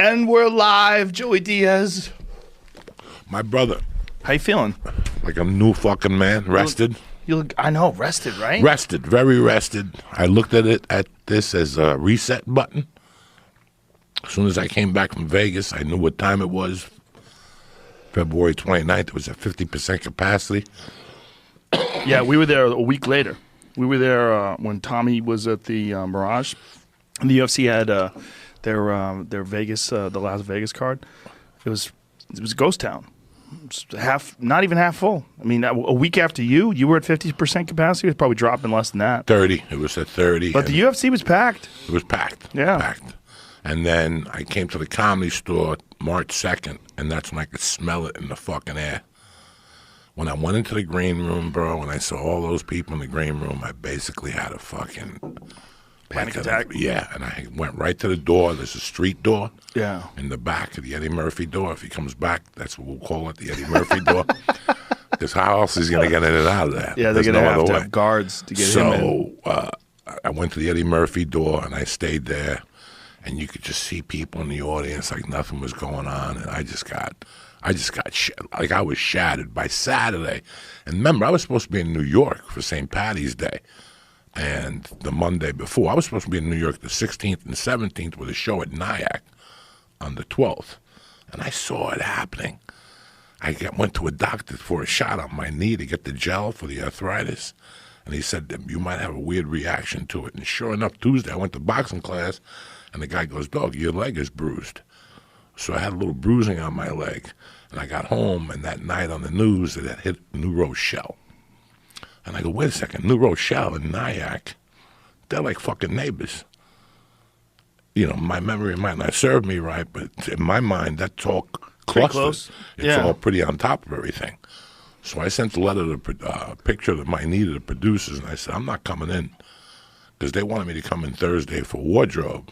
And we're live, Joey Diaz. My brother. How you feeling? Like a new fucking man, rested. You look, I know, rested, right? Rested, very rested. I looked at this as a reset button. As soon as I came back from Vegas, I knew what time it was. February 29th, it was at 50% capacity. Yeah, we were there a week later. We were there when Tommy was at the Mirage. And the UFC had their Vegas, the Las Vegas card. It was ghost town. It was not even half full. I mean, a week after you were at 50% capacity. It was probably dropping less than that. 30. It was at 30. But the UFC was packed. It was packed. Yeah. Packed. And then I came to the Comedy Store March 2nd, and that's when I could smell it in the fucking air. When I went into the green room, bro, and I saw all those people in the green room, I basically had a fucking... Panic attack? Yeah, and I went right to the door. There's a street door. Yeah. In the back of the Eddie Murphy door. If he comes back, that's what we'll call it, the Eddie Murphy door. Because how else is he going to get in and out of there? Yeah, they're going to have guards to get him in. So I went to the Eddie Murphy door, and I stayed there. And you could just see people in the audience like nothing was going on. And I just got like I was shattered by Saturday. And remember, I was supposed to be in New York for St. Patty's Day. And the Monday before, I was supposed to be in New York the 16th and 17th with a show at Nyack on the 12th. And I saw it happening. I went to a doctor for a shot on my knee to get the gel for the arthritis. And he said that you might have a weird reaction to it. And sure enough, Tuesday I went to boxing class, and the guy goes, "Dog, your leg is bruised." So I had a little bruising on my leg. And I got home, and that night on the news, it had hit New Rochelle. And I go, wait a second, New Rochelle and Nyack, they're like fucking neighbors. You know, my memory might not serve me right, but in my mind, that's all clustered. It's all pretty on top of everything. So I sent a letter, picture of my knee to the producers, and I said, I'm not coming in, because they wanted me to come in Thursday for wardrobe.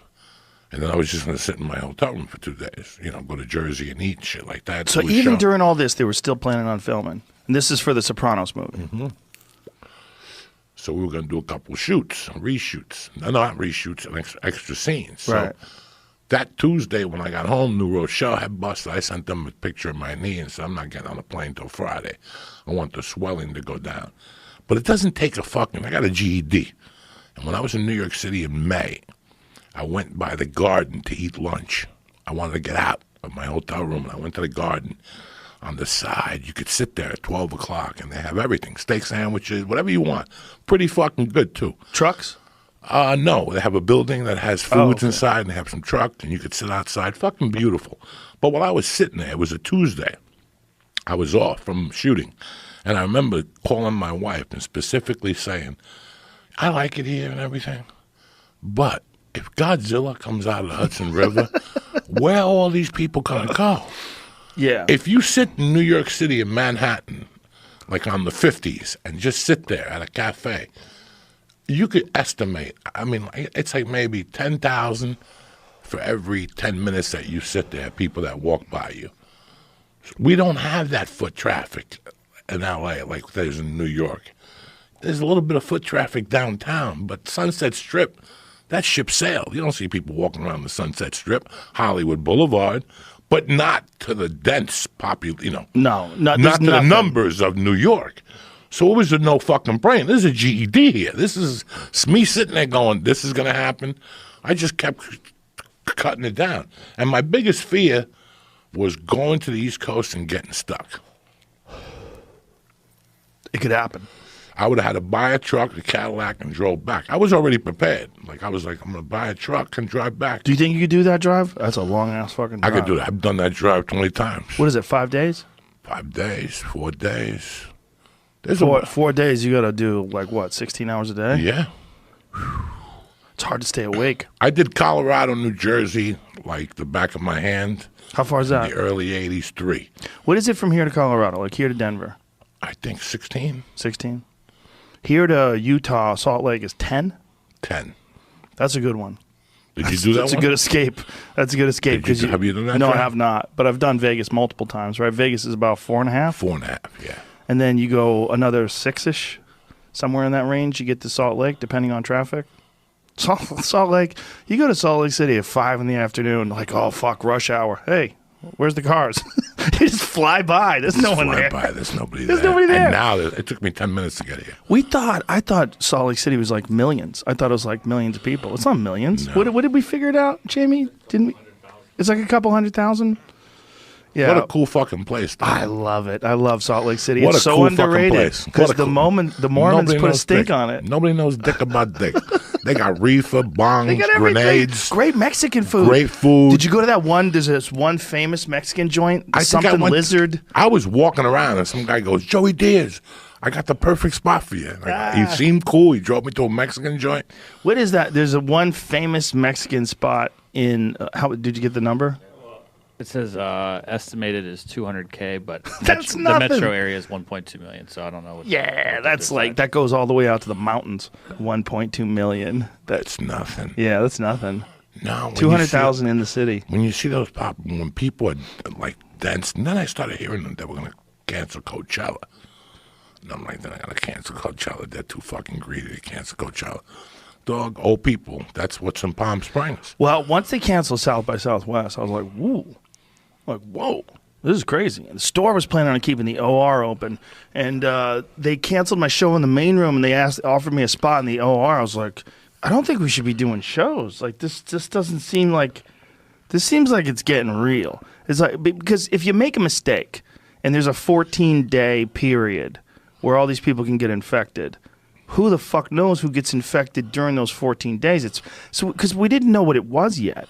And then I was just going to sit in my hotel room for 2 days, you know, go to Jersey and eat and shit like that. So even during all this, they were still planning on filming. And this is for the Sopranos movie. Mm-hmm. So we were going to do a couple of shoots, reshoots. No, not reshoots, extra scenes. So right. That Tuesday when I got home, New Rochelle had busted. I sent them a picture of my knee and said, I'm not getting on a plane till Friday. I want the swelling to go down. But it doesn't take a fucking... I got a GED. And when I was in New York City in May, I went by the Garden to eat lunch. I wanted to get out of my hotel room, and I went to the Garden. On the side, you could sit there at 12 o'clock, and they have everything. Steak sandwiches, whatever you want. Pretty fucking good, too. Trucks? No. They have a building that has foods inside, and they have some trucks, and you could sit outside. Fucking beautiful. But while I was sitting there, it was a Tuesday. I was off from shooting. And I remember calling my wife and specifically saying, I like it here and everything, but if Godzilla comes out of the Hudson River, where are all these people going to go? Yeah. If you sit in New York City in Manhattan, like on the 50s, and just sit there at a cafe, you could estimate, I mean, it's like maybe 10,000 for every 10 minutes that you sit there, people that walk by you. We don't have that foot traffic in L.A. like there's in New York. There's a little bit of foot traffic downtown, but Sunset Strip, that ship sailed. You don't see people walking around the Sunset Strip, Hollywood Boulevard, but not to the dense population, not to the numbers of New York. So it was a no fucking brain. This is a GED here. This is me sitting there going, this is going to happen. I just kept cutting it down. And my biggest fear was going to the East Coast and getting stuck. It could happen. I would have had to buy a truck, a Cadillac, and drove back. I was already prepared. Like, I was like, I'm going to buy a truck and drive back. Do you think you could do that drive? That's a long-ass fucking drive. I could do that. I've done that drive 20 times. What is it, 5 days? 5 days, 4 days. There's 4 days, you got to do, like, what, 16 hours a day? Yeah. It's hard to stay awake. I did Colorado, New Jersey, like the back of my hand. How far is that? In the early 80s, 3. What is it from here to Colorado, like here to Denver? I think 16. 16? Here to Utah, Salt Lake is 10? 10. That's a good one. Did you do that That's a good escape. That's a good escape. Have you done that? No, drive? I have not. But I've done Vegas multiple times, right? Vegas is about 4.5? 4.5, yeah. And then you go another 6-ish, somewhere in that range. You get to Salt Lake, depending on traffic. Salt Lake. You go to Salt Lake City at 5 in the afternoon, like, oh fuck, rush hour. Hey, where's the cars? You just fly by. There's no one there. There's nobody There's nobody there. And now it took me 10 minutes to get here. I thought Salt Lake City was like millions. I thought it was like millions of people. It's not millions. No. What did we figure it out, Jamie? Didn't we? It's like a couple 100,000. Yeah. What a cool fucking place, though. I love it. I love Salt Lake City. What it's a so cool underrated place. because the Mormons put a stink dick. on it. Nobody knows dick about dick. They got reefer, bongs, They got grenades. Great Mexican food. Great food. Did you go to that one? There's this one famous Mexican joint. Lizard. I was walking around and some guy goes, Joey Diaz, I got the perfect spot for you. He seemed cool. He drove me to a Mexican joint. What is that? There's a one famous Mexican spot in. How did you get the number? It says estimated is 200K, but That's the nothing. metro area is 1.2 million. So I don't know. That's like that goes all the way out to the mountains. 1.2 million. That's nothing. Yeah, that's nothing. No, 200,000 in the city. When you see those when people are like dense, and then I started hearing them that we're gonna cancel Coachella. And I'm like, they're not gonna cancel Coachella. They're too fucking greedy to cancel Coachella. Dog, old people. That's what's in Palm Springs. Well, once they canceled South by Southwest, I was like, woo. Like, whoa, this is crazy. And the store was planning on keeping the OR open, and they canceled my show in the main room, and they offered me a spot in the OR. I was like, I don't think we should be doing shows. Like, this just doesn't seem like, this seems like it's getting real. It's like, because if you make a mistake, and there's a 14-day period where all these people can get infected, who the fuck knows who gets infected during those 14 days? It's so because we didn't know what it was yet.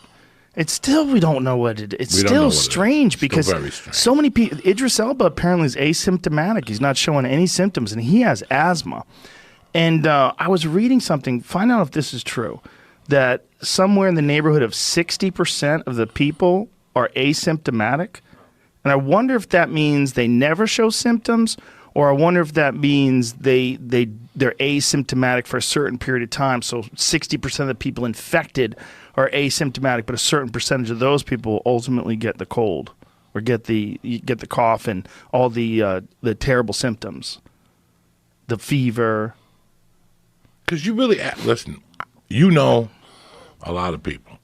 It's still, we don't know what it is. It's still strange because very strange. So many people. Idris Elba apparently is asymptomatic. He's not showing any symptoms, and he has asthma. And I was reading something, find out if this is true, that somewhere in the neighborhood of 60% of the people are asymptomatic. And I wonder if that means they never show symptoms, or I wonder if that means they're asymptomatic for a certain period of time. So 60% of the people infected are asymptomatic, but a certain percentage of those people ultimately get the cold or get the cough and all the terrible symptoms, the fever. Because you really, listen, you know a lot of people,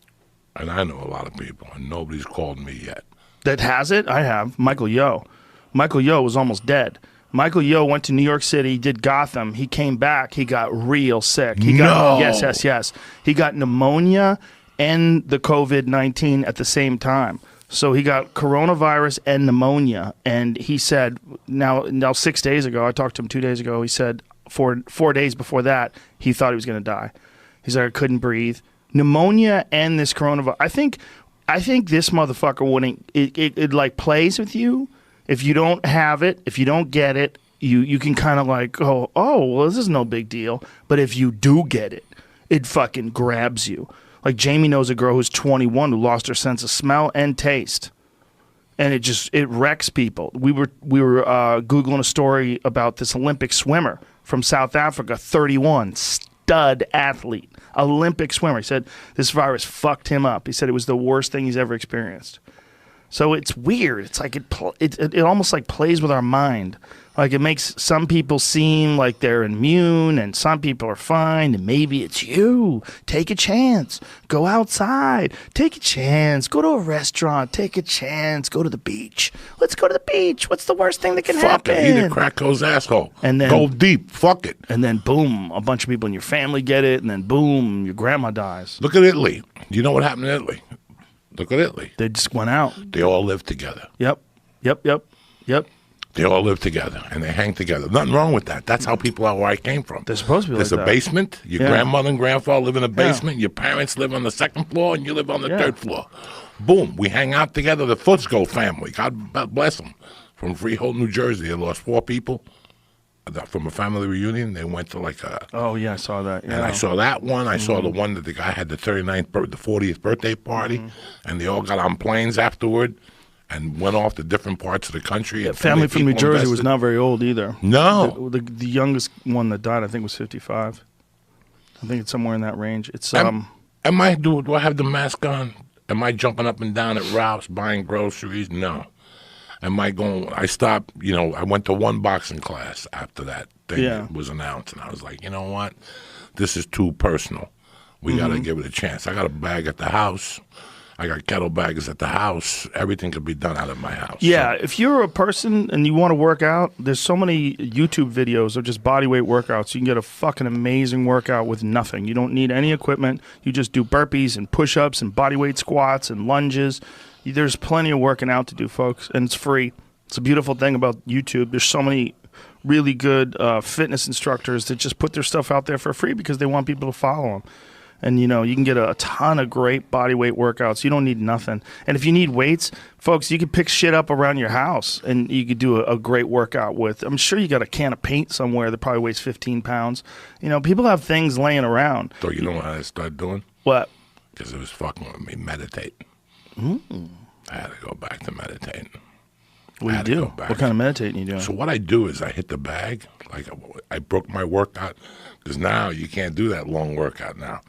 and I know a lot of people, and nobody's called me yet. That has it? I have. Michael Yo. Michael Yo was almost dead. Michael Yo went to New York City, did Gotham. He came back. He got real sick. Yes. He got pneumonia and the COVID-19 at the same time. So he got coronavirus and pneumonia. And he said, now 6 days ago, I talked to him 2 days ago, he said 4 days before that, he thought he was going to die. He's like, I couldn't breathe. Pneumonia and this coronavirus. I think this motherfucker wouldn't, it like plays with you. If you don't have it, if you don't get it, you can kind of like, oh, well, this is no big deal. But if you do get it, it fucking grabs you. Like Jamie knows a girl who's 21 who lost her sense of smell and taste. And it wrecks people. We were Googling a story about this Olympic swimmer from South Africa, 31, stud athlete, Olympic swimmer. He said this virus fucked him up. He said it was the worst thing he's ever experienced. So it's weird. It's like it almost like plays with our mind. Like it makes some people seem like they're immune and some people are fine, and maybe it's you. Take a chance. Go outside. Take a chance. Go to a restaurant. Take a chance. Go to the beach. Let's go to the beach. What's the worst thing that can happen? Fuck it. Eat a Cracko's asshole. And then go deep. Fuck it. And then boom, a bunch of people in your family get it, and then boom, your grandma dies. Look at Italy. You know what happened in Italy? Look at Italy. They just went out. They all live together. Yep. They all live together, and they hang together. Nothing wrong with that. That's how people are where I came from. They're supposed to be There's like a that. basement. Your grandmother and grandfather live in a basement. Your parents live on the second floor, and you live on the third floor. Boom. We hang out together. The Footsco family. God bless them. From Freehold, New Jersey, they lost 4 people from a family reunion. They went to like a... Oh, yeah, I saw that. Yeah. And I saw that one. I saw the one that the guy had the 40th birthday party, and they all got on planes afterward and went off to different parts of the country. Yeah, family from New Jersey was not very old either. No. The youngest one that died, I think, was 55. I think it's somewhere in that range. It's do I have the mask on? Am I jumping up and down at Ralph's buying groceries? No. Am I going? I stopped. I went to one boxing class after that thing was announced, and I was like, you know what? This is too personal. We got to give it a chance. I got a bag at the house. I got kettlebells at the house. Everything could be done out of my house. Yeah, if you're a person and you want to work out, there's so many YouTube videos of just body weight workouts. You can get a fucking amazing workout with nothing. You don't need any equipment. You just do burpees and push-ups and body weight squats and lunges. There's plenty of working out to do, folks, and it's free. It's a beautiful thing about YouTube. There's so many really good fitness instructors that just put their stuff out there for free because they want people to follow them. And, you know, you can get a ton of great body weight workouts. You don't need nothing. And if you need weights, folks, you can pick shit up around your house and you could do a great workout with. I'm sure you got a can of paint somewhere that probably weighs 15 pounds. You know, people have things laying around. So you know what I started doing? What? Because it was fucking with me. Meditate. I had to go back to meditating. What do you do? What kind of meditating you doing? So what I do is I hit the bag. Like I broke my workout because now you can't do that long workout now.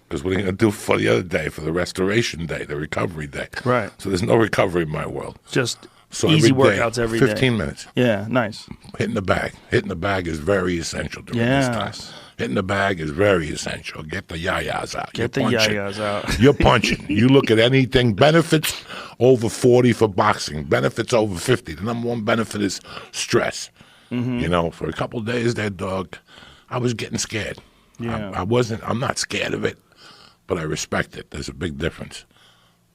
Because what are you going to do for the other day, for the restoration day, the recovery day? Right. So there's no recovery in my world. Just easy workouts every day. 15 minutes. Yeah, nice. Hitting the bag. Hitting the bag is very essential during this time. Hitting the bag is very essential. Get the yayas out. Get the yayas out. You're punching. You look at anything. Benefits over 40 for boxing. Benefits over 50. The number one benefit is stress. You know, for a couple of days there, dog, I was getting scared. Yeah. I'm not scared of it, but I respect it. There's a big difference.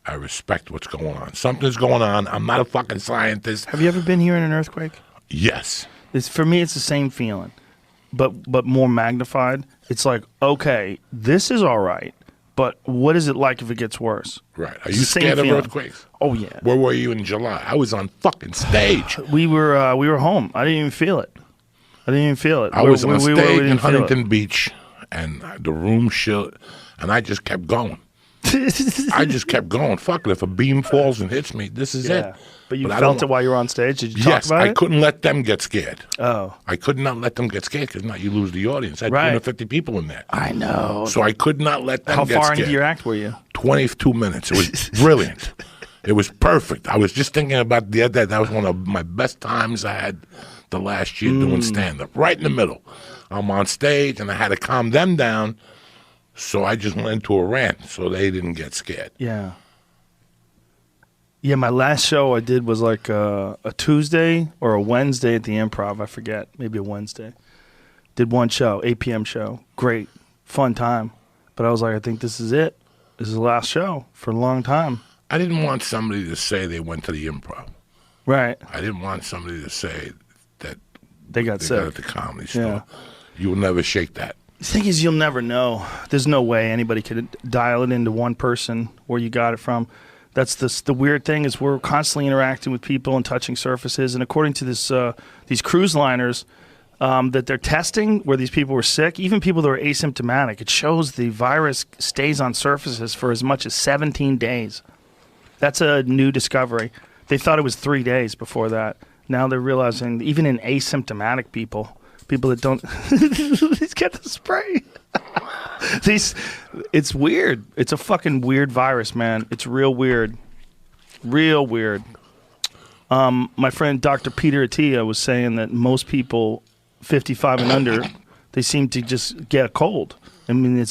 I respect what's going on. Something's going on. I'm not a fucking scientist. Have you ever been here in an earthquake? Yes. For me, it's the same feeling, but more magnified. It's like, okay, this is all right, but what is it like if it gets worse? Right. Are you scared of earthquakes? Oh, yeah. Where were you in July? I was on fucking stage. We were home. I didn't even feel it. I was on stage in Huntington Beach, and the room shook, and I just kept going. I just kept going. Fuck it. If a beam falls and hits me, this is it. But you felt it while you were on stage? Did you talk about it? Yes, I couldn't let them get scared. Oh. I could not let them get scared because now you lose the audience. I had 250 people in there. I know. So I could not let them get scared. How far into your act were you? 22 minutes. It was brilliant. It was perfect. I was just thinking about the other day. That was one of my best times I had the last year doing stand-up. Right in the middle. I'm on stage, and I had to calm them down, so I just went into a rant so they didn't get scared. Yeah. Yeah, my last show I did was like a Tuesday or a Wednesday at the Improv. I forget. Maybe a Wednesday. Did one show, 8 p.m. show. Great. Fun time. But I was like, I think this is it. This is the last show for a long time. I didn't want somebody to say they went to the Improv. Right. I didn't want somebody to say that they got sick at the Comedy Store. You will never shake that. The thing is, you'll never know. There's no way anybody could dial it into one person where you got it from. That's the weird thing is we're constantly interacting with people and touching surfaces. And according to these cruise liners that they're testing where these people were sick, even people that were asymptomatic, it shows the virus stays on surfaces for as much as 17 days. That's a new discovery. They thought it was 3 days before that. Now they're realizing even in asymptomatic people that don't he's got the spray. It's weird. It's a fucking weird virus, man. It's real weird. Real weird. My friend Dr. Peter Attia was saying that most people 55 and under, they seem to just get a cold. I mean,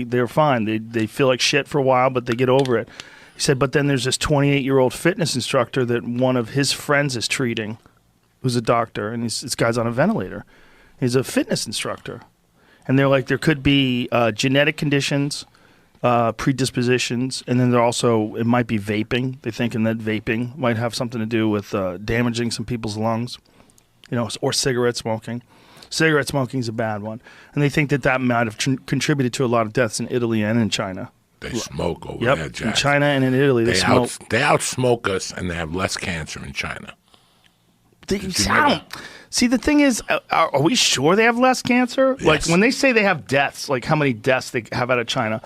they're fine. They feel like shit for a while, but they get over it. He said, but then there's this 28-year-old fitness instructor that one of his friends is treating, who's a doctor, and this guy's on a ventilator. He's a fitness instructor. And they're like, there could be genetic conditions, predispositions, and then it might be vaping. They're thinking that vaping might have something to do with damaging some people's lungs, or cigarette smoking. Cigarette smoking is a bad one. And they think that might have contributed to a lot of deaths in Italy and in China. They smoke over there, Jack. In China and in Italy, they smoke. They outsmoke us, and they have less cancer in China. See, the thing is, are we sure they have less cancer? Yes. Like, when they say they have deaths, like how many deaths they have out of China,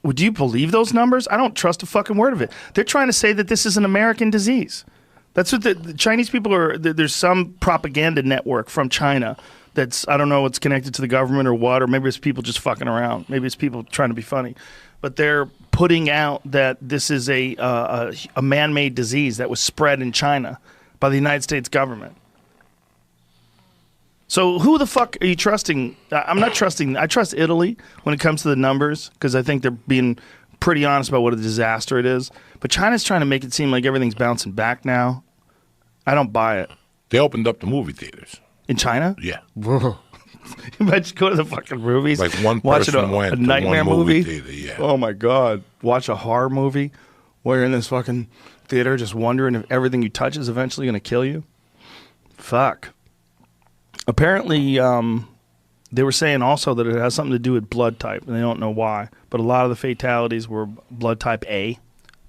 would you believe those numbers? I don't trust a fucking word of it. They're trying to say that this is an American disease. That's what the Chinese people are. There's some propaganda network from China that's, I don't know, it's connected to the government or what, or maybe it's people just fucking around. Maybe it's people trying to be funny. But they're putting out that this is a man-made disease that was spread in China by the United States government. So who the fuck are you trusting? I'm not trusting. I trust Italy when it comes to the numbers because I think they're being pretty honest about what a disaster it is. But China's trying to make it seem like everything's bouncing back now. I don't buy it. They opened up the movie theaters. In China? Yeah. You might just go to the fucking movies. Like one watching person went a to nightmare one movie movie. theater, yeah. Oh my God. Watch a horror movie while you're in this fucking theater just wondering if everything you touch is eventually going to kill you. Fuck. Apparently, they were saying also that it has something to do with blood type, and they don't know why. But a lot of the fatalities were blood type A. They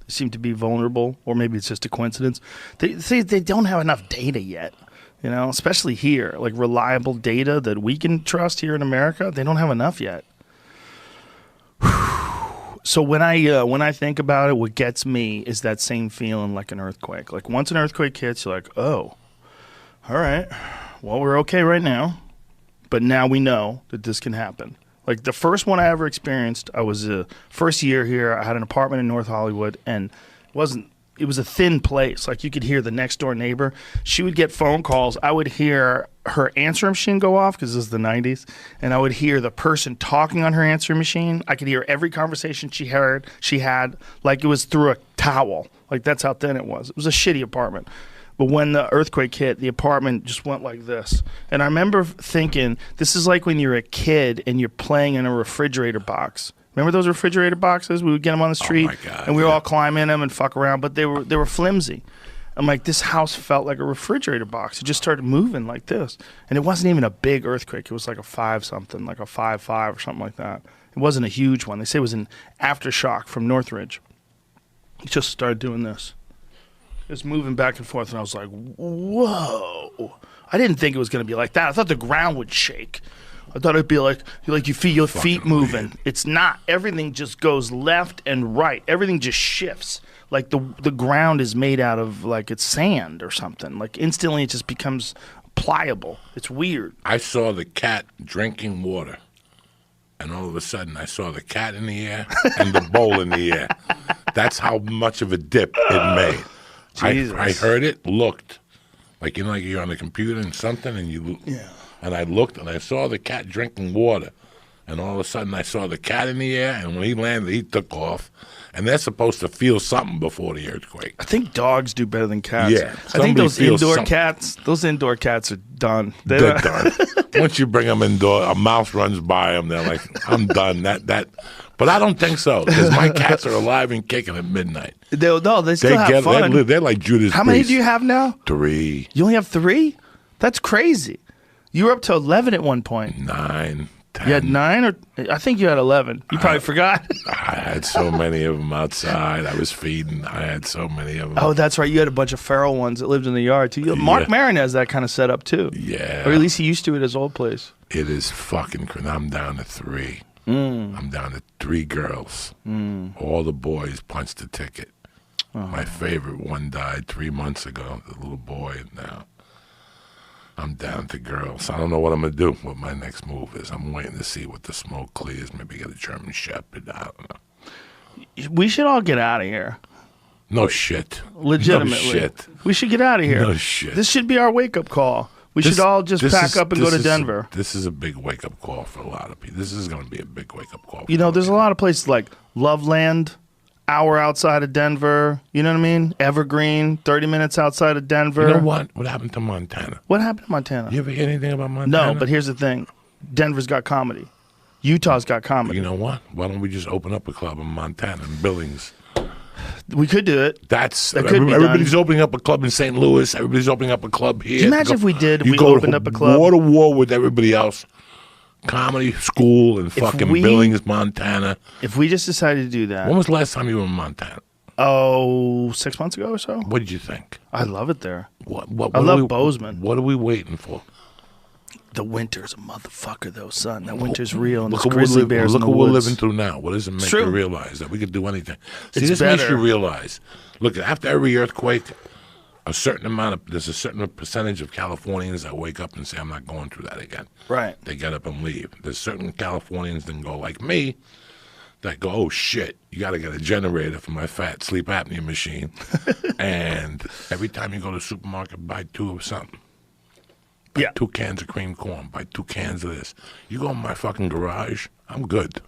seem to be vulnerable, or maybe it's just a coincidence. They say they don't have enough data yet, you know, especially here. Like reliable data that we can trust here in America, they don't have enough yet. So when I think about it, what gets me is that same feeling like an earthquake. Like once an earthquake hits, you're like, oh, all right, well, we're okay right now. But now we know that this can happen. Like the first one I ever experienced, I was first year here. I had an apartment in North Hollywood, and it was a thin place. Like you could hear the next door neighbor. She would get phone calls. I would hear her answering machine go off because this is the 90s, and I would hear the person talking on her answering machine. I could hear every conversation she had like it was through a towel. Like that's how thin it was. It was a shitty apartment. But when the earthquake hit, the apartment just went like this. And I remember thinking, this is like when you're a kid and you're playing in a refrigerator box. Remember those refrigerator boxes? We would get them on the street, my God, and we would all climb in them and fuck around, but they were flimsy. I'm like, this house felt like a refrigerator box. It just started moving like this. And it wasn't even a big earthquake. It was like a 5-something, like a 5.5 or something like that. It wasn't a huge one. They say it was an aftershock from Northridge. It just started doing this. Just moving back and forth, and I was like, whoa. I didn't think it was going to be like that. I thought the ground would shake. I thought it'd be like you feel your feet moving. Weird. It's not. Everything just goes left and right. Everything just shifts. Like the ground is made out of, like it's sand or something. Like instantly it just becomes pliable. It's weird. I saw the cat drinking water, and all of a sudden I saw the cat in the air and the bowl in the air. That's how much of a dip it made. I heard it, looked, like like you're on the computer and something, and and I looked and I saw the cat drinking water, and all of a sudden I saw the cat in the air, and when he landed, he took off, and they're supposed to feel something before the earthquake. I think dogs do better than cats. Yeah, I think those indoor cats are done. They're done. Once you bring them indoor, a mouse runs by them, they're like, I'm done. But I don't think so, because my cats are alive and kicking at midnight. They still have fun. They're like Judas How Priest. many do you have now? 3. You only have 3? That's crazy. You were up to 11 at one point. 9, 10. You had 9, or I think you had 11. You probably forgot. I had so many of them outside. I was feeding. I had so many of them. Oh, that's right. You had a bunch of feral ones that lived in the yard, too. Mark Maron has that kind of setup, too. Yeah. Or at least he used to at his old place. It is fucking crazy. I'm down to 3. I'm down to 3 girls. All the boys punched the ticket. My favorite one died 3 months ago, the little boy. Now I'm down to girls. I don't know what I'm going to do, what my next move is. I'm waiting to see what the smoke clears. Maybe get a German Shepherd. I don't know. We should all get out of here. No shit. Legitimately. No shit. We should get out of here. No shit. This should be our wake-up call. We should all just pack up and go to Denver. This is a big wake-up call for a lot of people. This is going to be a big wake-up call. You know, there's a lot of places like Loveland, hour outside of Denver. You know what I mean? Evergreen, 30 minutes outside of Denver. You know what? What happened to Montana? What happened to Montana? You ever hear anything about Montana? No, but here's the thing. Denver's got comedy. Utah's got comedy. You know what? Why don't we just open up a club in Montana, in Billings? We could do it. Everybody's opening up a club in St. Louis. Everybody's opening up a club here. Can you imagine if we opened up a club? War to war with everybody else. Comedy school in fucking Billings, Montana. If we just decided to do that. When was the last time you were in Montana? Oh, 6 months ago or so. What did you think? I love it there. What I love Bozeman. What are we waiting for? The winter's a motherfucker, though, son. That winter's real, and look there's grizzly bears in the woods. Look what we're living through now. What does it make you realize? That we could do anything. See, this makes you realize. Look, after every earthquake, there's a certain percentage of Californians that wake up and say, I'm not going through that again. Right. They get up and leave. There's certain Californians that go like me, that go, oh, shit, you got to get a generator for my fat sleep apnea machine. And every time you go to the supermarket, buy 2 of something. buy Yeah. 2 cans of cream corn, buy 2 cans of this. You go in my fucking garage, I'm good.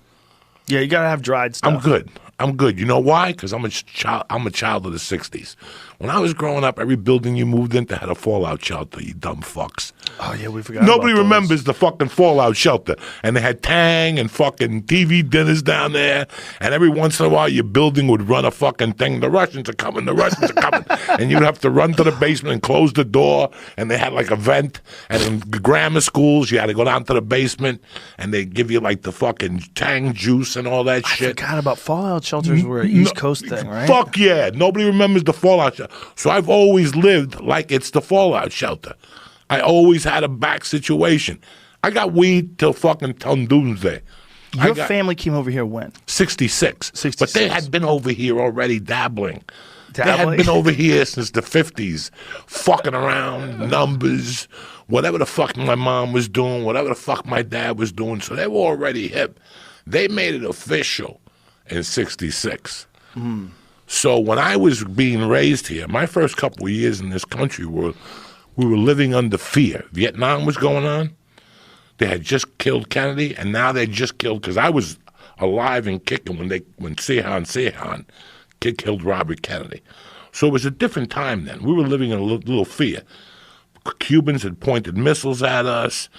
Yeah, you gotta have dried stuff. I'm good. I'm good. You know why? Because I'm a child of the 60s. When I was growing up, every building you moved into had a fallout shelter, you dumb fucks. Oh yeah, we forgot. Nobody about those. remembers the fucking fallout shelter. And they had Tang and fucking TV dinners down there. And every once in a while, your building would run a fucking thing. The Russians are coming. The Russians are coming. And you'd have to run to the basement and close the door. And they had like a vent. And in grammar schools, you had to go down to the basement. And they'd give you like the fucking Tang juice and all that shit. Forgot about fallout shelters were an East Coast thing, right? Fuck yeah. Nobody remembers the fallout shelter. So I've always lived like it's the fallout shelter. I always had a back situation. I got weed till doomsday. Your family came over here when? 66. 66. But they had been over here already dabbling. They Dabbling? had been over here since the 50s, fucking around, numbers, whatever the fuck my mom was doing, whatever the fuck my dad was doing. So they were already hip. They made it official in 66. So when I was being raised here, my first couple of years in this country we were living under fear. Vietnam was going on. They had just killed Kennedy, and now they just killed, because I was alive and kicking when Sirhan killed Robert Kennedy. So it was a different time then. We were living in a little fear. Cubans had pointed missiles at us.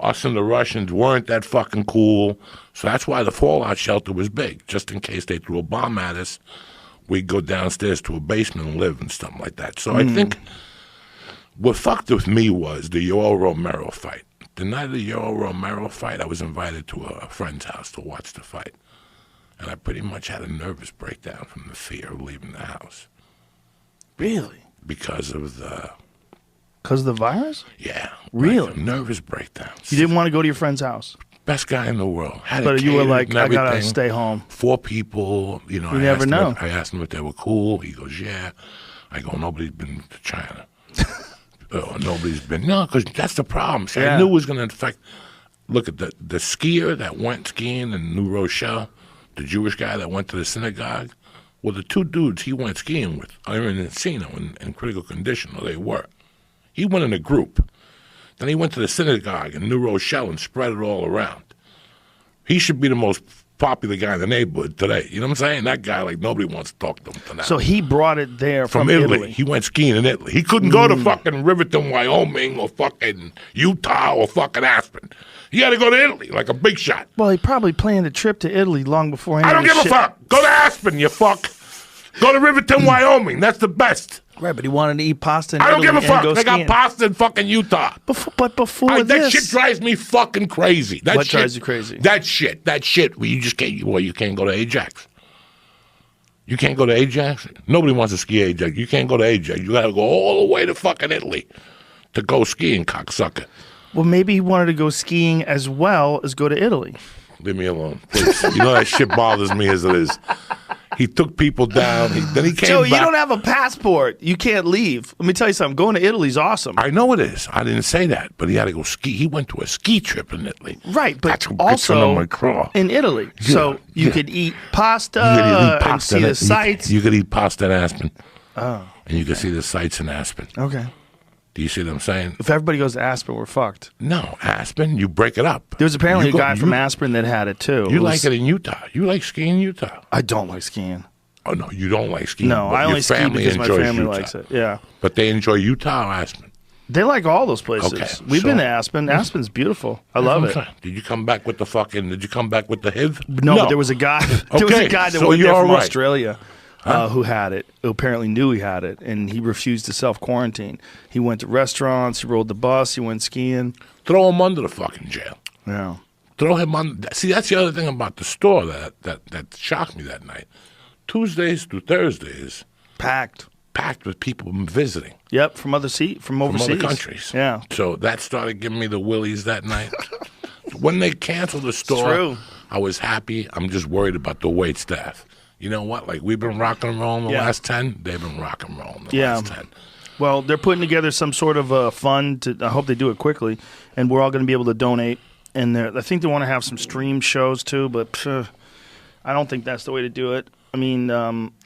Us and the Russians weren't that fucking cool. So that's why the fallout shelter was big. Just in case they threw a bomb at us, we'd go downstairs to a basement and live and stuff like that. So I think what fucked with me was the Yoel Romero fight. The night of the Yoel Romero fight, I was invited to a friend's house to watch the fight. And I pretty much had a nervous breakdown from the fear of leaving the house. Really? Because of the... Because of the virus? Yeah. Really? Like nervous breakdowns. You didn't want to go to your friend's house? Best guy in the world. Had But it you were catered like, and I gotta everything. stay home. 4 people, you know. You never know. I asked him if they were cool. He goes, yeah. I go, nobody's been to China. Nobody's been. No, because that's the problem. See, Yeah. I knew it was going to affect. Look at the skier that went skiing in New Rochelle, the Jewish guy that went to the synagogue. Well, the 2 dudes he went skiing with are in Encino in critical condition, or they were. He went in a group. Then he went to the synagogue in New Rochelle and spread it all around. He should be the most popular guy in the neighborhood today. You know what I'm saying? That guy, like, nobody wants to talk to him tonight. So he brought it there from Italy. He went skiing in Italy. He couldn't go to fucking Riverton, Wyoming, or fucking Utah, or fucking Aspen. He had to go to Italy like a big shot. Well, he probably planned a trip to Italy long before any I don't of give this a shit. fuck. Go to Aspen, you fuck. Go to Riverton, Wyoming. That's the best. Right, but he wanted to eat pasta in I don't Italy give a fuck. and go They got skiing. pasta in fucking Utah. But before That this... shit drives me fucking crazy. What drives you crazy? That shit. Well, you just can't. Well, you can't go to Ajax. You can't go to Ajax. Nobody wants to ski Ajax. You can't go to Ajax. You got to go all the way to fucking Italy to go skiing, cocksucker. Well, maybe he wanted to go skiing as well as go to Italy. Leave me alone, please. You know that shit bothers me as it is. He took people down. Then he came Joe, back. you don't have a passport. You can't leave. Let me tell you something. Going to Italy's awesome. I know it is. I didn't say that, but he had to go ski. He went to a ski trip in Italy. Right, but That's what gets under also my craw. in Italy. So you could eat pasta, You could eat and pasta see in the sights. You could eat pasta in Aspen. Oh. And you could see the sights in Aspen. Okay. Do you see what I'm saying? If everybody goes to Aspen, we're fucked. No, Aspen, you break it up. There was apparently You a guy from Aspen that had it too. You like it in Utah. You like skiing in Utah. I don't like skiing. Oh, no, you don't like skiing. No, but I your only ski family because my enjoys family Utah. likes it. Yeah. But they enjoy Utah or Aspen? They like all those places. Okay, We've so- been to Aspen. Aspen's beautiful. I love it. Did you come back with the HIV? No, but there was a guy. There was Okay, a guy that so went you're there all from right. Australia who had it. Who apparently knew he had it, and he refused to self quarantine. He went to restaurants. He rode the bus. He went skiing. Throw him under the fucking jail. Yeah. Throw him on. See, that's the other thing about the store that shocked me that night. Tuesdays through Thursdays, Packed. packed with people visiting Yep, from overseas. from other countries. Yeah. So that started giving me the willies that night. When they canceled the store, true. I was happy. I'm just worried about the wait staff. You know what? Like, we've been rock and roll in the Yeah. last 10. They've been rock and roll in the Yeah. last 10. Well, they're putting together some sort of fund. I hope they do it quickly, and we're all going to be able to donate. And I think they want to have some stream shows too, but I don't think that's the way to do it. I mean,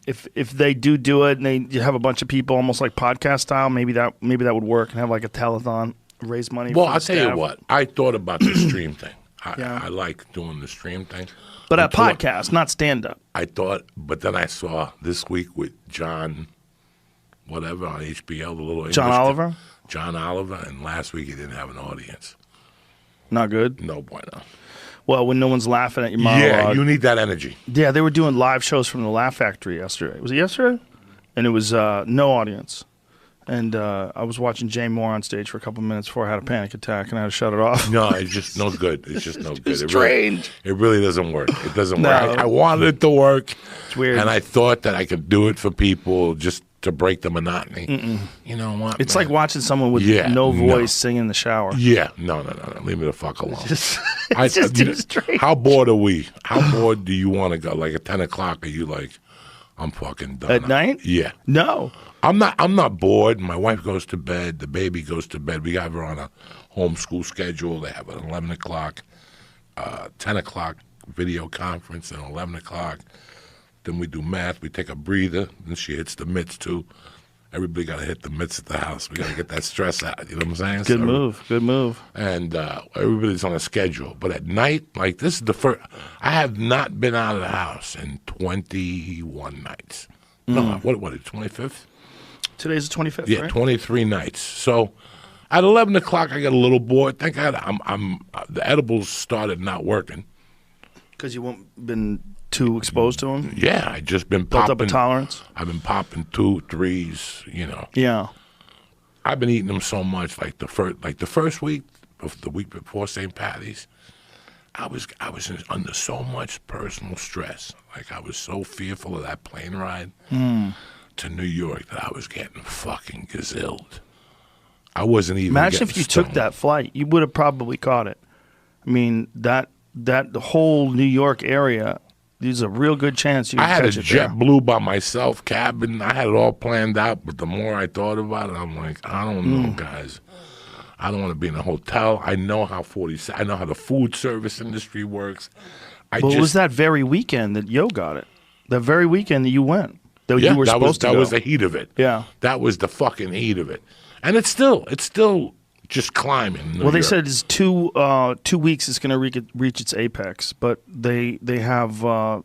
if they do it and you have a bunch of people, almost like podcast style, maybe that would work, and have like a telethon. raise money. Well, for I'll the tell you staff. what. I thought about the stream thing. Yeah. I like doing the stream thing. But a Until podcast, not stand-up. I thought, but then I saw this week with John, whatever, on HBO, the little John English Oliver? John Oliver, and last week he didn't have an audience. Not good. No bueno. Well, when no one's laughing at your monologue. Yeah, you need that energy. Yeah, they were doing live shows from the Laugh Factory yesterday. Was it yesterday? And it was no audience. And I was watching Jay Moore on stage for a couple minutes before I had a panic attack, and I had to shut it off. No, it's just no good. It's just no good. It's strange. It really doesn't work. It doesn't No. work. I wanted it to work. It's weird. And I thought that I could do it for people just to break the monotony. You know what? It's man? like watching someone with Yeah, no no. voice sing in the shower. Yeah, no. Leave me the fuck alone. It's just too strange. How bored are we? How bored do you want to go? Like at 10 o'clock, are you like, I'm fucking done? At night? Yeah. No. I'm not bored. My wife goes to bed. The baby goes to bed. We got her on a homeschool schedule. They have an 11 o'clock, 10 o'clock video conference, and 11 o'clock. Then we do math. We take a breather. Then she hits the mitts, too. Everybody got to hit the mitts at the house. We got to get that stress out. You know what I'm saying? Good move. Good move. And everybody's on a schedule. But at night, like this is the first. I have not been out of the house in 21 nights. No, what? 25th? Today's the 25th, Yeah, right? 23 nights. So at 11 o'clock, I got a little bored. Thank God the edibles started not working. Because you won't been too exposed to them? Yeah, I just been Built popping. up a tolerance? I've been popping 2, 3s. You know, Yeah. I've been eating them so much. Like the first week of the week before St. Patty's, I was under so much personal stress. Like I was so fearful of that plane ride to New York that I was getting fucking gazilled. I wasn't even. Imagine getting if you took stoned. that flight. You would have probably caught it. I mean, that whole New York area, there's a real good chance you could I had a catch it there. JetBlue by myself cabin. I had it all planned out, but the more I thought about it, I'm like, I don't know, guys. I don't want to be in a hotel. I know how I know how the food service industry works. But it was that very weekend that Yo got it. That very weekend that you went. That you were supposed to go. That was the heat of it. Yeah. That was the fucking heat of it. And it's still just climbing. in New Well, they York. said it's 2 weeks it's going to reach its apex, but they have an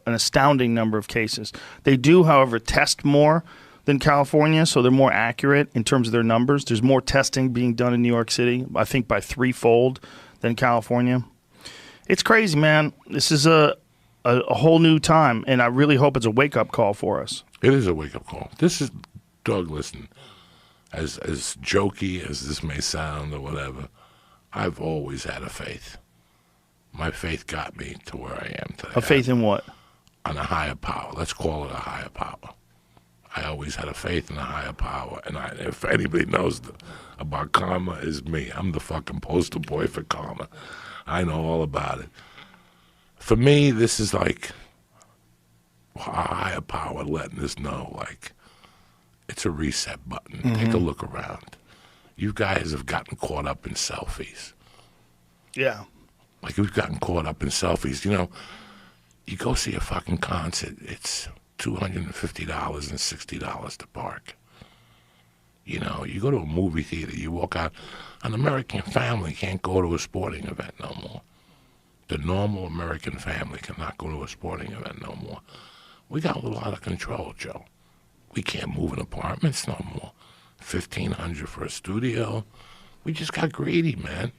astounding number of cases. They do, however, test more than California, so they're more accurate in terms of their numbers. There's more testing being done in New York City, I think by threefold than California. It's crazy, man. This is a whole new time, and I really hope it's a wake-up call for us. It is a wake-up call. This is, Doug, listen, as jokey as this may sound or whatever, I've always had a faith. My faith got me to where I am today. A faith in what? On a higher power. Let's call it a higher power. I always had a faith in a higher power, and if anybody knows about karma, is me. I'm the fucking poster boy for karma. I know all about it. For me, this is like a higher power letting us know, like, it's a reset button. Take a look around. You guys have gotten caught up in selfies. Yeah. Like, we've gotten caught up in selfies. You know, you go see a fucking concert, it's $250 and $60 to park. You know, you go to a movie theater, you walk out. An American family can't go to a sporting event no more. The normal American family cannot go to a sporting event no more. We got a little out of control, Joe. We can't move in apartments no more. $1,500 for a studio. We just got greedy, man.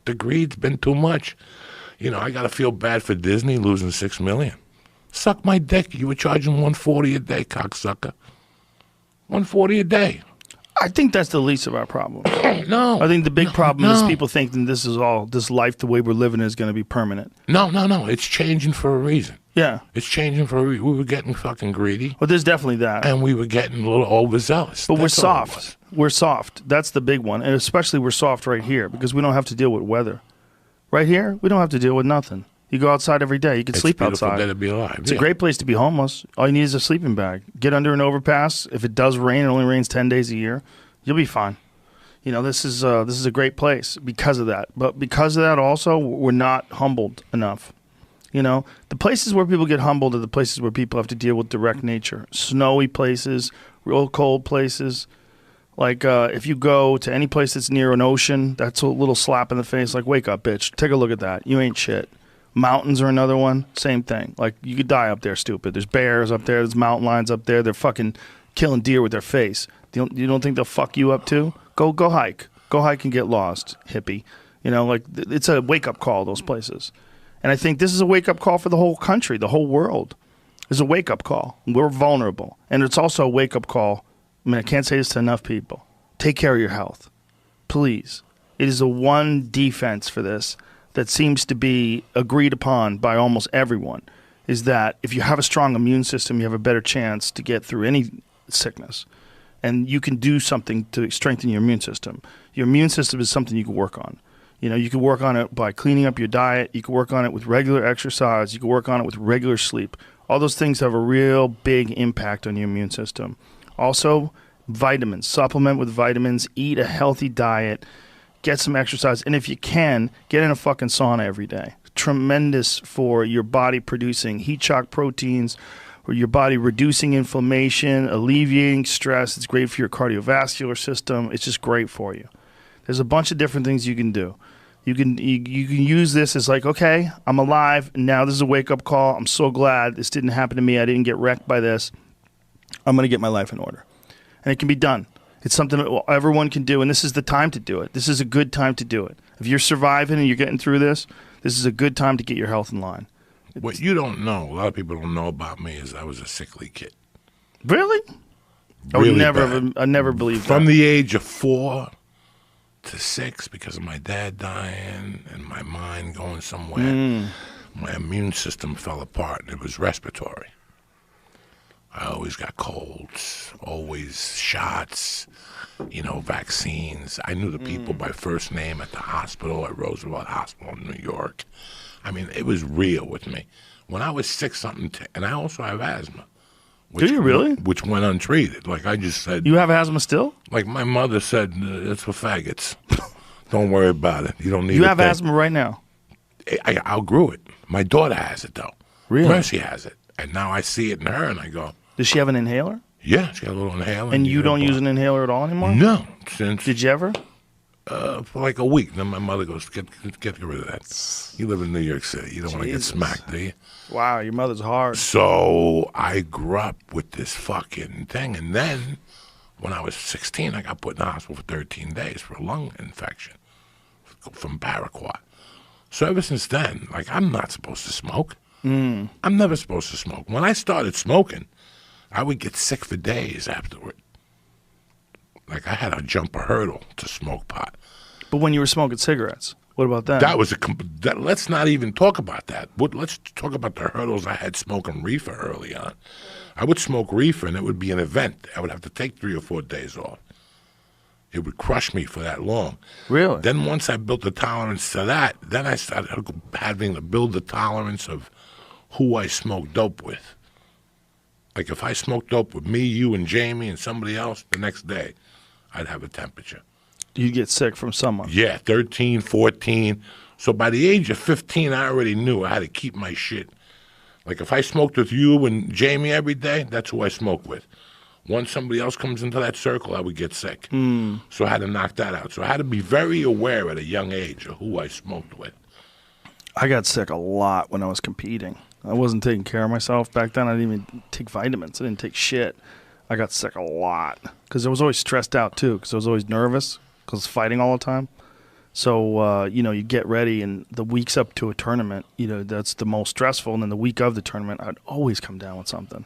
The greed's been too much. You know, I got to feel bad for Disney losing $6 million. Suck my dick. You were charging $140 a day, cocksucker. $140 a day. I think that's the least of our problems. No. I think the big problem is no. people think that this life, the way we're living, is going to be permanent. No. It's changing for a reason. Yeah. It's changing for a reason. We were getting fucking greedy, Well, there's definitely that. and we were getting a little overzealous. But we're That's all it soft. was. We're soft. That's the big one. And especially we're soft right here because we don't have to deal with weather. Right here, we don't have to deal with nothing. You go outside every day. You can It's sleep a beautiful outside. day to be alive. It's a great place to be homeless. All you need is a sleeping bag. Get under an overpass. If it does rain, it only rains 10 days a year. You'll be fine. You know, this is a great place because of that. But because of that also, we're not humbled enough. You know, the places where people get humbled are the places where people have to deal with direct nature. Snowy places, real cold places, Like, if you go to any place that's near an ocean, that's a little slap in the face. Like, wake up, bitch. Take a look at that. You ain't shit. Mountains are another one. Same thing. Like, you could die up there, stupid. There's bears up there. There's mountain lions up there. They're fucking killing deer with their face. You don't think they'll fuck you up too? Go hike. Go hike and get lost, hippie. You know, like, it's a wake-up call, those places. And I think this is a wake-up call for the whole country, the whole world. It's a wake-up call. We're vulnerable. And it's also a wake-up call. I mean, I can't say this to enough people. Take care of your health. Please. It is the one defense for this that seems to be agreed upon by almost everyone, is that if you have a strong immune system, you have a better chance to get through any sickness. And you can do something to strengthen your immune system. Your immune system is something you can work on. You know, you can work on it by cleaning up your diet. You can work on it with regular exercise. You can work on it with regular sleep. All those things have a real big impact on your immune system. Also, vitamins. Supplement with vitamins. Eat a healthy diet. Get some exercise. And if you can, get in a fucking sauna every day. Tremendous for your body producing heat shock proteins, or your body reducing inflammation, alleviating stress. It's great for your cardiovascular system. It's just great for you. There's a bunch of different things you can do. You can use this as like, okay, I'm alive. Now this is a wake-up call. I'm so glad this didn't happen to me. I didn't get wrecked by this. I'm going to get my life in order. And it can be done. It's something that everyone can do, and this is the time to do it. This is a good time to do it. If you're surviving and you're getting through this, this is a good time to get your health in line. What you don't know, a lot of people don't know about me, is I was a sickly kid. Really? Really I never believed From that. the age of 4 to 6, because of my dad dying and my mind going somewhere, my immune system fell apart, and it was respiratory. I always got colds, always shots, vaccines. I knew the people by first name at the hospital, at Roosevelt Hospital in New York. I mean, it was real with me. When I was 6-something, and I also have asthma. Do you really? Which went untreated. Like I just said. You have asthma still? Like my mother said, it's for faggots. Don't worry about it. You don't need it. You have asthma right now? I outgrew it. My daughter has it, though. Really? Mercy has it. And now I see it in her, and I go. Does she have an inhaler? Yeah, she got a little inhaler. And you don't use an inhaler at all anymore? No. Since Did you ever? for like a week. Then my mother goes, get rid of that. You live in New York City. You don't want to get smacked, do you? Wow, your mother's hard. So I grew up with this fucking thing. And then when I was 16, I got put in the hospital for 13 days for a lung infection from paraquat. So ever since then, like, I'm not supposed to smoke. I'm never supposed to smoke. When I started smoking, I would get sick for days afterward. Like, I had to jump a hurdle to smoke pot. But when you were smoking cigarettes, what about that? That was let's not even talk about that. Let's talk about the hurdles I had smoking reefer early on. I would smoke reefer, and it would be an event. I would have to take 3 or 4 days off. It would crush me for that long. Really? Then once I built the tolerance to that, then I started having to build the tolerance of who I smoke dope with. Like if I smoked dope with me, you, and Jamie, and somebody else, the next day, I'd have a temperature. You'd get sick from someone. Yeah, 13, 14. So by the age of 15, I already knew I had to keep my shit. Like if I smoked with you and Jamie every day, that's who I smoke with. Once somebody else comes into that circle, I would get sick. So I had to knock that out. So I had to be very aware at a young age of who I smoked with. I got sick a lot when I was competing. I wasn't taking care of myself back then. I didn't even take vitamins. I didn't take shit. I got sick a lot because I was always stressed out too because I was always nervous because I was fighting all the time. So, you get ready, and the weeks up to a tournament, that's the most stressful. And then the week of the tournament, I'd always come down with something.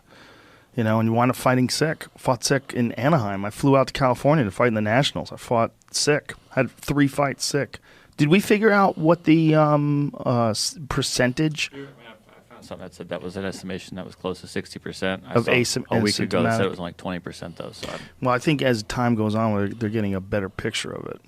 And you wind up fighting sick. Fought sick in Anaheim. I flew out to California to fight in the Nationals. I fought sick. Had 3 fights sick. Did we figure out what the percentage? I found something that said that was an estimation that was close to 60%. Of a week ago, they said asymptomatic. it was only 20% though. So Well, I think as time goes on, they're getting a better picture of it.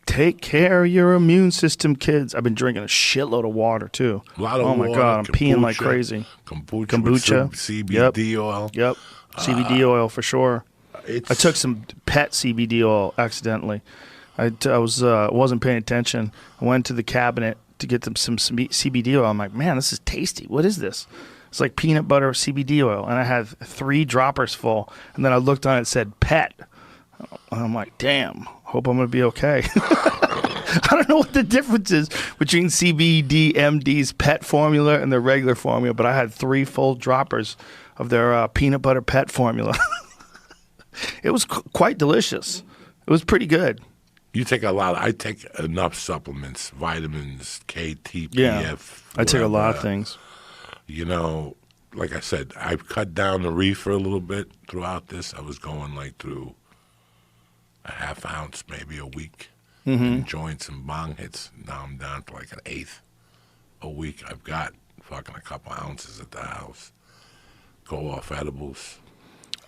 Take care of your immune system, kids. I've been drinking a shitload of water, too. A lot of oh, my water, God. I'm peeing like kombucha, crazy. Kombucha. With some CBD oil. Yep. CBD oil for sure. I took some pet CBD oil accidentally. I wasn't paying attention. I went to the cabinet to get some CBD oil. I'm like, man, this is tasty. What is this? It's like peanut butter CBD oil. And I had 3 droppers full. And then I looked on it, it said pet. And I'm like, damn, hope I'm going to be okay. I don't know what the difference is between CBD-MD's pet formula and their regular formula, but I had 3 full droppers of their peanut butter pet formula. It was quite delicious. It was pretty good. You take a lot. I take enough supplements, vitamins, K, T, P, Yeah, F. I take a lot of whatever. things. You know, like I said, I've cut down the reefer a little bit throughout this. I was going like through a half ounce, maybe a week, and joints and bong hits. Now I'm down to like an eighth a week. I've got fucking a couple ounces at the house. Go off edibles.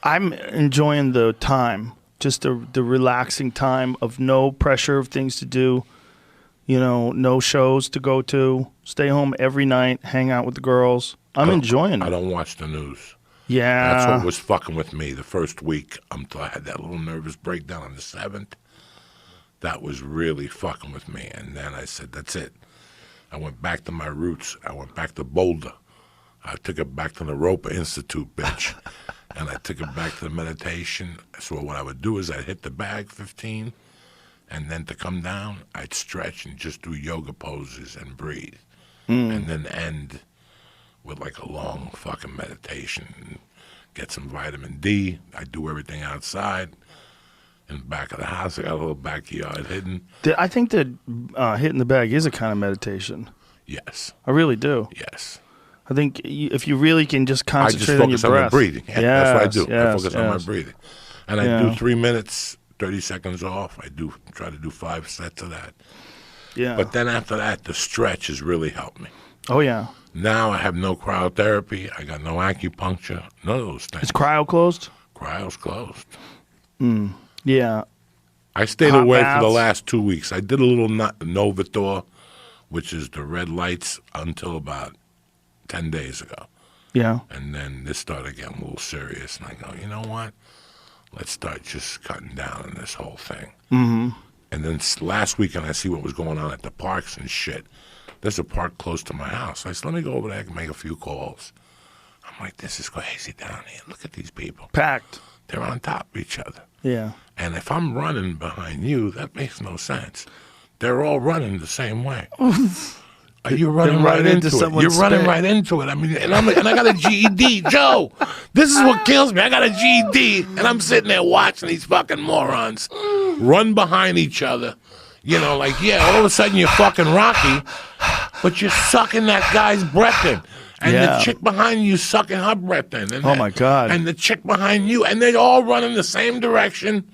I'm enjoying the time, just the relaxing time of no pressure of things to do, no shows to go to, stay home every night, hang out with the girls. I'm enjoying it. I don't watch the news. Yeah. That's what was fucking with me the first week. I had that little nervous breakdown on the 7th. That was really fucking with me. And then I said, that's it. I went back to my roots. I went back to Boulder. I took it back to the Roper Institute, bitch. And I took it back to the meditation. So what I would do is I'd hit the bag 15, and then to come down, I'd stretch and just do yoga poses and breathe. And then end with like a long fucking meditation and get some vitamin D. I do everything outside. In the back of the house, I got a little backyard hidden. I think that hitting the bag is a kind of meditation. Yes. I really do. Yes. I think if you really can just I just concentrate on your focus on my breath. breathing. Yeah, that's what I do. I focus on my yes. breathing. And I do 3 minutes, 30 seconds off. I do try to do 5 sets of that. Yeah. But then after that, the stretch has really helped me. Oh, yeah. Now I have no cryotherapy. I got no acupuncture. None of those things. Is cryo closed? Cryo's closed. Yeah. I stayed Hot away for baths? the last 2 weeks. I did a little Novator, which is the red lights, until about 10 days ago. Yeah. And then this started getting a little serious. And I go, you know what? Let's start just cutting down on this whole thing. Mm-hmm. And then last weekend, I see what was going on at the parks and shit. There's a park close to my house. I said, let me go over there and make a few calls. I'm like, this is crazy down here. Look at these people. Packed. They're on top of each other. Yeah. And if I'm running behind you, that makes no sense. They're all running the same way. You're running right into it. someone's You're running spit. right into it. I mean, and I got a GED, Joe. This is what kills me. I got a GED, and I'm sitting there watching these fucking morons run behind each other. All of a sudden you're fucking Rocky, but you're sucking that guy's breath in. And Yeah. the chick behind you sucking her breath in. And Oh, my God. And the chick behind you, and they all run in the same direction,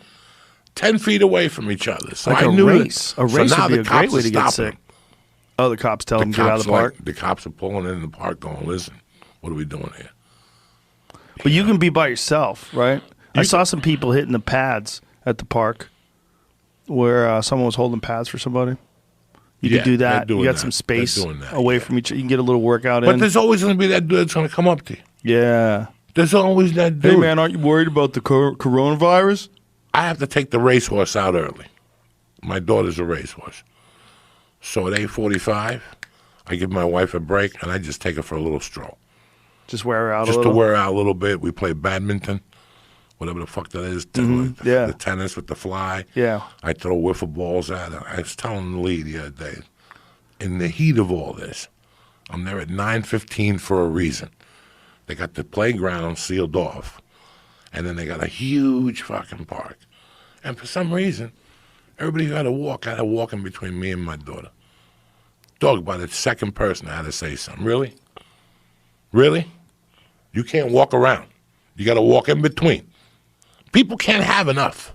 10 feet away from each other. So Like I a knew race. that. A So race now would be the a great cops way are to get stopping. sick. Oh, the cops tell them to get out of the park. The cops are pulling in the park going, listen, what are we doing here? But you can be by yourself, right? I saw some people hitting the pads at the park where someone was holding pads for somebody. You Yeah, could do they're that. You doing got that. some They're space doing that, away yeah. from each other. You can get a little workout But in. there's always going to be that dude that's going to come up to you. Yeah. There's always that dude. Hey, man, aren't you worried about the coronavirus? I have to take the racehorse out early. My daughter's a racehorse. So at 8:45, I give my wife a break, and I just take her for a little stroll. Just wear her out Just a to little. wear her out a little bit. We play badminton, whatever the fuck that is. yeah. The tennis with the fly. Yeah. I throw wiffle balls at her. I was telling Lee the other day, in the heat of all this, I'm there at 9:15 for a reason. They got the playground sealed off, and then they got a huge fucking park. And for some reason, everybody who had to walk in between me and my daughter. Dog, by the second person, I had to say something. Really? Really? You can't walk around. You got to walk in between. People can't have enough.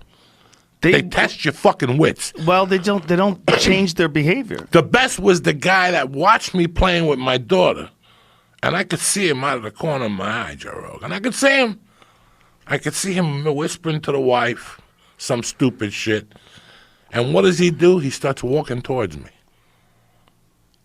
They test your fucking wits. Well, they don't change their behavior. The best was the guy that watched me playing with my daughter, and I could see him out of the corner of my eye, Joe Rogan. I could see him. I could see him whispering to the wife some stupid shit. And what does he do? He starts walking towards me.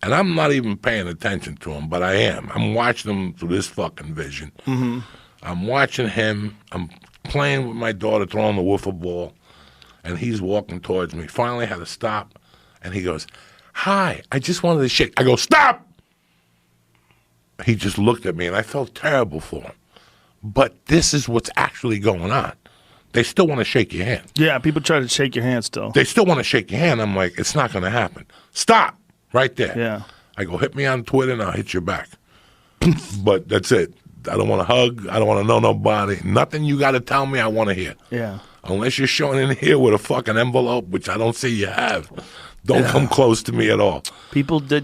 And I'm not even paying attention to him, but I am. I'm watching him through this fucking vision. Mm-hmm. I'm watching him. I'm playing with my daughter, throwing the wiffle ball, and he's walking towards me. Finally, I had to stop, and he goes, "Hi, I just wanted to shake." I go, "Stop!" He just looked at me, and I felt terrible for him. But this is what's actually going on. they still want to shake your hand. Yeah, people try to shake your hand still. They still want to shake your hand. I'm like, it's not going to happen. Stop right there. Yeah. I go, hit me on Twitter and I'll hit you back. But that's it. I don't want to hug. I don't want to know nobody. Nothing you got to tell me I want to hear. Yeah. Unless you're showing in here with a fucking envelope, which I don't see you have. Don't come close to me at all. People, they're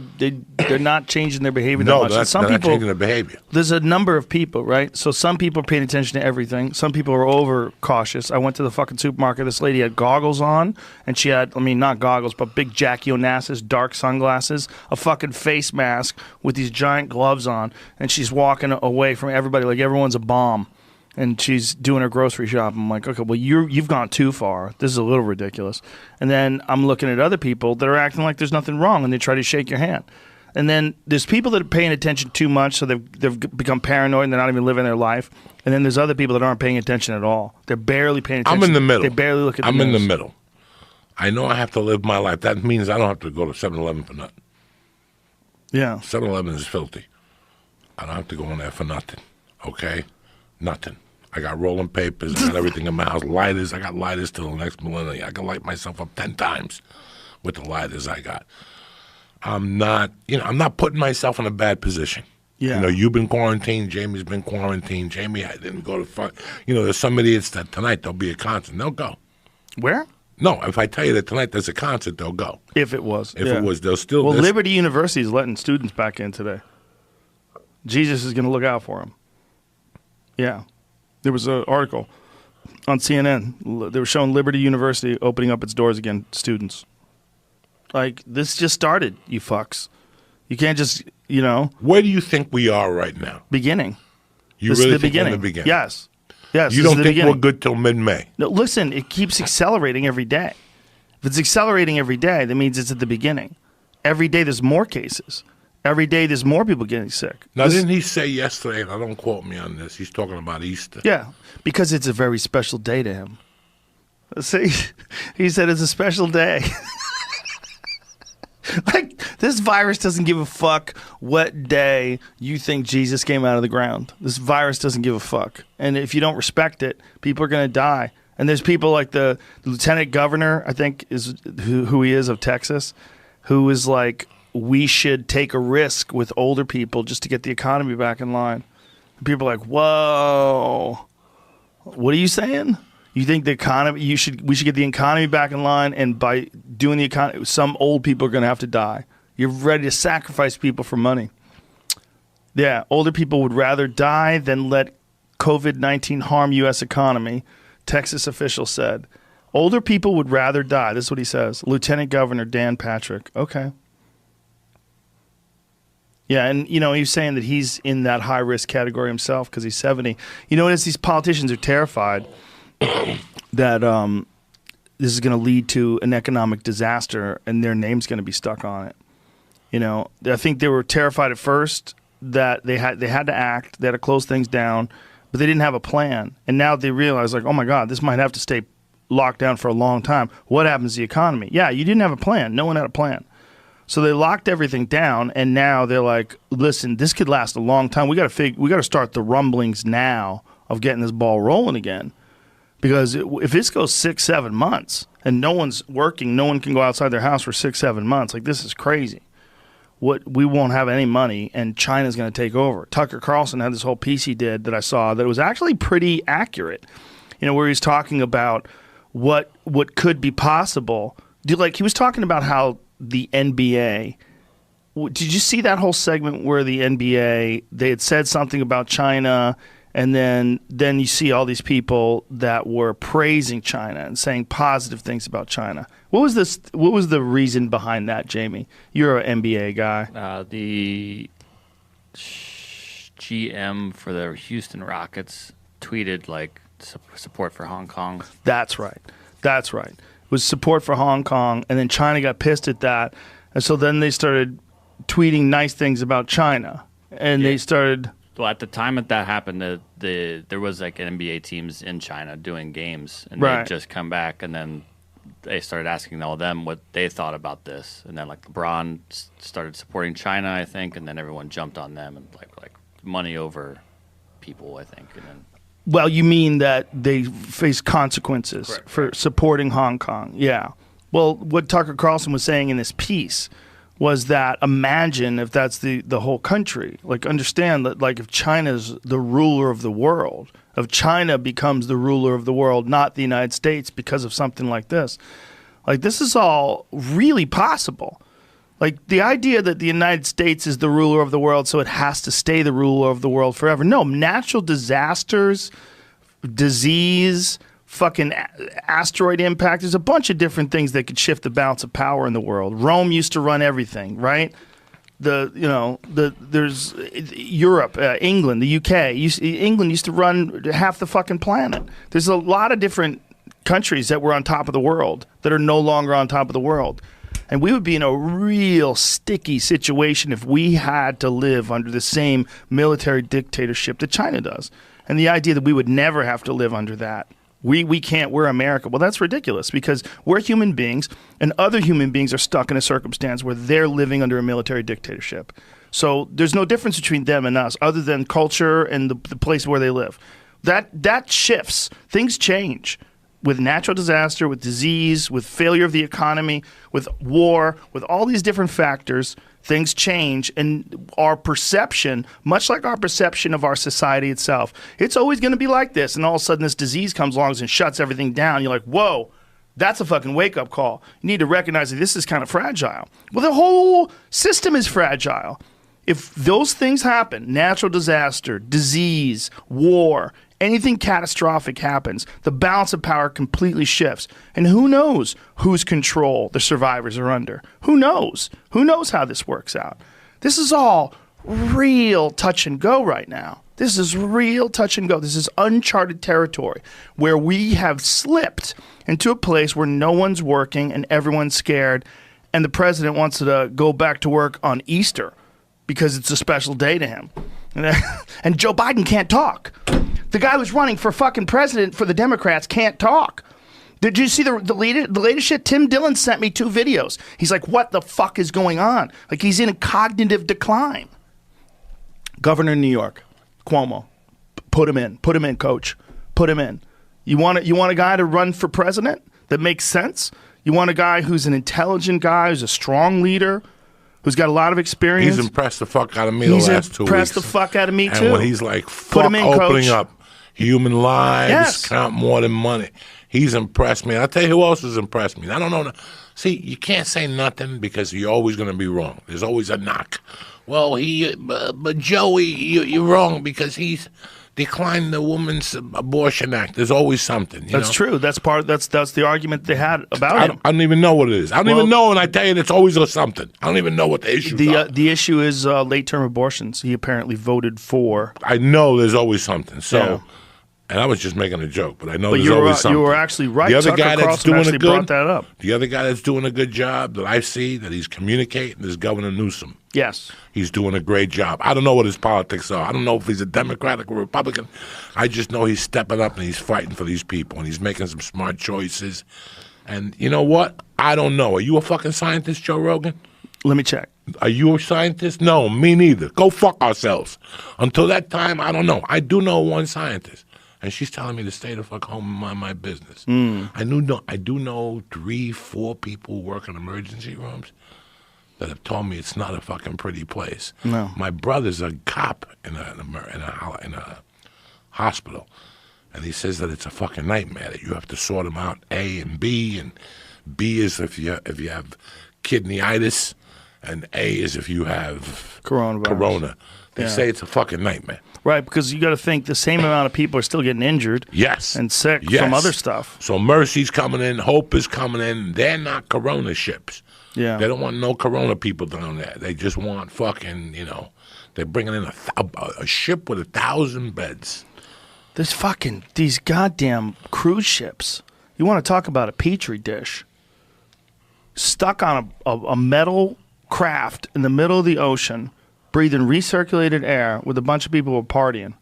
not changing their behavior that No, much. they're And some not people, changing their behavior. there's a number of people, right? So some people are paying attention to everything. Some people are over cautious. I went to the fucking supermarket. This lady had goggles on, and she had, I mean, not goggles, but big Jackie Onassis, dark sunglasses, a fucking face mask with these giant gloves on, and she's walking away from everybody like everyone's a bomb. And she's doing her grocery shop. I'm like, okay, well, you've gone too far. This is a little ridiculous. And then I'm looking at other people that are acting like there's nothing wrong, and they try to shake your hand. And then there's people that are paying attention too much, so they've become paranoid and they're not even living their life. And then there's other people that aren't paying attention at all. They're barely paying attention. I'm in the middle. They barely look at the I'm in news. the middle. I know I have to live my life. That means I don't have to go to 7-Eleven for nothing. Yeah. 7-Eleven is filthy. I don't have to go in there for nothing. Okay? Nothing. I got rolling papers. I got everything in my house. Lighters. I got lighters till the next millennium. I can light myself up 10 times with the lighters I got. I'm not putting myself in a bad position. Yeah. You know, you've been quarantined. Jamie's been quarantined. Jamie, I didn't go to fuck. You know, there's some idiots that tonight there'll be a concert. They'll go. Where? No, if I tell you that tonight there's a concert, they'll go. If it was. If it was, they'll still. Well, Liberty University is letting students back in today. Jesus is going to look out for them. Yeah. There was an article on CNN. They were showing Liberty University opening up its doors again to students. Like, this just started, you fucks. You can't just, Where do you think we are right now? beginning. You This really is the think we're in beginning. the beginning? Yes. Yes. You this is don't the think beginning. we're good till mid-May? No, listen, it keeps accelerating every day. If it's accelerating every day, that means it's at the beginning. Every day there's more cases. Every day there's more people getting sick. Now, didn't he say yesterday, and I don't quote me on this, he's talking about Easter. Yeah, because it's a very special day to him. See, he said it's a special day. Like, this virus doesn't give a fuck what day you think Jesus came out of the ground. This virus doesn't give a fuck. And if you don't respect it, people are going to die. And there's people like the lieutenant governor, I think, is who he is, of Texas, who is like, we should take a risk with older people just to get the economy back in line. And people are like, whoa, what are you saying? You think the economy? We should get the economy back in line, and by doing the economy, some old people are going to have to die. You're ready to sacrifice people for money. Yeah, older people would rather die than let COVID-19 harm U.S. economy, Texas official said. Older people would rather die. This is what he says. Lieutenant Governor Dan Patrick. Okay. Yeah, and, he was saying that he's in that high-risk category himself because he's 70. You know what it is? These politicians are terrified that this is going to lead to an economic disaster and their name's going to be stuck on it. I think they were terrified at first that they had to act, they had to close things down, but they didn't have a plan. And now they realize, like, oh, my God, this might have to stay locked down for a long time. What happens to the economy? Yeah, you didn't have a plan. No one had a plan. So they locked everything down, and now they're like, listen, this could last a long time. We got to start the rumblings now of getting this ball rolling again. Because if this goes 6-7 months and no one's working, no one can go outside their house for 6-7 months, like, this is crazy. We won't have any money, and China's going to take over. Tucker Carlson had this whole piece he did that I saw that was actually pretty accurate, where he's talking about what could be possible. He was talking about how the NBA. Did you see that whole segment where the NBA, they had said something about China, and then you see all these people that were praising China and saying positive things about China. What was this? What was the reason behind that, Jamie? You're an NBA guy. The GM for the Houston Rockets tweeted like support for Hong Kong. That's right. It was support for Hong Kong, and then China got pissed at that, and so then they started tweeting nice things about China, and they started. Well, at the time that happened, there was like NBA teams in China doing games, and Right. they'd just come back, and then they started asking all of them what they thought about this, and then like LeBron started supporting China, I think, and then everyone jumped on them and like money over people, I think, and then Well, you mean that they face consequences for supporting Hong Kong? Yeah. Well, what Tucker Carlson was saying in this piece was that imagine if that's the whole country. Like, understand that, like, if China's the ruler of the world, if China becomes the ruler of the world, not the United States, because of something like this, like, this is all really possible. Like, the idea that the United States is the ruler of the world, so it has to stay the ruler of the world forever. No, natural disasters, disease, fucking asteroid impact. There's a bunch of different things that could shift the balance of power in the world. Rome used to run everything, right? There's Europe, England, the UK. England used to run half the fucking planet. There's a lot of different countries that were on top of the world that are no longer on top of the world. And we would be in a real sticky situation if we had to live under the same military dictatorship that China does. And the idea that we would never have to live under that. We can't, we're America. Well, that's ridiculous because we're human beings and other human beings are stuck in a circumstance where they're living under a military dictatorship. So there's no difference between them and us other than culture and the place where they live. That shifts. Things change. With natural disaster, with disease, with failure of the economy, with war, with all these different factors, things change. And our perception, much like our perception of our society itself, it's always going to be like this. And all of a sudden this disease comes along and shuts everything down. You're like, whoa, that's a fucking wake-up call. You need to recognize that this is kind of fragile. Well, the whole system is fragile. If those things happen, natural disaster, disease, war, anything catastrophic happens, the balance of power completely shifts. And who knows whose control the survivors are under? Who knows? Who knows how this works out? This is all real touch and go right now. This is real touch and go. This is uncharted territory where we have slipped into a place where no one's working and everyone's scared, and the president wants to go back to work on Easter because it's a special day to him. And Joe Biden can't talk. The guy who's running for fucking president for the Democrats can't talk. Did you see the latest shit? Tim Dillon sent me 2 videos. He's like, what the fuck is going on? Like, he's in a cognitive decline. Governor of New York, Cuomo. Put him in. Put him in, coach. Put him in. You want a guy to run for president that makes sense? You want a guy who's an intelligent guy, who's a strong leader, who's got a lot of experience. He's impressed the fuck out of me the last 2 weeks. He's impressed the fuck out of me, too. And when he's like, fuck opening up human lives, Yes. count more than money. He's impressed me. I'll tell you who else has impressed me. I don't know. See, you can't say nothing because you're always going to be wrong. There's always a knock. Well, but Joey, you're wrong because he's declined the Women's Abortion Act. There's always something. That's true. That's the argument they had about him. I don't even know what it is. I don't even know, and I tell you, it's always something. I don't even know what the issue is. The issue is late-term abortions. He apparently voted for. I know there's always something. So, and I was just making a joke, but I know there's always something. You were actually right. The other Tucker guy that's Carlson doing actually a good, brought that up. The other guy that's doing a good job that I see that he's communicating is Governor Newsom. Yes. He's doing a great job. I don't know what his politics are. I don't know if he's a Democratic or Republican. I just know he's stepping up and he's fighting for these people and he's making some smart choices. And you know what? I don't know. Are you a fucking scientist, Joe Rogan? Let me check. Are you a scientist? No, me neither. Go fuck ourselves. Until that time, I don't know. I do know one scientist. And she's telling me to stay the fuck home and mind my business. I do know 3-4 people who work in emergency rooms that have told me it's not a fucking pretty place. No. My brother's a cop in a hospital, and he says that it's a fucking nightmare. That you have to sort them out A and B is if you have kidneyitis, and A is if you have corona. They say it's a fucking nightmare. Right, because you got to think the same amount of people are still getting injured. Yes. And sick from other stuff. So Mercy's coming in, Hope is coming in. They're not corona ships. Yeah. They don't want no corona people down there. They just want fucking, they're bringing in a ship with 1,000 beds. These goddamn cruise ships. You want to talk about a petri dish. Stuck on a metal craft in the middle of the ocean, breathing recirculated air with a bunch of people who are partying.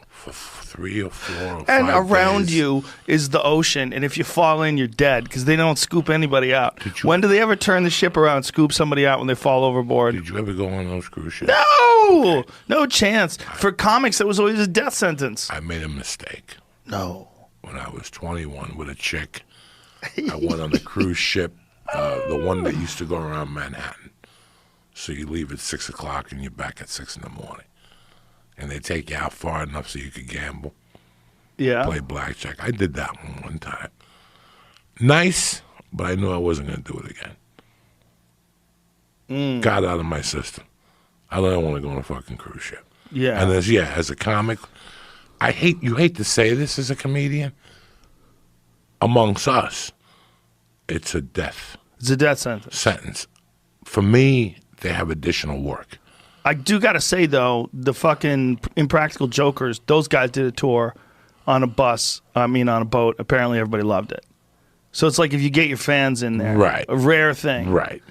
For 3 or 4 or 5 And around days. you is the ocean, and if you fall in, you're dead because they don't scoop anybody out. When do they ever turn the ship around and scoop somebody out when they fall overboard? Did you ever go on those cruise ships? No! No chance. For comics, that was always a death sentence. I made a mistake. No. When I was 21 with a chick, I went on a cruise ship, the one that used to go around Manhattan. So you leave at 6 o'clock and you're back at 6 in the morning. And they take you out far enough so you could gamble, Yeah. play blackjack. I did that one time. Nice, but I knew I wasn't going to do it again. Got out of my system. I don't want to go on a fucking cruise ship. Yeah. And as a comic, you hate to say this as a comedian, amongst us, it's a death It's a death sentence. sentence. For me, they have additional work. I do got to say, though, the fucking Impractical Jokers, those guys did a tour on a boat. Apparently, everybody loved it. So it's like if you get your fans in there. Right. A rare thing. Right.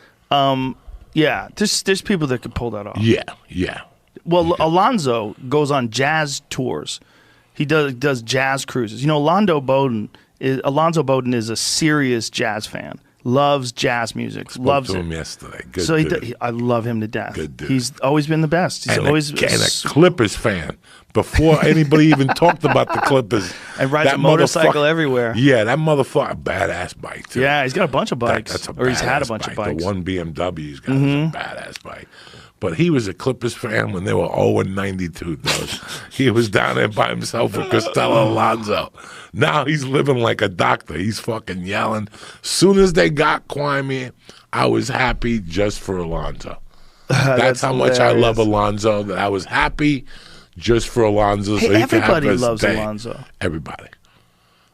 Yeah. There's people that could pull that off. Yeah. Well, Alonzo goes on jazz tours. He does jazz cruises. You know, Alonzo Bowden is a serious jazz fan. Loves jazz music. Loves to it. him yesterday. Good So dude. I love him to death. Good dude. He's always been the best. He's and always a Clippers fan. Before anybody even talked about the Clippers. and rides that a motorcycle motherfucker- everywhere. Yeah, that motherfucker, badass bike, too. Yeah, he's got a bunch of bikes. That's a or he's had a badass bunch bike. of bikes. The one BMW he's got is a badass bike. But he was a Clippers fan when they were 0-92, though. He was down there by himself with Costello Alonso. Now he's living like a doctor. He's fucking yelling. Soon as they got Kwame, I was happy just for Alonso. That's how much I love Alonso, that I was happy just for Alonso. Hey, so he could have everybody his loves day. Alonso. Everybody.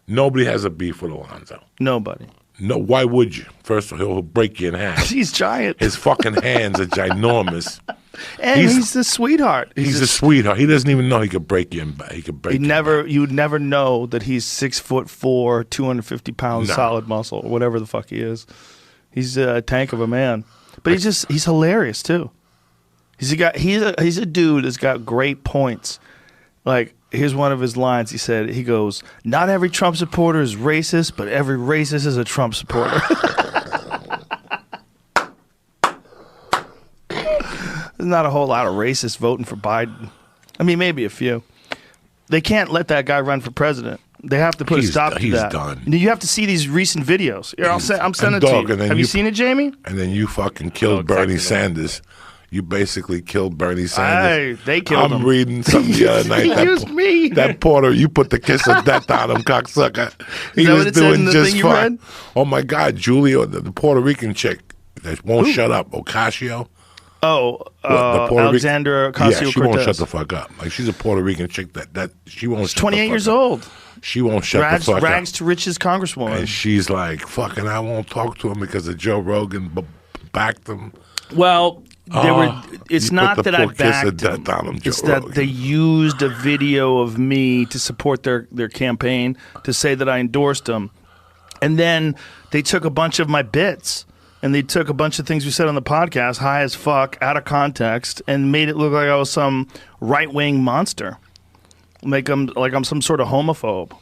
Nobody has a beef with Alonso. Nobody. No, why would you? First of all, he'll break you in half. He's giant. His fucking hands are ginormous. And he's the sweetheart. He's a sweetheart. He doesn't even know he could break you in back. He could break you in back. You would never know that he's 6'4", 250 pounds No. solid muscle, or whatever the fuck he is. He's a tank of a man. But he's hilarious too. He's a dude that's got great points. Like, here's one of his lines. He goes, "Not every Trump supporter is racist, but every racist is a Trump supporter." There's not a whole lot of racists voting for Biden. I mean, maybe a few. They can't let that guy run for president. They have to put a stop to he's that. done. You have to see these recent videos. Here, I'm sending it dog, to and you. then Have you seen it, Jamie? And then you fucking killed exactly Bernie that. Sanders. You basically killed Bernie Sanders. They killed him. I'm reading something the other night. He used me. That Porter, you put the kiss of death on him, cocksucker. He Is that was what it said doing in the just thing you fine. read? Oh my God, Julia, the Puerto Rican chick that won't shut up, Ocasio. Oh, The Puerto Alexandra Rican, Ocasio-Cortez. Yeah, she won't shut the fuck up. Like, she's a Puerto Rican chick that she won't. She's shut 28 the fuck years up. old. She won't shut the fuck Rags up. to riches congresswoman. And she's like, fucking, I won't talk to him because of Joe Rogan backed him. Well, it's you not put the that I poor kiss of backed him. death on him, Joe It's that Rogan. they used a video of me to support their campaign to say that I endorsed them. And then they took a bunch of my bits and they took a bunch of things we said on the podcast, high as fuck, out of context, and made it look like I was some right-wing monster. Like I'm some sort of homophobe.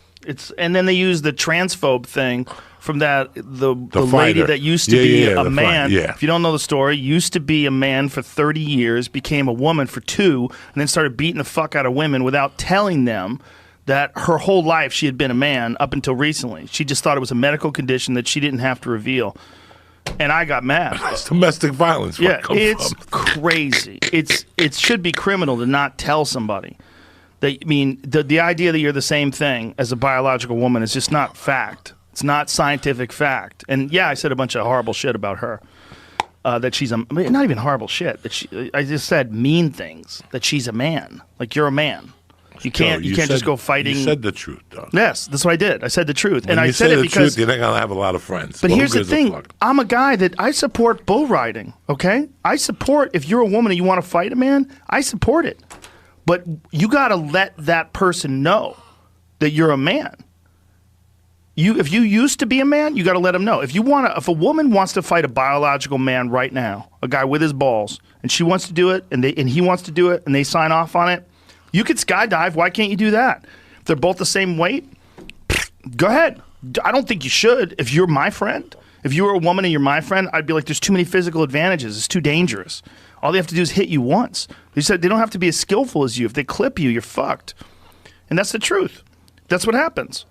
And then they used the transphobe thing from the lady fighter. that used to be Yeah, a the man. fight, yeah. If you don't know the story, used to be a man for 30 years, became a woman for 2, and then started beating the fuck out of women without telling them that her whole life she had been a man up until recently. She just thought it was a medical condition that she didn't have to reveal. And I got mad. It's domestic violence. Where Yeah, it comes it's from. crazy. It should be criminal to not tell somebody. I mean, the idea that you're the same thing as a biological woman is just not fact. It's not scientific fact. And yeah, I said a bunch of horrible shit about her. That she's not even horrible shit. I just said mean things. That she's a man. Like, you're a man. You can't just go fighting. You said the truth, though. Yes, that's what I did. I said the truth, When and I you said say it the because. truth, you're not gonna have a lot of friends. But Well, here's who the gives a thing. fuck? I'm a guy that I support bull riding, okay? I support, if you're a woman and you want to fight a man, I support it. But you got to let that person know that you're a man. If you used to be a man, you got to let him know. If a woman wants to fight a biological man right now, a guy with his balls, and she wants to do it, and he wants to do it, and they sign off on it, you could skydive. Why can't you do that? If they're both the same weight, go ahead. I don't think you should. If you're my friend, if you were a woman and you're my friend, I'd be like, there's too many physical advantages. It's too dangerous. All they have to do is hit you once. They said they don't have to be as skillful as you. If they clip you, you're fucked. And that's the truth. That's what happens.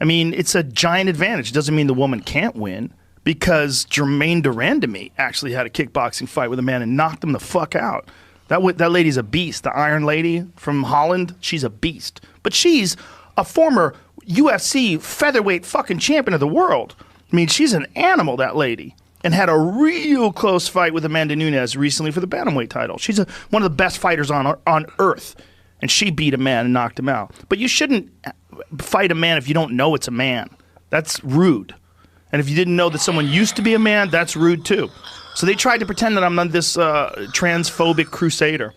I mean, it's a giant advantage. It doesn't mean the woman can't win, because Jermaine Durandamy actually had a kickboxing fight with a man and knocked him the fuck out. That lady's a beast. The Iron Lady from Holland, she's a beast. But she's a former UFC featherweight fucking champion of the world. I mean, she's an animal, that lady. And had a real close fight with Amanda Nunes recently for the bantamweight title. She's one of the best fighters on earth. And she beat a man and knocked him out. But you shouldn't fight a man if you don't know it's a man. That's rude. And if you didn't know that someone used to be a man, that's rude too. So they tried to pretend that I'm not this transphobic crusader.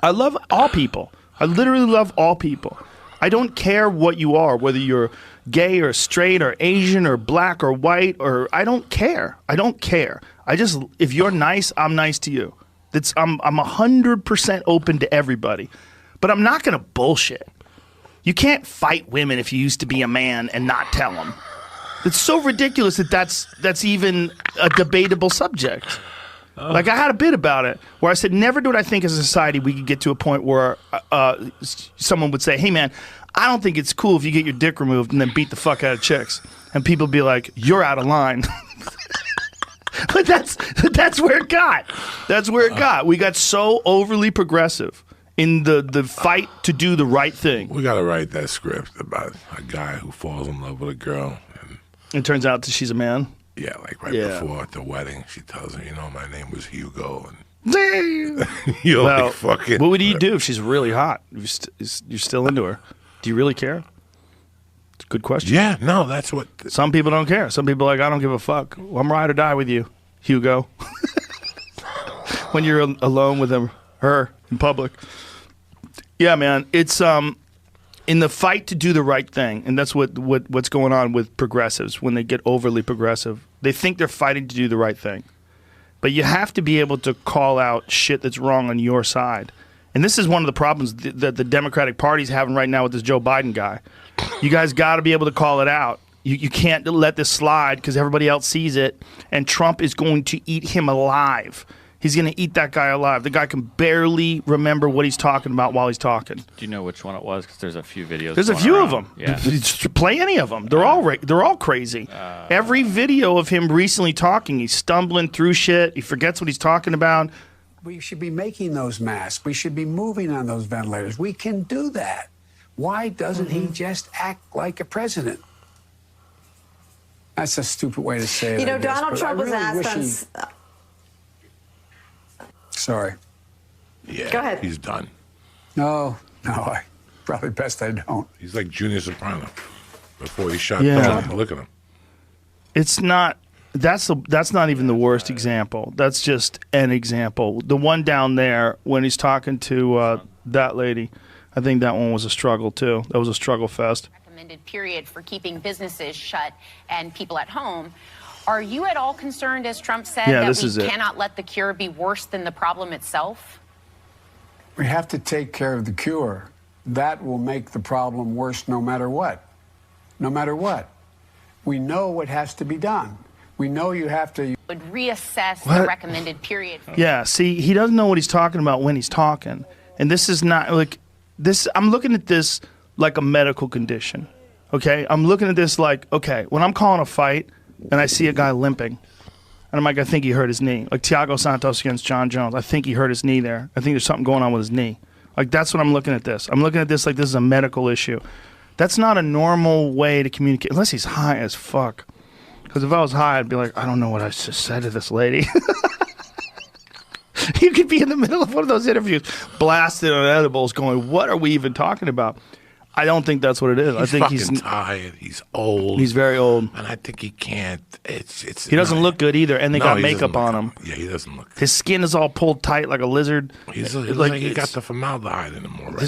I love all people. I literally love all people. I don't care what you are, whether you're gay or straight or Asian or black or white, or I don't care. I don't care. If you're nice, I'm nice to you. I'm 100% open to everybody. But I'm not going to bullshit. You can't fight women if you used to be a man and not tell them. It's so ridiculous that's even a debatable subject. Like, I had a bit about it where I said, never did I think as a society we could get to a point where someone would say, hey, man, I don't think it's cool if you get your dick removed and then beat the fuck out of chicks. And people be like, you're out of line. But that's where it got. That's where it got. We got so overly progressive in the fight to do the right thing. We got to write that script about a guy who falls in love with a girl. And it turns out that she's a man. Yeah, like before at the wedding, she tells her, my name was Hugo. And you're like, fucking. What would you do if she's really hot? You're still into her. Do you really care? It's a good question. Yeah, no, that's what. Some people don't care. Some people are like, I don't give a fuck. Well, I'm ride or die with you, Hugo. When you're alone with her in public. Yeah, man. It's in the fight to do the right thing, and that's what's going on with progressives when they get overly progressive. They think they're fighting to do the right thing. But you have to be able to call out shit that's wrong on your side. And this is one of the problems that the Democratic Party's having right now with this Joe Biden guy. You guys got to be able to call it out. You can't let this slide because everybody else sees it, and Trump is going to eat him alive. He's going to eat that guy alive. The guy can barely remember what he's talking about while he's talking. Do you know which one it was? Because there's a few videos. There's a few around. of them. Yeah. Play any of them. They're all crazy. Every video of him recently talking, he's stumbling through shit. He forgets what he's talking about. We should be making those masks. We should be moving on those ventilators. We can do that. Why doesn't he just act like a president? That's a stupid way to say it. Donald Trump was asked on. Sorry. Yeah, Go ahead. He's done. No, probably best I don't. He's like Junior Soprano before he shot Yeah. Trump. Look at him. It's not. That's not even the worst example. That's just an example. The one down there when he's talking to that lady, I think that one was a struggle too. That was a struggle fest. Recommended period for keeping businesses shut and people at home. Are you at all concerned, as Trump said, that we cannot let the cure be worse than the problem itself? We have to take care of the cure. That will make the problem worse no matter what. No matter what. We know what has to be done. We know you have to. Would reassess the recommended period. Yeah, see, he doesn't know what he's talking about when he's talking. And this is not like this. I'm looking at this like a medical condition. Okay? I'm looking at this like, okay, when I'm calling a fight and I see a guy limping, and I'm like, I think he hurt his knee. Like Thiago Santos against John Jones. I think he hurt his knee there. I think there's something going on with his knee. Like, that's what I'm looking at this. I'm looking at this like this is a medical issue. That's not a normal way to communicate, unless he's high as fuck. Because if I was high, I'd be like, I don't know what I just said to this lady. You could be in the middle of one of those interviews, blasted on edibles, going, what are we even talking about? I don't think that's what it is. I think he's tired. He's old. He's very old, and I think he can't. He doesn't look good either, and they got makeup on him. Yeah, he doesn't look good. His skin is all pulled tight like a lizard. He's like he got the formaldehyde in him already.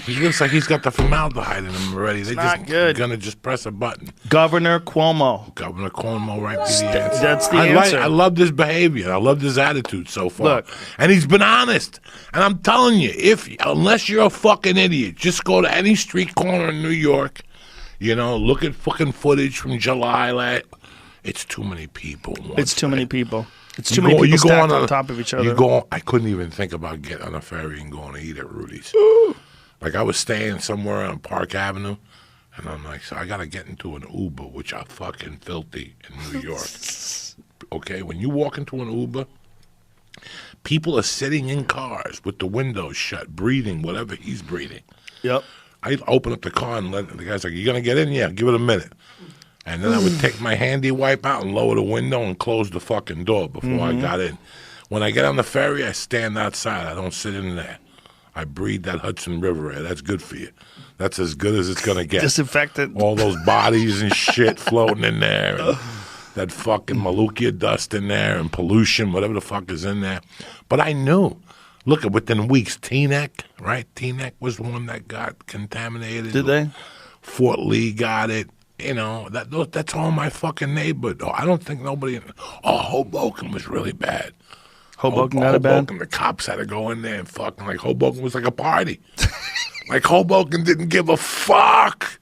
He looks like he's got the formaldehyde in him already. They're not good. Gonna just press a button. Governor Cuomo right to the answer. That's the answer. I love this behavior. I love this attitude so far. Look, and he's been honest. And I'm telling you, unless you're a fucking idiot, just go go to any street corner in New York, look at fucking footage from July. It's too many people. It's too many people. It's too many people stacked on top of each other. I couldn't even think about getting on a ferry and going to eat at Rudy's. Like, I was staying somewhere on Park Avenue, and I'm like, so I got to get into an Uber, which are fucking filthy in New York. Okay, when you walk into an Uber, people are sitting in cars with the windows shut, breathing whatever he's breathing. Yep. I'd open up the car and let the guy's like, you going to get in? Yeah, give it a minute. And then I would take my handy wipe out and lower the window and close the fucking door before I got in. When I get on the ferry, I stand outside. I don't sit in there. I breathe that Hudson River air. That's good for you. That's as good as it's going to get. Disinfectant. All those bodies and shit floating in there. And that fucking Malukia dust in there and pollution, whatever the fuck is in there. But I knew. Look, within weeks, Teaneck, right? Teaneck was the one that got contaminated. Did they? Fort Lee got it. That's all my fucking neighborhood. I don't think nobody. Hoboken was really bad. Hoboken got it bad? Hoboken, the cops had to go in there and fucking, like, Hoboken was like a party. Like, Hoboken didn't give a fuck.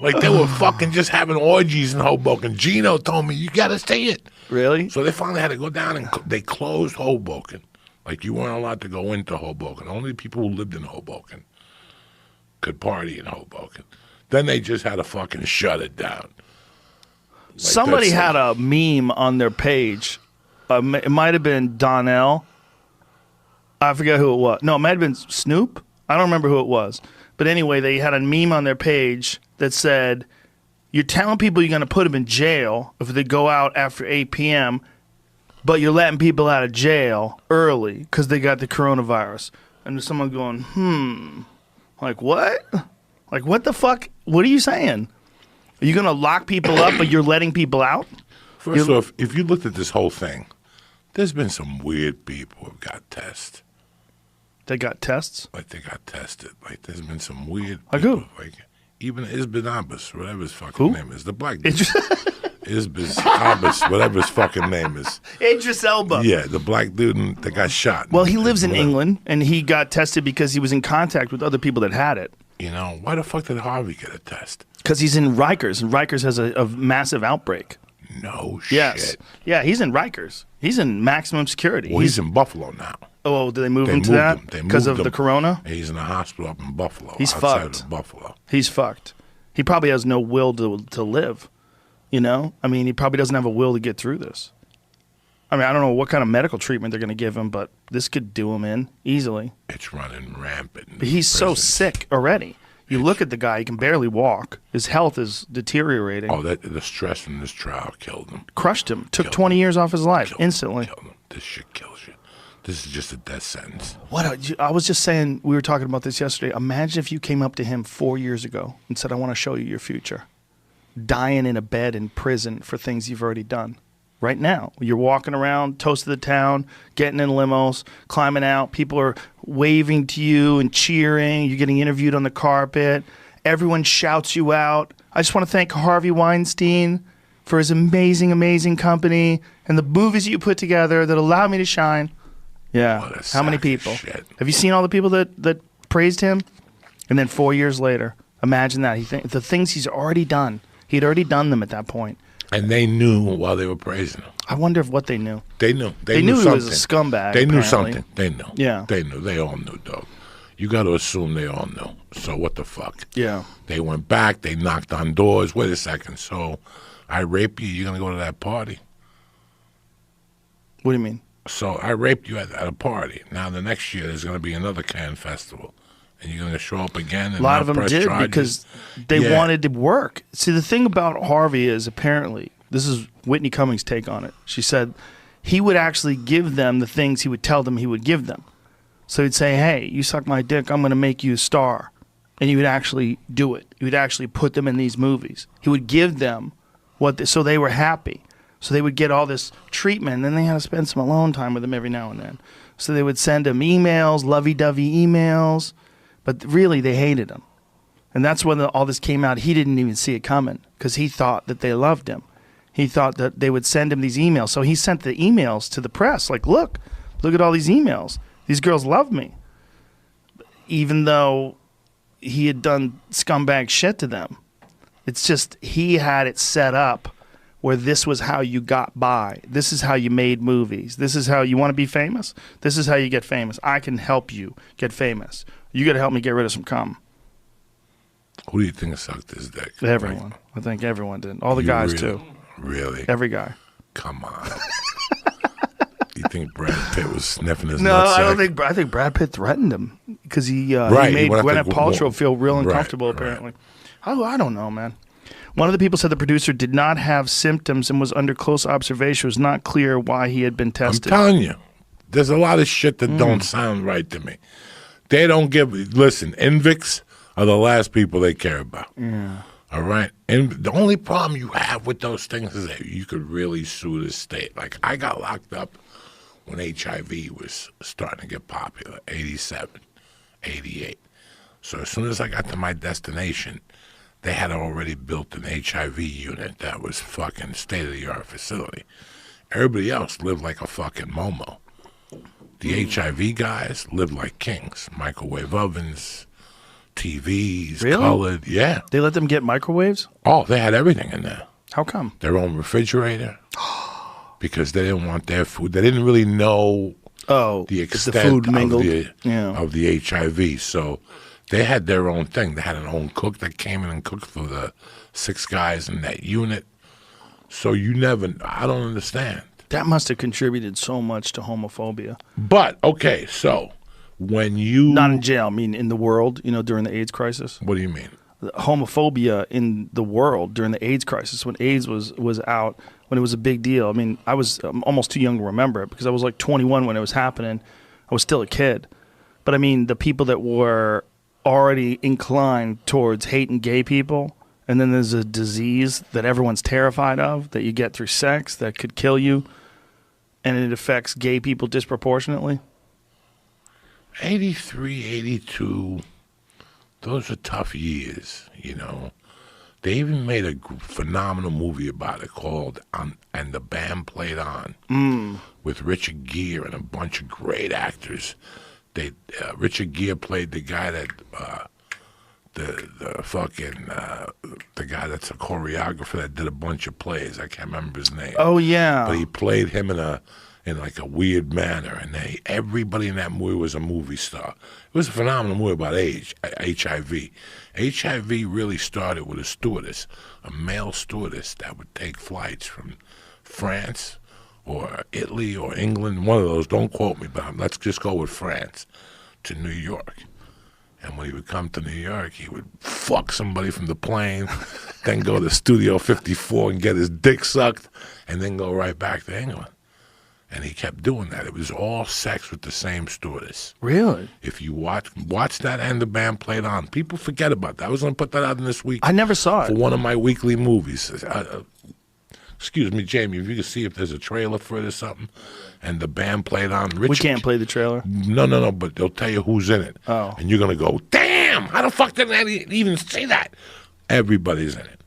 Like, they were fucking just having orgies in Hoboken. Gino told me, you got to see it. Really? So they finally had to go down and they closed Hoboken. Like, you weren't allowed to go into Hoboken. Only people who lived in Hoboken could party in Hoboken. Then they just had to fucking shut it down. Like, somebody had a meme on their page. It might have been Donnell. I forget who it was. No, it might have been Snoop. I don't remember who it was. But anyway, they had a meme on their page that said, you're telling people you're going to put them in jail if they go out after 8 p.m., but you're letting people out of jail early because they got the coronavirus. And there's someone going, like, what? Like, what the fuck? What are you saying? Are you going to lock people up, but you're letting people out? First off, if you looked at this whole thing, there's been some weird people who got tests. They got tests? Like, they got tested. Like, there's been some weird like people. Who? Like, even Isbin Abbas, whatever his fucking name is. The black dude. Isbin Abbas, whatever his fucking name is. Idris Elba. Yeah, the black dude that got shot. Well, he lives in England, and he got tested because he was in contact with other people that had it. Why the fuck did Harvey get a test? Because he's in Rikers, and Rikers has a massive outbreak. No shit. Yes. Yeah, he's in Rikers. He's in maximum security. Well, he's in Buffalo now. Oh, did they move him to that? Because of the corona? He's in a hospital up in Buffalo. He's outside fucked. Of Buffalo. He's fucked. He probably has no will to live. I mean, he probably doesn't have a will to get through this. I mean, I don't know what kind of medical treatment they're going to give him, but this could do him in easily. It's running rampant. But he's so sick already. You look at the guy; he can barely walk. His health is deteriorating. Oh, the stress from this trial killed him. Crushed him. Took 20 years off his life instantly. Killed him. This shit kills you. This is just a death sentence. I was just saying, we were talking about this yesterday. Imagine if you came up to him 4 years ago and said, I want to show you your future. Dying in a bed in prison for things you've already done. Right now, you're walking around, toast of the town, getting in limos, climbing out. People are waving to you and cheering. You're getting interviewed on the carpet. Everyone shouts you out. I just want to thank Harvey Weinstein for his amazing, amazing company and the movies you put together that allowed me to shine. Yeah. How many people? Have you seen all the people that praised him? And then 4 years later, imagine that. The things he's already done. He'd already done them at that point. And they knew while they were praising him. I wonder what they knew. They knew. They knew he was a scumbag. They knew apparently. something. They knew. Yeah. They knew. They all knew, dog. You got to assume they all knew. So what the fuck? Yeah. They went back. They knocked on doors. Wait a second. So I rape you. You're going to go to that party. What do you mean? So I raped you at a party. Now the next year there's going to be another Cannes festival. And you're going to show up again? And a lot of them did because they wanted to work. See, the thing about Harvey is apparently, this is Whitney Cummings' take on it. She said he would actually give them the things he would tell them he would give them. So he'd say, hey, you suck my dick, I'm going to make you a star. And he would actually do it. He would actually put them in these movies. He would give them so they were happy. So they would get all this treatment, and then they had to spend some alone time with him every now and then. So they would send him emails, lovey-dovey emails. But really, they hated him. And that's when all this came out. He didn't even see it coming because he thought that they loved him. He thought that they would send him these emails. So he sent the emails to the press. Like, look at all these emails. These girls love me. Even though he had done scumbag shit to them. It's just he had it set up where this was how you got by. This is how you made movies. This is how you want to be famous. This is how you get famous. I can help you get famous. You got to help me get rid of some cum. Who do you think sucked his dick? Everyone. I think everyone did. All the guys too. Really? Every guy. Come on. You think Brad Pitt was sniffing his No, nutsack? I don't think. I think Brad Pitt threatened him because he made Gwyneth Paltrow feel real uncomfortable. Apparently, I don't know, man. One of the people said the producer did not have symptoms and was under close observation. It was not clear why he had been tested. I'm telling you, there's a lot of shit that don't sound right to me. They don't give. Listen, Invicts are the last people they care about. Yeah. All right? And the only problem you have with those things is that you could really sue the state. Like, I got locked up when HIV was starting to get popular, 87, 88. So as soon as I got to my destination, they had already built an HIV unit that was fucking state-of-the-art facility. Everybody else lived like a fucking Momo. The HIV guys lived like kings. Microwave ovens, TVs, Really? colored. Yeah. They let them get microwaves? Oh, they had everything in there. How come? Their own refrigerator. Because they didn't want their food. They didn't really know the extent the food mingled. of the HIV. So they had their own thing. They had an own cook that came in and cooked for the 6 guys in that unit. So I don't understand. That must have contributed so much to homophobia. But, okay, so when you... Not in jail, I mean in the world, during the AIDS crisis. What do you mean? Homophobia in the world during the AIDS crisis, when AIDS was out, when it was a big deal. I mean, I was almost too young to remember it because I was like 21 when it was happening. I was still a kid. But I mean, the people that were already inclined towards hating gay people, and then there's a disease that everyone's terrified of that you get through sex that could kill you, and it affects gay people disproportionately. 83, 82, those are tough years, They even made a phenomenal movie about it called And the Band Played On with Richard Gere and a bunch of great actors. Richard Gere played the guy that the guy that's a choreographer that did a bunch of plays. I can't remember his name. Oh yeah, but he played him in like a weird manner, and everybody in that movie was a movie star. It was a phenomenal movie about HIV. HIV really started with a stewardess, a male stewardess that would take flights from France or Italy or England, one of those. Don't quote me, but let's just go with France, to New York. And when he would come to New York, he would fuck somebody from the plane, then go to Studio 54 and get his dick sucked, and then go right back to England. And he kept doing that. It was all sex with the same stewardess. Really? If you watch that And the Band Played On, people forget about that. I was going to put that out in this week. I never saw it. For one of my weekly movies. Excuse me, Jamie, if you can see if there's a trailer for it or something. And the Band Played On. We can't play the trailer. No, but they'll tell you who's in it. Oh. And you're going to go, damn, how the fuck did I even see that? Everybody's in it.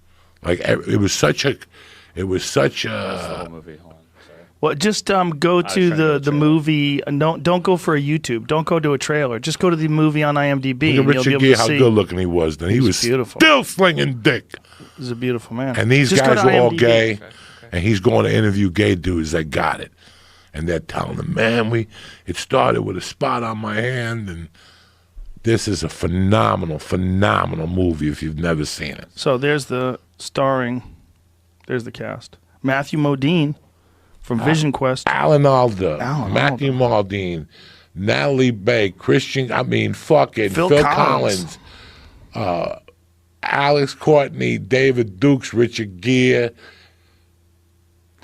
Like, it was such a... That's the whole movie. Hold on. Sorry. Well, just go to the movie. Don't go for a YouTube. Don't go to a trailer. Just go to the movie on IMDb. Look at Richard Gere, how good looking he was then. He was beautiful. Still slinging dick. He's a beautiful man. And these just guys were all gay, Okay. and he's going to interview gay dudes that got it. And they're telling him, man, it started with a spot on my hand, and this is a phenomenal, phenomenal movie if you've never seen it. So there's the cast. Matthew Modine from Vision Quest. Alan Alda, Matthew Modine, Natalie Bay, Phil Collins, Alex Courtney, David Dukes, Richard Gere.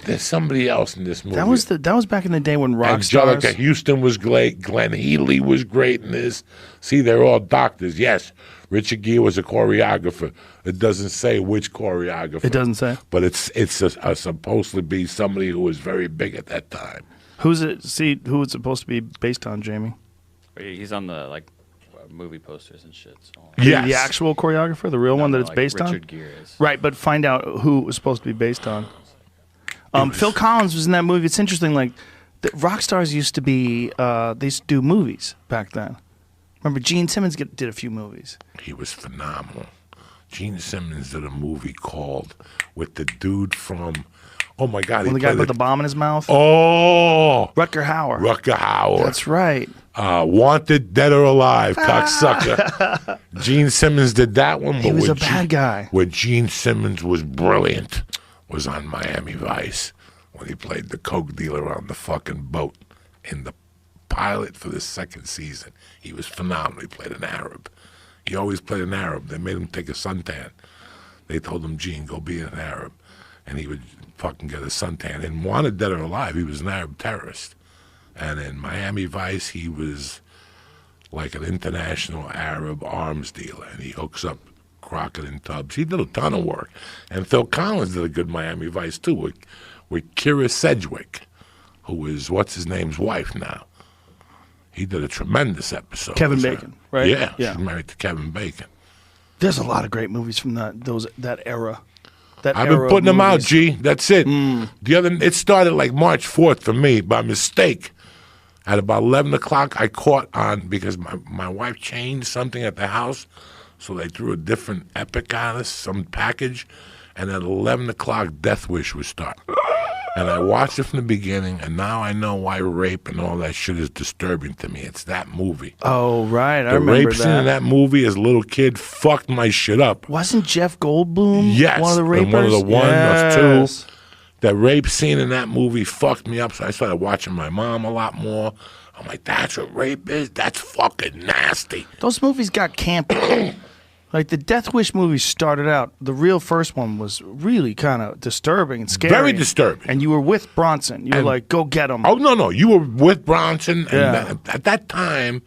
There's somebody else in this movie. That was back in the day when rock Angelica stars. Houston was great. Glenn Healy was great in this. See, they're all doctors. Yes, Richard Gere was a choreographer. It doesn't say which choreographer. It doesn't say. But it's supposed to be somebody who was very big at that time. Who's it? See, who it's supposed to be based on, Jamie? He's on the movie posters and shit. So. Yes. The actual choreographer, the real one that it's based on? Richard Gere is. Right, but find out who it was supposed to be based on. Phil Collins was in that movie. It's interesting, the rock stars used to be, they used to do movies back then. Remember, Gene Simmons did a few movies. He was phenomenal. Gene Simmons did a movie called with the dude from, oh my God. When the guy put the bomb in his mouth? Oh. Rutger Hauer. Rutger Hauer. That's right. Wanted, Dead or Alive, cocksucker. Gene Simmons did that one. He was a bad guy. Where Gene Simmons was brilliant was on Miami Vice when he played the coke dealer on the fucking boat in the pilot for the second season. He was phenomenal. He played an Arab. He always played an Arab. They made him take a suntan. They told him, Gene, go be an Arab. And he would fucking get a suntan. And Wanted, Dead or Alive, he was an Arab terrorist. And in Miami Vice, he was like an international Arab arms dealer. And he hooks up Crockett and Tubbs. He did a ton of work. And Phil Collins did a good Miami Vice, too, with Kira Sedgwick, who is what's-his-name's wife now. He did a tremendous episode. Kevin Bacon, right? Yeah, she's married to Kevin Bacon. There's a lot of great movies from that era. I've been putting them out, G. That's it. It started like March 4th for me by mistake. At about 11 o'clock, I caught on because my wife changed something at the house, so they threw a different epic on us, some package, and at 11 o'clock, Death Wish would start. And I watched it from the beginning, and now I know why rape and all that shit is disturbing to me. It's that movie. Oh, right. I remember remember the rape scene in that movie as a little kid fucked my shit up. Wasn't Jeff Goldblum one of the rapers? And one of the one or two. That rape scene in that movie fucked me up, so I started watching my mom a lot more. I'm like, that's what rape is? That's fucking nasty. Those movies got campy. Like the Death Wish movie started out, the real first one was really kind of disturbing and scary. Very disturbing. And you were with Bronson. You were like, go get him. Oh, no. You were with Bronson. And at that time,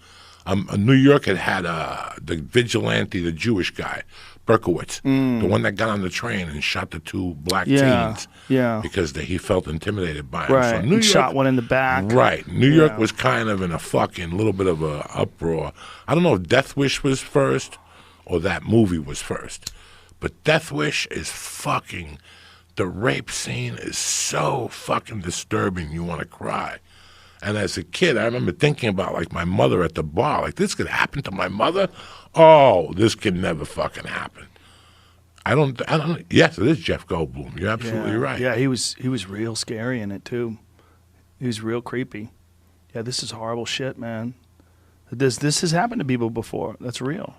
New York had the vigilante, the Jewish guy, Berkowitz, the one that got on the train and shot the two black teens because he felt intimidated by him. Right, So New York, shot one in the back. Right. New York was kind of in a fucking little bit of a uproar. I don't know if Death Wish was first or that movie was first. But Death Wish is fucking, the rape scene is so fucking disturbing you want to cry. And as a kid, I remember thinking about like my mother at the bar, like this could happen to my mother? Oh, this could never fucking happen. Yes, it is Jeff Goldblum. You're absolutely right. Yeah, he was real scary in it too. He was real creepy. Yeah, this is horrible shit, man. This has happened to people before. That's real.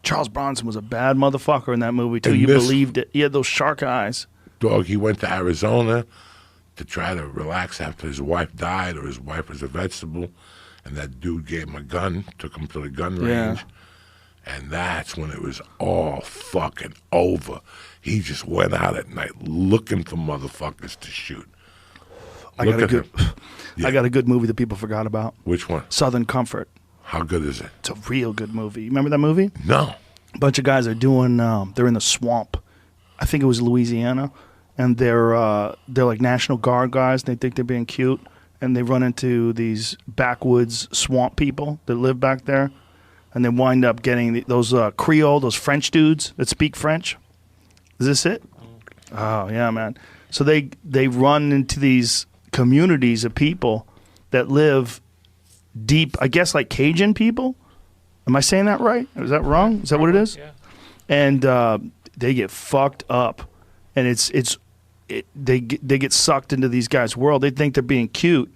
Charles Bronson was a bad motherfucker in that movie, too. You believed it. He had those shark eyes. Dog, he went to Arizona to try to relax after his wife died or his wife was a vegetable, and that dude gave him a gun, took him to the gun range, and that's when it was all fucking over. He just went out at night looking for motherfuckers to shoot. I got a good movie that people forgot about. Which one? Southern Comfort. How good is it? It's a real good movie. You remember that movie? No. A bunch of guys are doing. They're in the swamp. I think it was Louisiana, and they're like National Guard guys. They think they're being cute, and they run into these backwoods swamp people that live back there, and they wind up getting those Creole, those French dudes that speak French. Is this it? Oh yeah, man. So they run into these communities of people that live deep, I guess, like Cajun people. Am I saying that right? Is that wrong? Is that what it is? Yeah. And they get fucked up, and they get sucked into these guys' world. They think they're being cute,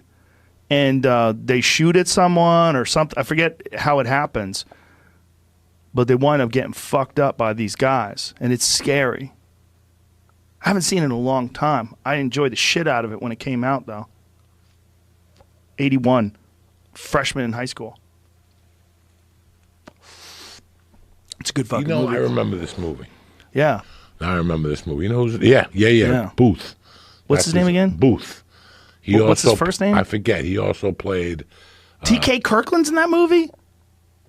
and they shoot at someone or something. I forget how it happens, but they wind up getting fucked up by these guys, and it's scary. I haven't seen it in a long time. I enjoyed the shit out of it when it came out, though. 81. Freshman in high school. It's a good fucking movie. I remember this movie. Yeah. I remember this movie. You know who's Yeah. Booth. What's his name again? Booth. What's his first name? I forget. He also played... T.K. Kirkland's in that movie?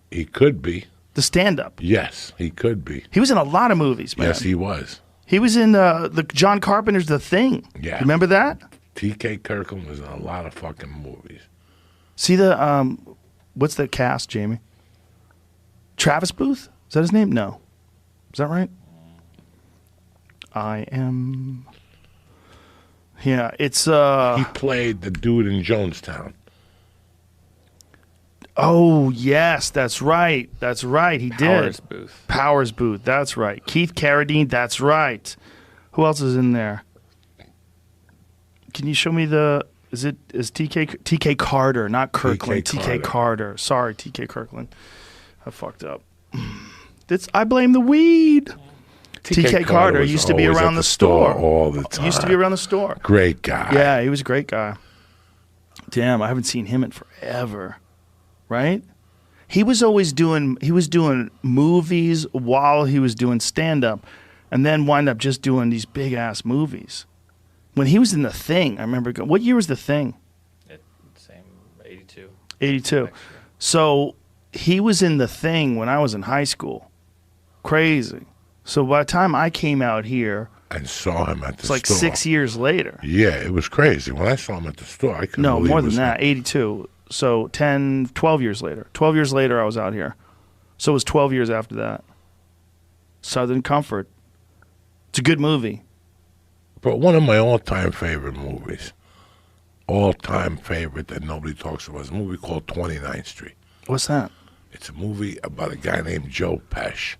He could be. The stand-up. Yes, he could be. He was in a lot of movies, man. Yes, he was. He was in the John Carpenter's The Thing. Yeah. Remember that? T.K. Kirkland was in a lot of fucking movies. See the what's the cast, Jamie? Travis Booth? Is that his name? No. Is that right? Yeah, it's He played the dude in Jonestown. Oh, yes, that's right. That's right. He did. Powers Booth. That's right. Keith Carradine. That's right. Who else is in there? Can you show me the? Is TK Carter, not Kirkland? TK Carter. Sorry, TK Kirkland. I fucked up. I blame the weed. TK Carter used to be around the store all the time. Used to be around the store. Great guy. Yeah, he was a great guy. Damn, I haven't seen him in forever. Right? He was doing movies while he was doing stand-up, and then wind up just doing these big-ass movies. When he was in The Thing, I remember what year was The Thing? Same, 82. 82. So he was in The Thing when I was in high school. Crazy. So by the time I came out here and saw him at the store. It's like 6 years later. Yeah, it was crazy. When I saw him at the store, I couldn't believe it. No, more than that, 82. So 12 years later. 12 years later, I was out here. So it was 12 years after that. Southern Comfort. It's a good movie. But one of my all-time favorite movies, all-time favorite that nobody talks about, is a movie called 29th Street. What's that? It's a movie about a guy named Joe Pesci.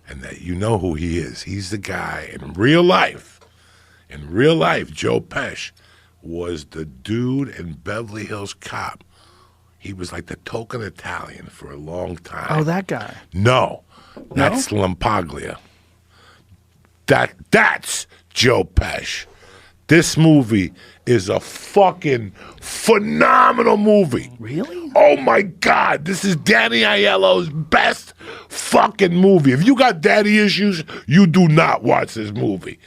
And that you know who he is. He's the guy in real life. In real life, Joe Pesci was the dude in Beverly Hills Cop. He was like the token Italian for a long time. Oh, that guy. No, that's Lampaglia. That's Joe Pesci. This movie is a fucking phenomenal movie. Really? Oh my God, this is Danny Aiello's best fucking movie. If you got daddy issues, you do not watch this movie.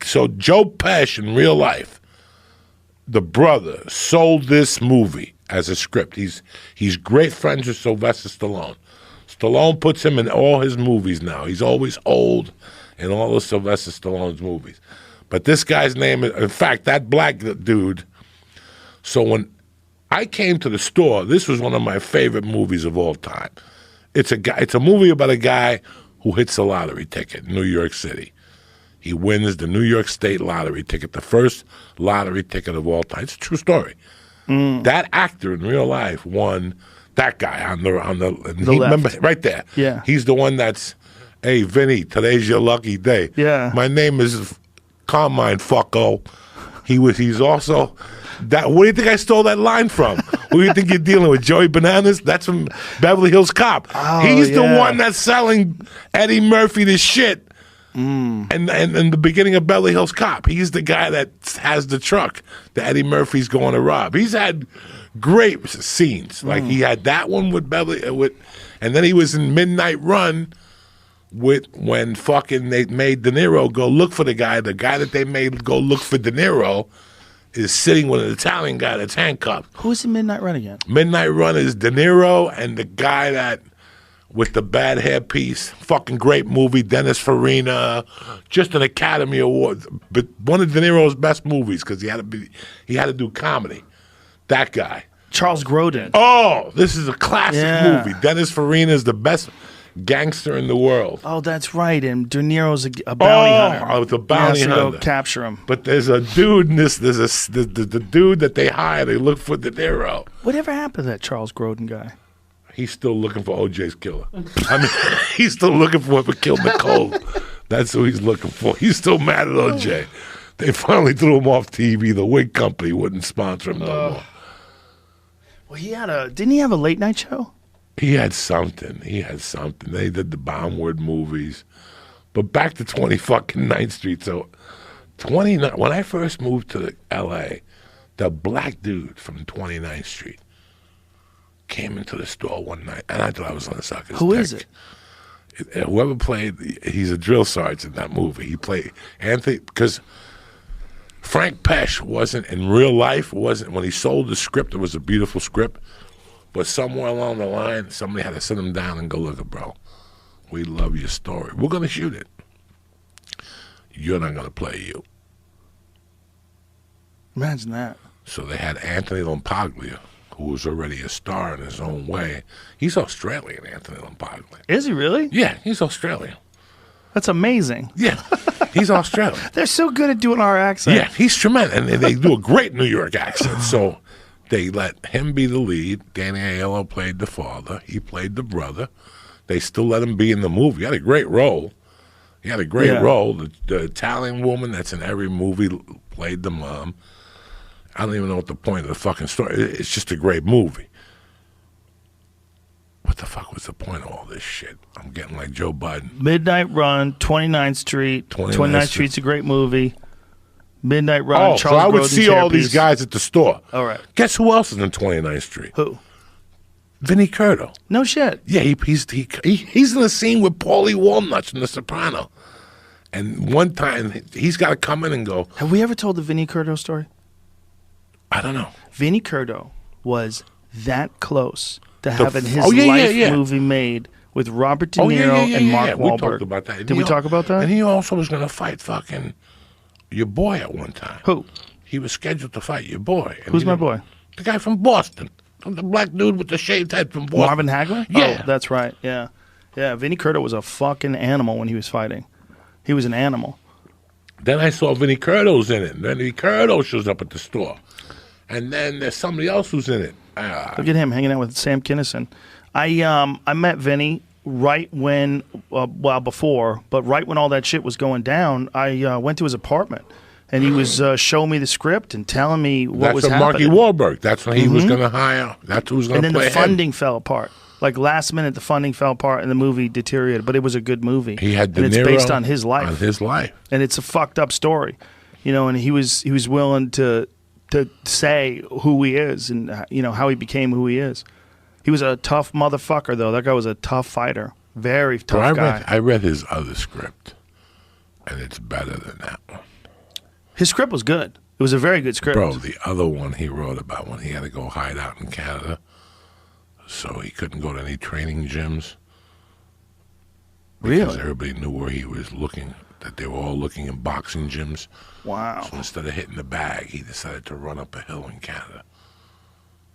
So Joe Pesci in real life, the brother, sold this movie as a script. He's great friends with Sylvester Stallone. Stallone puts him in all his movies now. He's always old in all of Sylvester Stallone's movies. But this guy's name is, in fact, that black dude. So when I came to the store, this was one of my favorite movies of all time. It's a movie about a guy who hits a lottery ticket in New York City. He wins the New York State lottery ticket, the first lottery ticket of all time. It's a true story. That actor in real life won. That guy on the left. Remember right there. Yeah, he's the one that's, hey Vinny, today's your lucky day. Yeah, my name is Carmine Fucko. He's also that. Where do you think I stole that line from? Who do you think you're dealing with? Joey Bananas? That's from Beverly Hills Cop. Oh, he's the one that's selling Eddie Murphy the shit. And in the beginning of Beverly Hills Cop, he's the guy that has the truck that Eddie Murphy's going to rob. He's had great scenes. Like he had that one with and then he was in Midnight Run when fucking they made De Niro go look for the guy that they made go look for De Niro is sitting with an Italian guy that's handcuffed. Who's in Midnight Run again? Midnight Run is De Niro and the guy that with the bad hairpiece. Fucking great movie. Dennis Farina, just an Academy Award, but one of De Niro's best movies because he had to do comedy. That guy. Charles Grodin. Oh, this is a classic movie. Dennis Farina is the best gangster in the world. Oh, that's right. And De Niro's a bounty hunter. Oh, the bounty hunter. Go capture him. But there's a dude in this. There's the dude that they hire. They look for De Niro. Whatever happened to that Charles Grodin guy? He's still looking for OJ's killer. I mean, he's still looking for whoever killed Nicole. That's who he's looking for. He's still mad at OJ. They finally threw him off TV. The wig company wouldn't sponsor him no more. Well, didn't he have a late night show? He had something. They did the Boundward movies. But back to 29th Street. So 29. When I first moved to L.A., the black dude from 29th Street came into the store one night, and I thought I was going to suck his dick. Who is it? Whoever played, he's a drill sergeant in that movie. He played Anthony, because Frank Pesci wasn't, in real life, when he sold the script, it was a beautiful script, but somewhere along the line, somebody had to sit him down and go, look, bro, we love your story. We're going to shoot it. You're not going to play you. Imagine that. So they had Anthony Lampaglia, who was already a star in his own way. He's Australian, Anthony Lampaglia. Is he really? Yeah, he's Australian. That's amazing. Yeah, he's Australian. They're so good at doing our accent. Yeah, he's tremendous. And they do a great New York accent. So They let him be the lead. Danny Aiello played the father. He played the brother. They still let him be in the movie. He had a great role. The Italian woman that's in every movie played the mom. I don't even know what the point of the fucking story. It's just a great movie. What the fuck was the point of all this shit? I'm getting like Joe Biden. Midnight Run, 29th Street. 29th Street's a great movie. Midnight Run, Charles so I would Grodin see all these guys at the store. All right. Guess who else is in 29th Street? Who? Vinny Curto. No shit. Yeah, he's in the scene with Paulie Walnuts from The Soprano. And one time, he's got to come in and go. Have we ever told the Vinny Curto story? I don't know. Vinny Curto was that close to having his life movie made with Robert De Niro and Mark Wahlberg. We talked about that. Did we talk about that? And he also was going to fight fucking your boy at one time. Who? He was scheduled to fight your boy. Who's my boy? The guy from Boston. The black dude with the shaved head from Boston. Marvin Hagler? Yeah. Oh, that's right. Yeah. Yeah, Vinny Curto was a fucking animal when he was fighting. He was an animal. Then I saw Vinny Curto's in it. Vinny Curto shows up at the store. And then there's somebody else who's in it. Look at him hanging out with Sam Kinison. I met Vinny right when, before, but right when all that shit was going down, I went to his apartment. And he was showing me the script and telling me what was happening. That's Marky Wahlberg. That's when he was going to hire. That's who was going to play him. And then the funding fell apart. Like last minute, the funding fell apart and the movie deteriorated. But it was a good movie. He had De Niro, and it's based on his life. On his life. And it's a fucked up story, And he was willing to say who he is and how he became who he is. He was a tough motherfucker, though. That guy was a tough fighter, very tough guy. I read his other script, and it's better than that one. His script was good. It was a very good script. Bro, the other one he wrote about when he had to go hide out in Canada, so he couldn't go to any training gyms. Because everybody knew where he was looking, that they were all looking in boxing gyms. Wow. So instead of hitting the bag, he decided to run up a hill in Canada.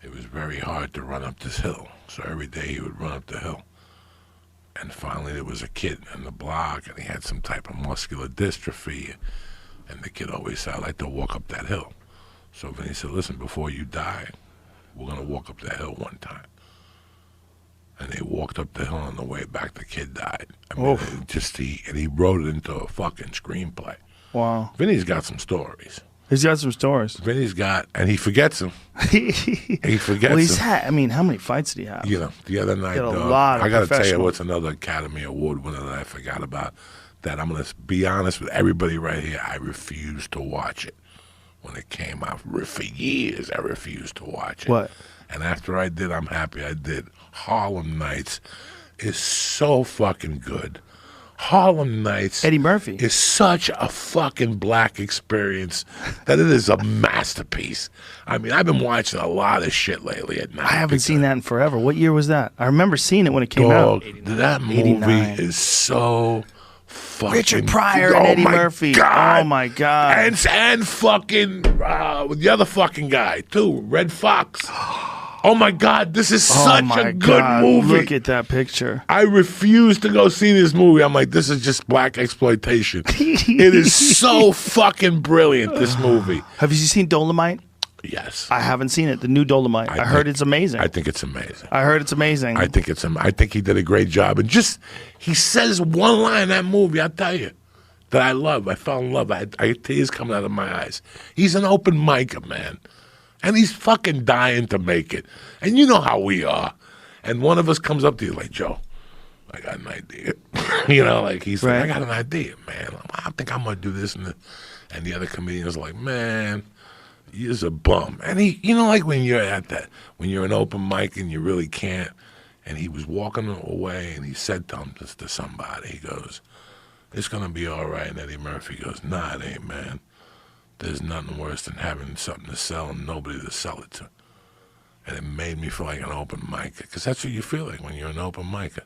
It was very hard to run up this hill, so every day he would run up the hill. And finally there was a kid in the block, and he had some type of muscular dystrophy. And the kid always said, I like to walk up that hill. So Vinny said, listen, before you die, we're going to walk up that hill one time. And they walked up the hill on the way back. The kid died. I mean, he wrote it into a fucking screenplay. Wow. Vinny's got some stories. He's got some stories. Vinny's got, and he forgets them. He forgets them. I mean, how many fights did he have? The other night, I got to tell you what's another Academy Award winner that I forgot about. That I'm going to be honest with everybody right here, I refused to watch it when it came out. For years, I refused to watch it. What? And after I did, I'm happy I did. Harlem Nights is so fucking good. Harlem Nights Eddie Murphy is such a fucking black experience that it is a masterpiece. I mean, I've been watching a lot of shit lately at night. I haven't seen that in forever. What year was that? I remember seeing it when it came out. That movie 89. is so fucking Richard Pryor and Eddie Murphy. God. Oh my God. And fucking the other fucking guy too, Red Fox. Oh my God, this is such a good movie. Look at that picture. I refuse to go see this movie. I'm like, this is just black exploitation. It is so fucking brilliant, this movie. Have you seen Dolomite? Yes. I haven't seen it. The new Dolomite. I heard it's amazing. I think it's amazing. I heard it's amazing. I think he did a great job. And he says one line in that movie, I'll tell you, that I love. I fell in love. I tears coming out of my eyes. He's an open micer, man. And he's fucking dying to make it. And you know how we are. And one of us comes up to you like, Joe, I got an idea. He's like, I got an idea, man. I think I'm going to do this. And the other comedian's like, man, you're a bum. And like when you're when you're an open mic and you really can't. And he was walking away and he said to somebody, he goes, it's going to be all right. And Eddie Murphy goes, nah, it ain't, man. There's nothing worse than having something to sell and nobody to sell it to. And it made me feel like an open micer, because that's what you feel like when you're an open micer.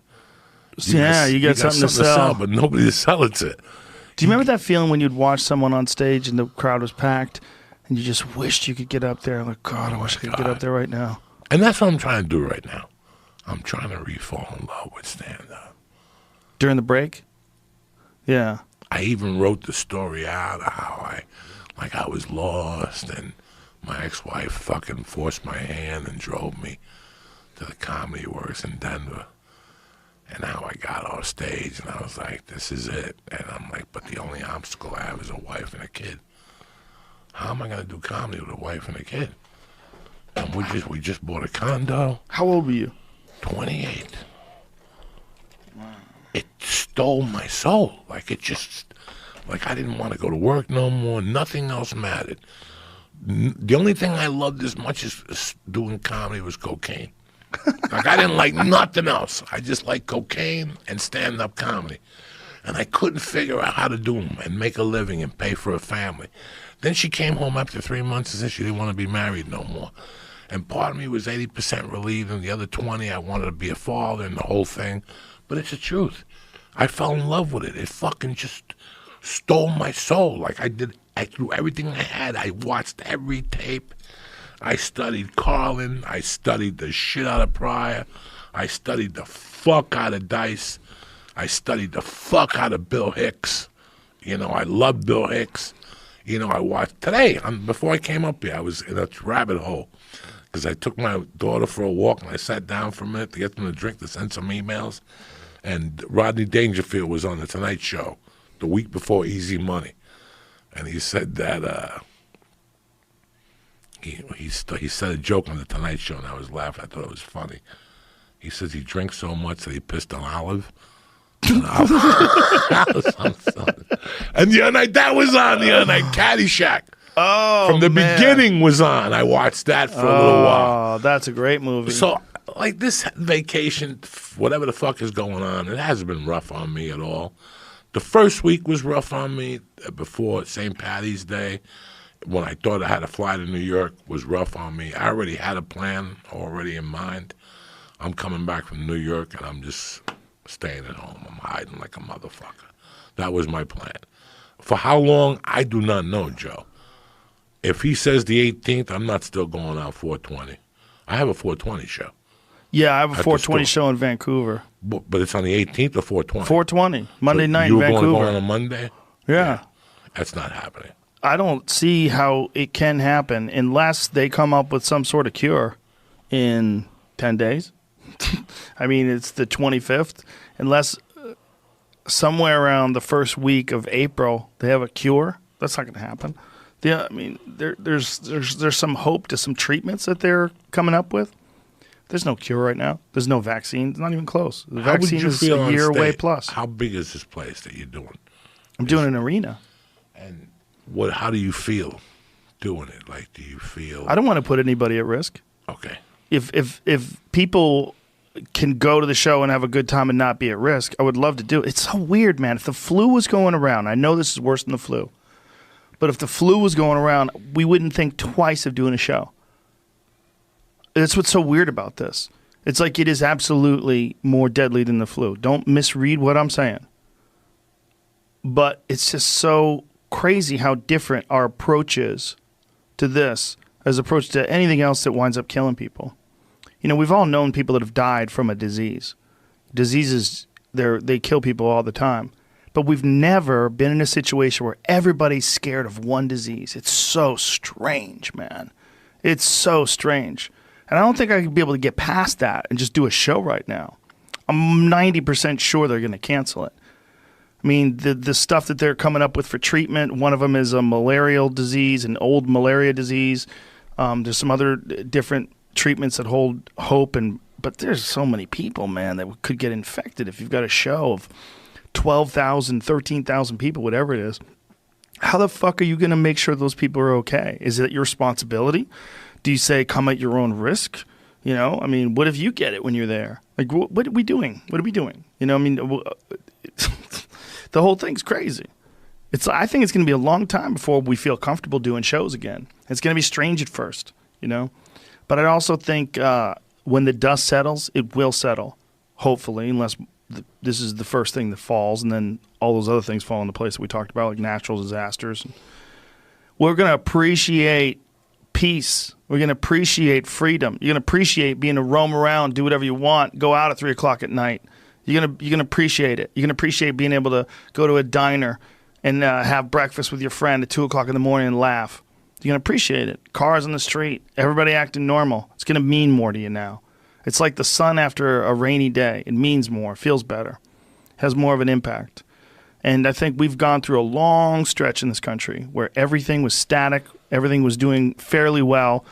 You got something to sell, but nobody to sell it to. Do you remember that feeling when you'd watch someone on stage and the crowd was packed and you just wished you could get up there? Like, God, I wish I could get up there right now. And that's what I'm trying to do right now. I'm trying to re-fall in love with stand-up. During the break? Yeah. I even wrote the story out of how I was lost and my ex-wife fucking forced my hand and drove me to the Comedy Works in Denver. And now I got off stage, and I was like, this is it. And I'm like, but the only obstacle I have is a wife and a kid. How am I going to do comedy with a wife and a kid? And we just bought a condo. How old were you? 28. It stole my soul. Like, I didn't want to go to work no more. Nothing else mattered. The only thing I loved as much as doing comedy was cocaine. Like, I didn't like nothing else. I just liked cocaine and stand-up comedy. And I couldn't figure out how to do them and make a living and pay for a family. Then she came home after 3 months and said she didn't want to be married no more. And part of me was 80% relieved, and the other 20, I wanted to be a father and the whole thing. But it's the truth. I fell in love with it. It fucking just stole my soul. Like, I threw everything I had. I watched every tape. I studied Carlin. I studied the shit out of Pryor. I studied the fuck out of Dice. I studied the fuck out of Bill Hicks. You know, I love Bill Hicks. You know, I watched today, before I came up here, I was in a rabbit hole because I took my daughter for a walk and I sat down for a minute to get them a drink to send some emails. And Rodney Dangerfield was on the Tonight Show the week before Easy Money. And he said that he said a joke on the Tonight Show, and I was laughing. I thought it was funny. He says he drinks so much that he pissed on Olive. And the other night, that was on the other night, Caddyshack. Oh, from the beginning was on. I watched that for a little while. Oh, that's a great movie. So, like, this vacation, whatever the fuck is going on, it hasn't been rough on me at all. The first week was rough on me before St. Patty's Day. When I thought I had to fly to New York, was rough on me. I already had a plan already in mind. I'm coming back from New York, and I'm just staying at home. I'm hiding like a motherfucker. That was my plan. For how long, I do not know, Joe. If he says the 18th, I'm not still going out 420. I have a 420 show. Yeah, I have a 420 show in Vancouver. But it's on the 18th or 420? 420, Monday night in Vancouver. You were going to go on a Monday? Yeah. That's not happening. I don't see how it can happen unless they come up with some sort of cure in 10 days. I mean, it's the 25th. Unless somewhere around the first week of April they have a cure, that's not going to happen. I mean, there's some hope to some treatments that they're coming up with. There's no cure right now. There's no vaccine. It's not even close. The vaccine is a year away plus. How big is this place that you're doing? I'm doing an arena. And how do you feel doing it? Like, do you feel? I don't want to put anybody at risk. Okay. If people can go to the show and have a good time and not be at risk, I would love to do it. It's so weird, man. If the flu was going around, I know this is worse than the flu, but if the flu was going around, we wouldn't think twice of doing a show. That's what's so weird about this. It's like it is absolutely more deadly than the flu. Don't misread what I'm saying. But it's just so crazy how different our approach is to this as opposed to anything else that winds up killing people. You know, we've all known people that have died from a disease. Diseases, they kill people all the time. But we've never been in a situation where everybody's scared of one disease. It's so strange, man. It's so strange. And I don't think I could be able to get past that and just do a show right now. I'm 90% sure they're going to cancel it. I mean, the stuff that they're coming up with for treatment, one of them is a malarial disease, an old malaria disease. There's some other different treatments that hold hope, but there's so many people, man, that could get infected if you've got a show of 12,000, 13,000 people, whatever it is. How the fuck are you going to make sure those people are okay? Is it your responsibility? Do you say come at your own risk? You know, I mean, what if you get it when you're there? Like, what are we doing? What are we doing? You know, I mean, the whole thing's crazy. I think it's going to be a long time before we feel comfortable doing shows again. It's going to be strange at first, you know. But I also think when the dust settles, it will settle, hopefully, unless this is the first thing that falls, and then all those other things fall into place that we talked about, like natural disasters. We're going to appreciate peace. We're going to appreciate freedom. You're going to appreciate being able to roam around, do whatever you want, go out at 3 o'clock at night. You're going to appreciate it. You're going to appreciate being able to go to a diner and have breakfast with your friend at 2 o'clock in the morning and laugh. You're going to appreciate it. Cars on the street, everybody acting normal. It's going to mean more to you now. It's like the sun after a rainy day. It means more, feels better, has more of an impact. And I think we've gone through a long stretch in this country where everything was static, everything was doing fairly well.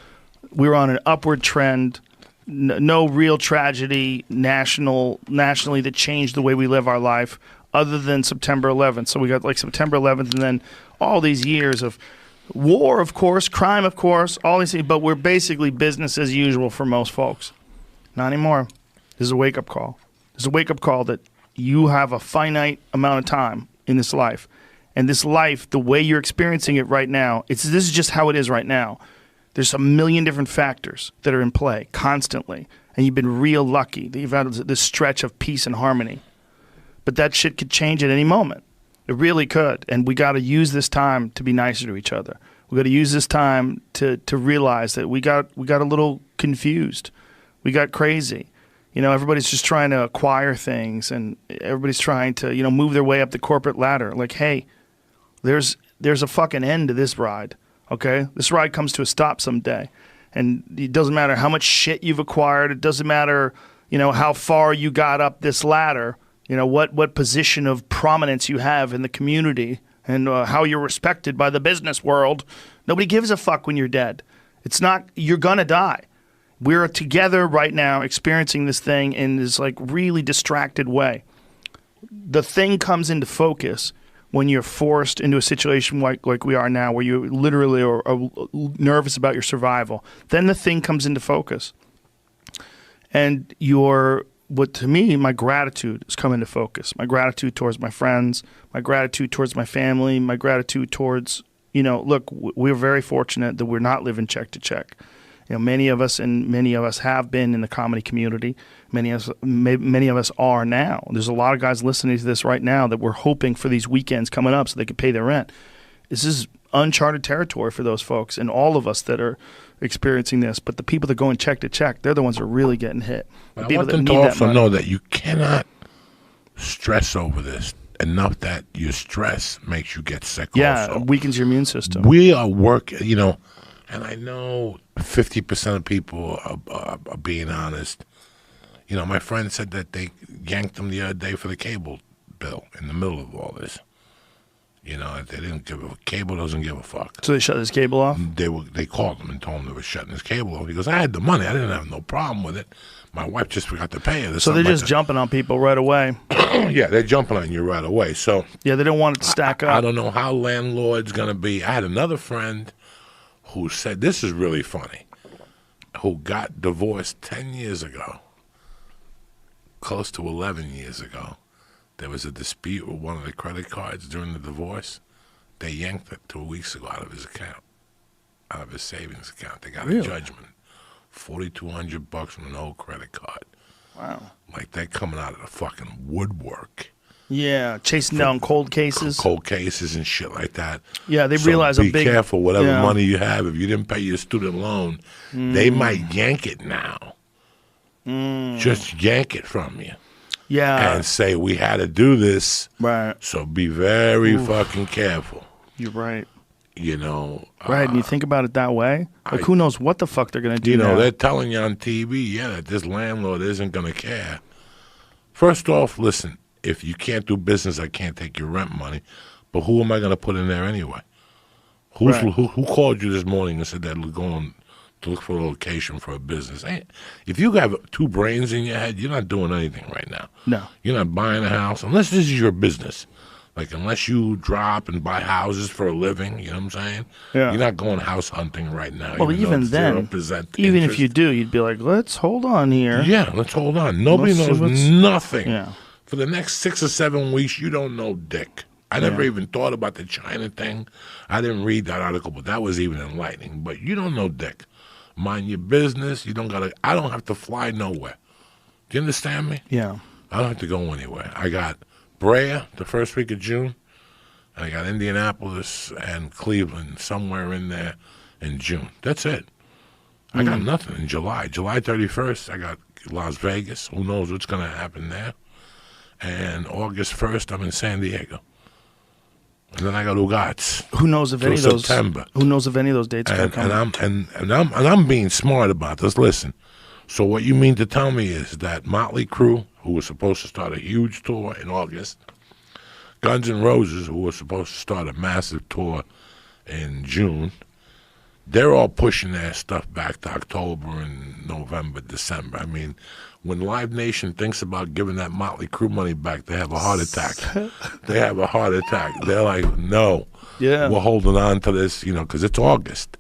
We were on an upward trend, no real tragedy nationally that changed the way we live our life other than September 11th. So we got like September 11th and then all these years of war, of course, crime, of course, all these things, but we're basically business as usual for most folks. Not anymore. This is a wake-up call. This is a wake-up call that you have a finite amount of time in this life. And this life, the way you're experiencing it right now, this is just how it is right now. There's a million different factors that are in play constantly. And you've been real lucky that you've had this stretch of peace and harmony. But that shit could change at any moment. It really could. And we got to use this time to be nicer to each other. We got to use this time to realize that we got a little confused. We got crazy. Everybody's just trying to acquire things, and everybody's trying to, move their way up the corporate ladder. Like, hey, there's a fucking end to this ride, okay? This ride comes to a stop someday. And it doesn't matter how much shit you've acquired. It doesn't matter, how far you got up this ladder, what position of prominence you have in the community and how you're respected by the business world. Nobody gives a fuck when you're dead. It's not, you're going to die. We're together right now experiencing this thing in this like really distracted way. The thing comes into focus when you're forced into a situation like we are now where you literally are nervous about your survival. Then the thing comes into focus. And to me, my gratitude has come into focus. My gratitude towards my friends, my gratitude towards my family, my gratitude towards, look, we're very fortunate that we're not living check to check. Many of us have been in the comedy community. Many of us are now. There's a lot of guys listening to this right now that we're hoping for these weekends coming up so they can pay their rent. This is uncharted territory for those folks and all of us that are experiencing this. But the people that go in check to check, they're the ones that are really getting hit. I want them to also know that you cannot stress over this enough that your stress makes you get sick also. Yeah, it weakens your immune system. We are working, and I know 50% of people are being honest. My friend said that they yanked them the other day for the cable bill in the middle of all this. They didn't cable doesn't give a fuck. So they shut his cable off? They called him and told him they were shutting his cable off. He goes, I had the money. I didn't have no problem with it. My wife just forgot to pay it. So they're just jumping on people right away. Yeah, they're jumping on you right away. So yeah, they don't want it to stack up. I don't know how landlord's going to be. I had another friend who said, this is really funny, who got divorced 10 years ago, close to 11 years ago. There was a dispute with one of the credit cards during the divorce. They yanked it 2 weeks ago out of his account, out of his savings account. They got a judgment, $4,200 from an old credit card. Wow. Like they're coming out of the fucking woodwork. Yeah, chasing down cold cases. Cold cases and shit like that. Yeah, they realize be careful, whatever money you have. If you didn't pay your student loan, they might yank it now. Just yank it from you. Yeah. And say, we had to do this. Right. So be very fucking careful. You're right. Right, and you think about it that way? Like, who knows what the fuck they're going to do now. They're telling you on TV, that this landlord isn't going to care. First off, listen, if you can't do business, I can't take your rent money. But who am I going to put in there anyway? Who called you this morning and said they're going to look for a location for a business? If you have two brains in your head, you're not doing anything right now. No. You're not buying a house unless this is your business. Like, unless you drop and buy houses for a living, you know what I'm saying? Yeah. You're not going house hunting right now. Well, even then, even if you do, you'd be like, let's hold on here. Yeah, let's hold on. Nobody knows nothing. Yeah. For the next 6 or 7 weeks, you don't know dick. I never even thought about the China thing. I didn't read that article, but that was even enlightening. But you don't know dick. Mind your business. You don't gotta. I don't have to fly nowhere. Do you understand me? Yeah. I don't have to go anywhere. I got Brea the first week of June, and I got Indianapolis and Cleveland somewhere in there in June. That's it. I got nothing in July. July 31st, I got Las Vegas. Who knows what's going to happen there? And August 1st, I'm in San Diego. And then I got Ugats. Who knows if any of those? September. Who knows if any of those dates are coming? And I'm being smart about this. Listen. So what you mean to tell me is that Motley Crue, who was supposed to start a huge tour in August, Guns N' Roses, who was supposed to start a massive tour in June, they're all pushing their stuff back to October and November, December. I mean, when Live Nation thinks about giving that Motley Crue money back, they have a heart attack. They have a heart attack. They're like, no, we're holding on to this, because it's August.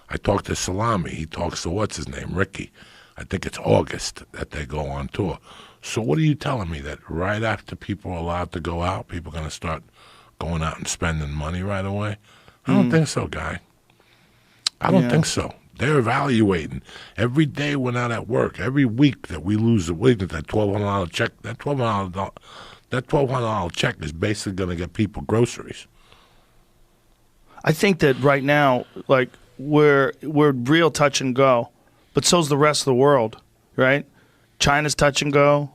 I talked to Salami. He talks to what's his name, Ricky. I think it's August that they go on tour. So what are you telling me, that right after people are allowed to go out, people are going to start going out and spending money right away? I don't think so, guy. I don't think so. They're evaluating. Every day we're not at work. Every week that we lose a week, that $1,200 check, that $1,200 check is basically going to get people groceries. I think that right now, like, we're real touch and go, but so's the rest of the world, right? China's touch and go.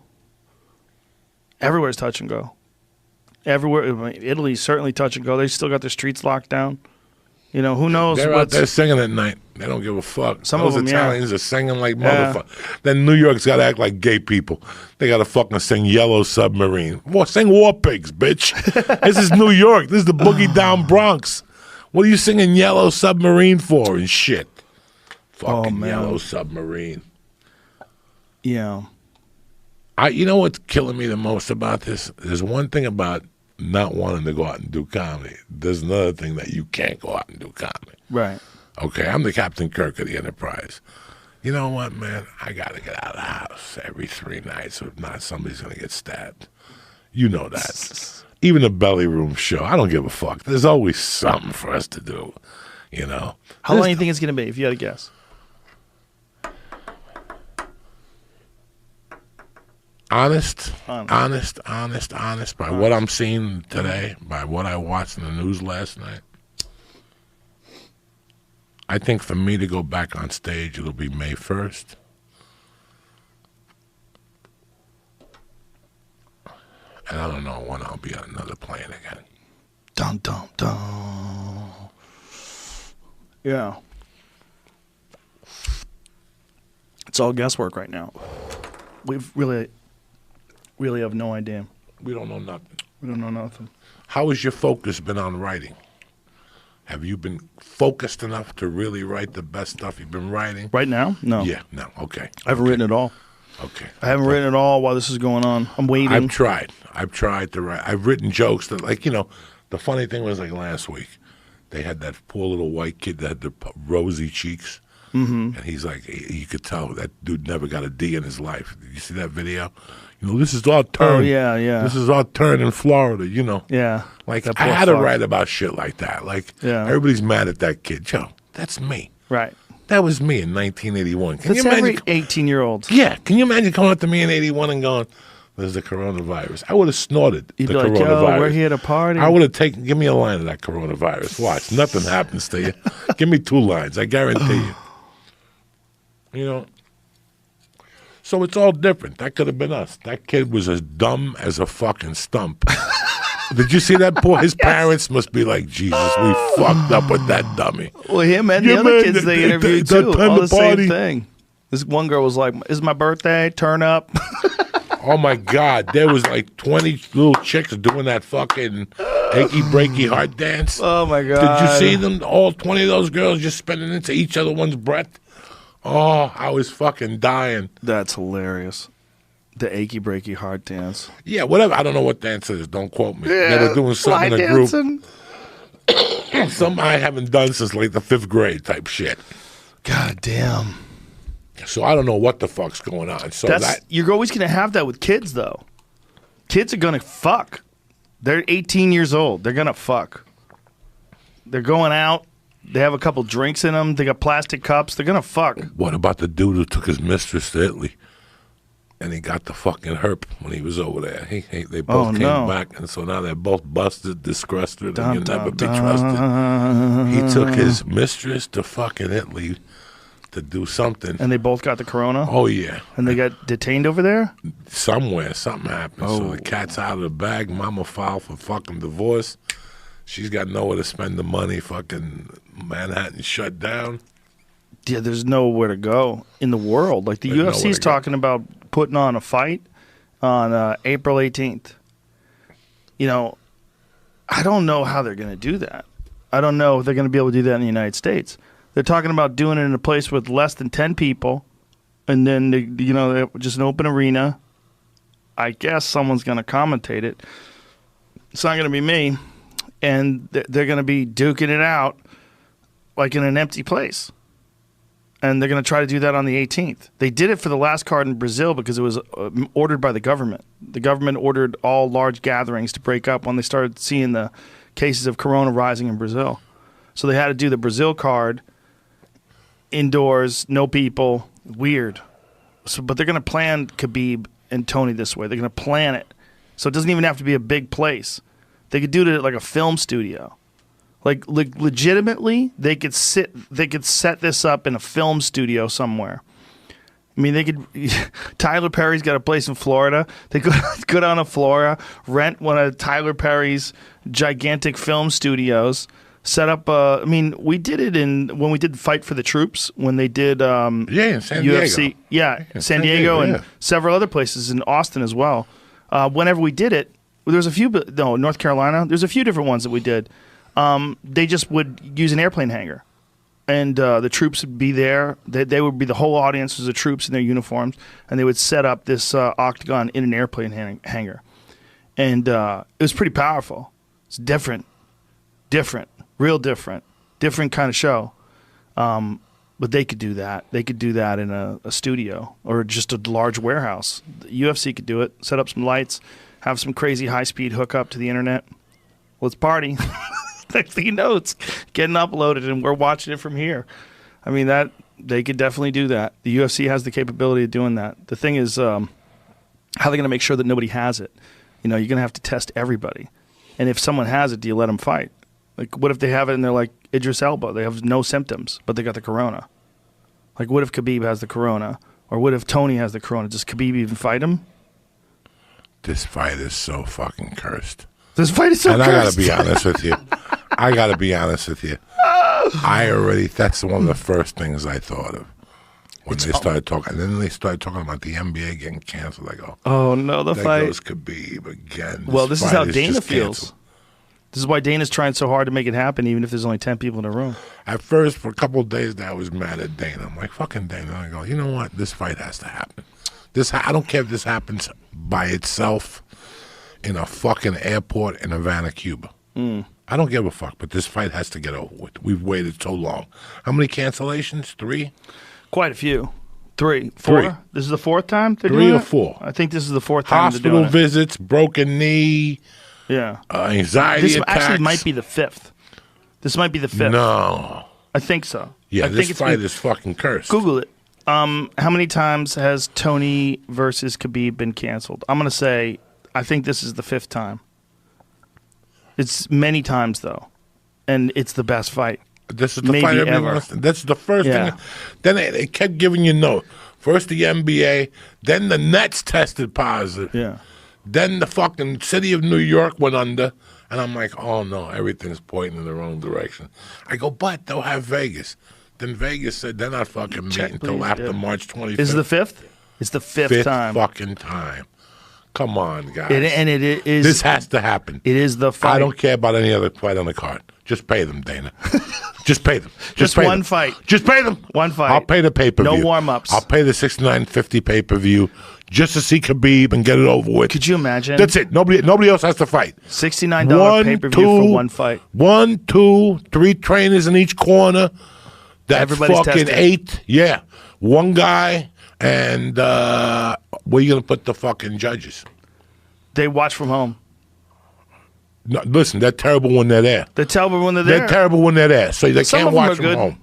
Everywhere's touch and go. Everywhere. I mean, Italy's certainly touch and go. They still got their streets locked down. Who knows? They're out there singing at night. They don't give a fuck. Some Those of them, Italians are singing like motherfuckers. Then New York's got to act like gay people. They got to fucking sing Yellow Submarine. Sing War Pigs, bitch. This is New York. This is the boogie down Bronx. What are you singing Yellow Submarine for and shit? Fucking Yellow Submarine. Yeah. You know what's killing me the most about this? There's one thing about not wanting to go out and do comedy. There's another thing that you can't go out and do comedy. Right. Okay, I'm the Captain Kirk of the Enterprise. You know what, man? I got to get out of the house every 3 nights. If not, somebody's going to get stabbed. You know that. Even a belly room show, I don't give a fuck. There's always something for us to do, How long do you think it's going to be, if you had to guess? Honest. By what I'm seeing today, by what I watched in the news last night, I think for me to go back on stage, it'll be May 1st. And I don't know when I'll be on another plane again. Dun, dun, dun. Yeah. It's all guesswork right now. We've really have no idea. We don't know nothing. We don't know nothing. How has your focus been on writing? Have you been focused enough to really write the best stuff you've been writing? Right now? No. Yeah, no, okay. I haven't written at all. Okay. I haven't written at all while this is going on. I'm waiting. I've tried to write. I've written jokes that, the funny thing was, last week, they had that poor little white kid that had the rosy cheeks. Mm-hmm. And he's like, you could tell that dude never got a D in his life. Did you see that video? This is our turn. Oh, yeah. This is our turn in Florida, Yeah. I had to write about shit like that. Everybody's mad at that kid. Joe, that's me. Right. That was me in 1981. Can That's you imagine? Every 18-year-old. Yeah. Can you imagine coming up to me in 81 and going, there's the coronavirus? I would have snorted You'd the be like, coronavirus. Yo, we're here to party. I would have give me a line of that coronavirus. Watch. Nothing happens to you. Give me 2 lines. I guarantee you. So it's all different. That could have been us. That kid was as dumb as a fucking stump. Did you see that? His parents must be like, Jesus, we fucked up with that dummy. Well, him and the other kids they interviewed too. All the same thing. This one girl was like, "It's my birthday. Turn up." Oh my God! There was 20 little chicks doing that fucking achy breaky heart dance. Oh my God! Did you see them? All 20 of those girls just spinning into each other one's breath. Oh, I was fucking dying. That's hilarious. The achy breaky heart dance. Yeah, whatever. I don't know what dance it is. Don't quote me. Yeah, they were doing something in a group. Dancing. Something I haven't done since the 5th grade type shit. God damn. So I don't know what the fuck's going on. So you're always going to have that with kids, though. Kids are going to fuck. They're 18 years old. They're going to fuck. They're going out. They have a couple drinks in them. They got plastic cups. They're going to fuck. What about the dude who took his mistress to Italy? And he got the fucking herp when he was over there. They both came back, and so now they're both busted, disgusted, and you'll never be trusted. He took his mistress to fucking Italy to do something. And they both got the corona? Oh, yeah. And they got detained over there? Somewhere. Something happened. So the cat's out of the bag. Mama filed for fucking divorce. She's got nowhere to spend the money. Fucking Manhattan shut down. Yeah, there's nowhere to go in the world. Like the UFC is talking about putting on a fight on April 18th. You know, I don't know how they're going to do that. I don't know if they're going to be able to do that in the United States. They're talking about doing it in a place with less than 10 people, and then, just an open arena. I guess someone's going to commentate it. It's not going to be me. And they're going to be duking it out like in an empty place. And they're going to try to do that on the 18th. They did it for the last card in Brazil because it was ordered by the government. The government ordered all large gatherings to break up when they started seeing the cases of corona rising in Brazil. So they had to do the Brazil card indoors, no people, weird. But they're going to plan Khabib and Tony this way. They're going to plan it. So it doesn't even have to be a big place. They could do it at like a film studio. Like legitimately, they could set this up in a film studio somewhere. I mean, they could. Tyler Perry's got a place in Florida. They could go down to Florida, rent one of Tyler Perry's gigantic film studios, set up. I mean, we did it when we did Fight for the Troops when they did. In San UFC. Diego. Yeah, San Diego and several other places in Austin as well. Whenever we did it, there was a few. No, North Carolina. There's a few different ones that we did. They just would use an airplane hangar, and the troops would be there. They would be the whole audience was the troops in their uniforms, and they would set up this octagon in an airplane hangar, and it was pretty powerful. It's different, real different kind of show. But they could do that. They could do that in a studio or just a large warehouse. The UFC could do it. Set up some lights, have some crazy high-speed hookup to the internet. Let's party. Next thing you know, it's getting uploaded, and we're watching it from here. I mean, that they could definitely do that. The UFC has the capability of doing that. The thing is, how are they going to make sure that nobody has it? You're going to have to test everybody. And if someone has it, do you let them fight? Like, what if they have it and they're like Idris Elba? They have no symptoms, but they got the corona. Like, what if Khabib has the corona? Or what if Tony has the corona? Does Khabib even fight him? This fight is so fucking cursed. This fight is so cursed. And I got to be honest with you. That's one of the first things I thought of when they started talking. And then they started talking about the NBA getting canceled. I go, oh, no, the fight. There goes Khabib again. Well, this is how Dana feels. This is why Dana's trying so hard to make it happen, even if there's only 10 people in a room. At first, for a couple of days, I was mad at Dana. I'm like, fucking Dana. I go, you know what? This fight has to happen. I don't care if this happens by itself in a fucking airport in Havana, Cuba. I don't give a fuck, but this fight has to get over with. We've waited so long. How many cancellations? 3? Quite a few. 3. 4? 3. This is the 4th time they're 3 doing or it? 4. I think this is the 4th time Hospital they're doing visits, broken knee, anxiety attacks. Actually might be the 5th. This might be the 5th. No. I think so. Yeah, this fight is fucking cursed. Google it. How many times has Tony versus Khabib been canceled? I'm going to say, I think this is the 5th time. It's many times, though. And it's the best fight. This is the fight ever. That's the first thing. Then they kept giving you no. First the NBA, then the Nets tested positive. Yeah. Then the fucking city of New York went under. And I'm like, oh, no, everything's pointing in the wrong direction. I go, but they'll have Vegas. Then Vegas said they're not fucking meeting until after March 25th. This is the 5th? It's the 5th time. Fucking time. Come on, guys. It is. This has to happen. It is the fight. I don't care about any other fight on the card. Just pay them, Dana. Just pay them. Just pay one them. fight. Just pay them. One fight. I'll pay the pay-per-view. No warm-ups. I'll pay the $69.50 pay-per-view just to see Khabib and get it over with. Could you imagine? That's it. Nobody else has to fight. $69 pay-per-view for one fight. 1, 2, 3 trainers in each corner. That's everybody's fucking tested. 8. Yeah. One guy. And where are you going to put the fucking judges? They watch from home. No, listen, they're terrible when they're there. They're terrible when they're there. They're terrible when they're there. So they can't watch from home.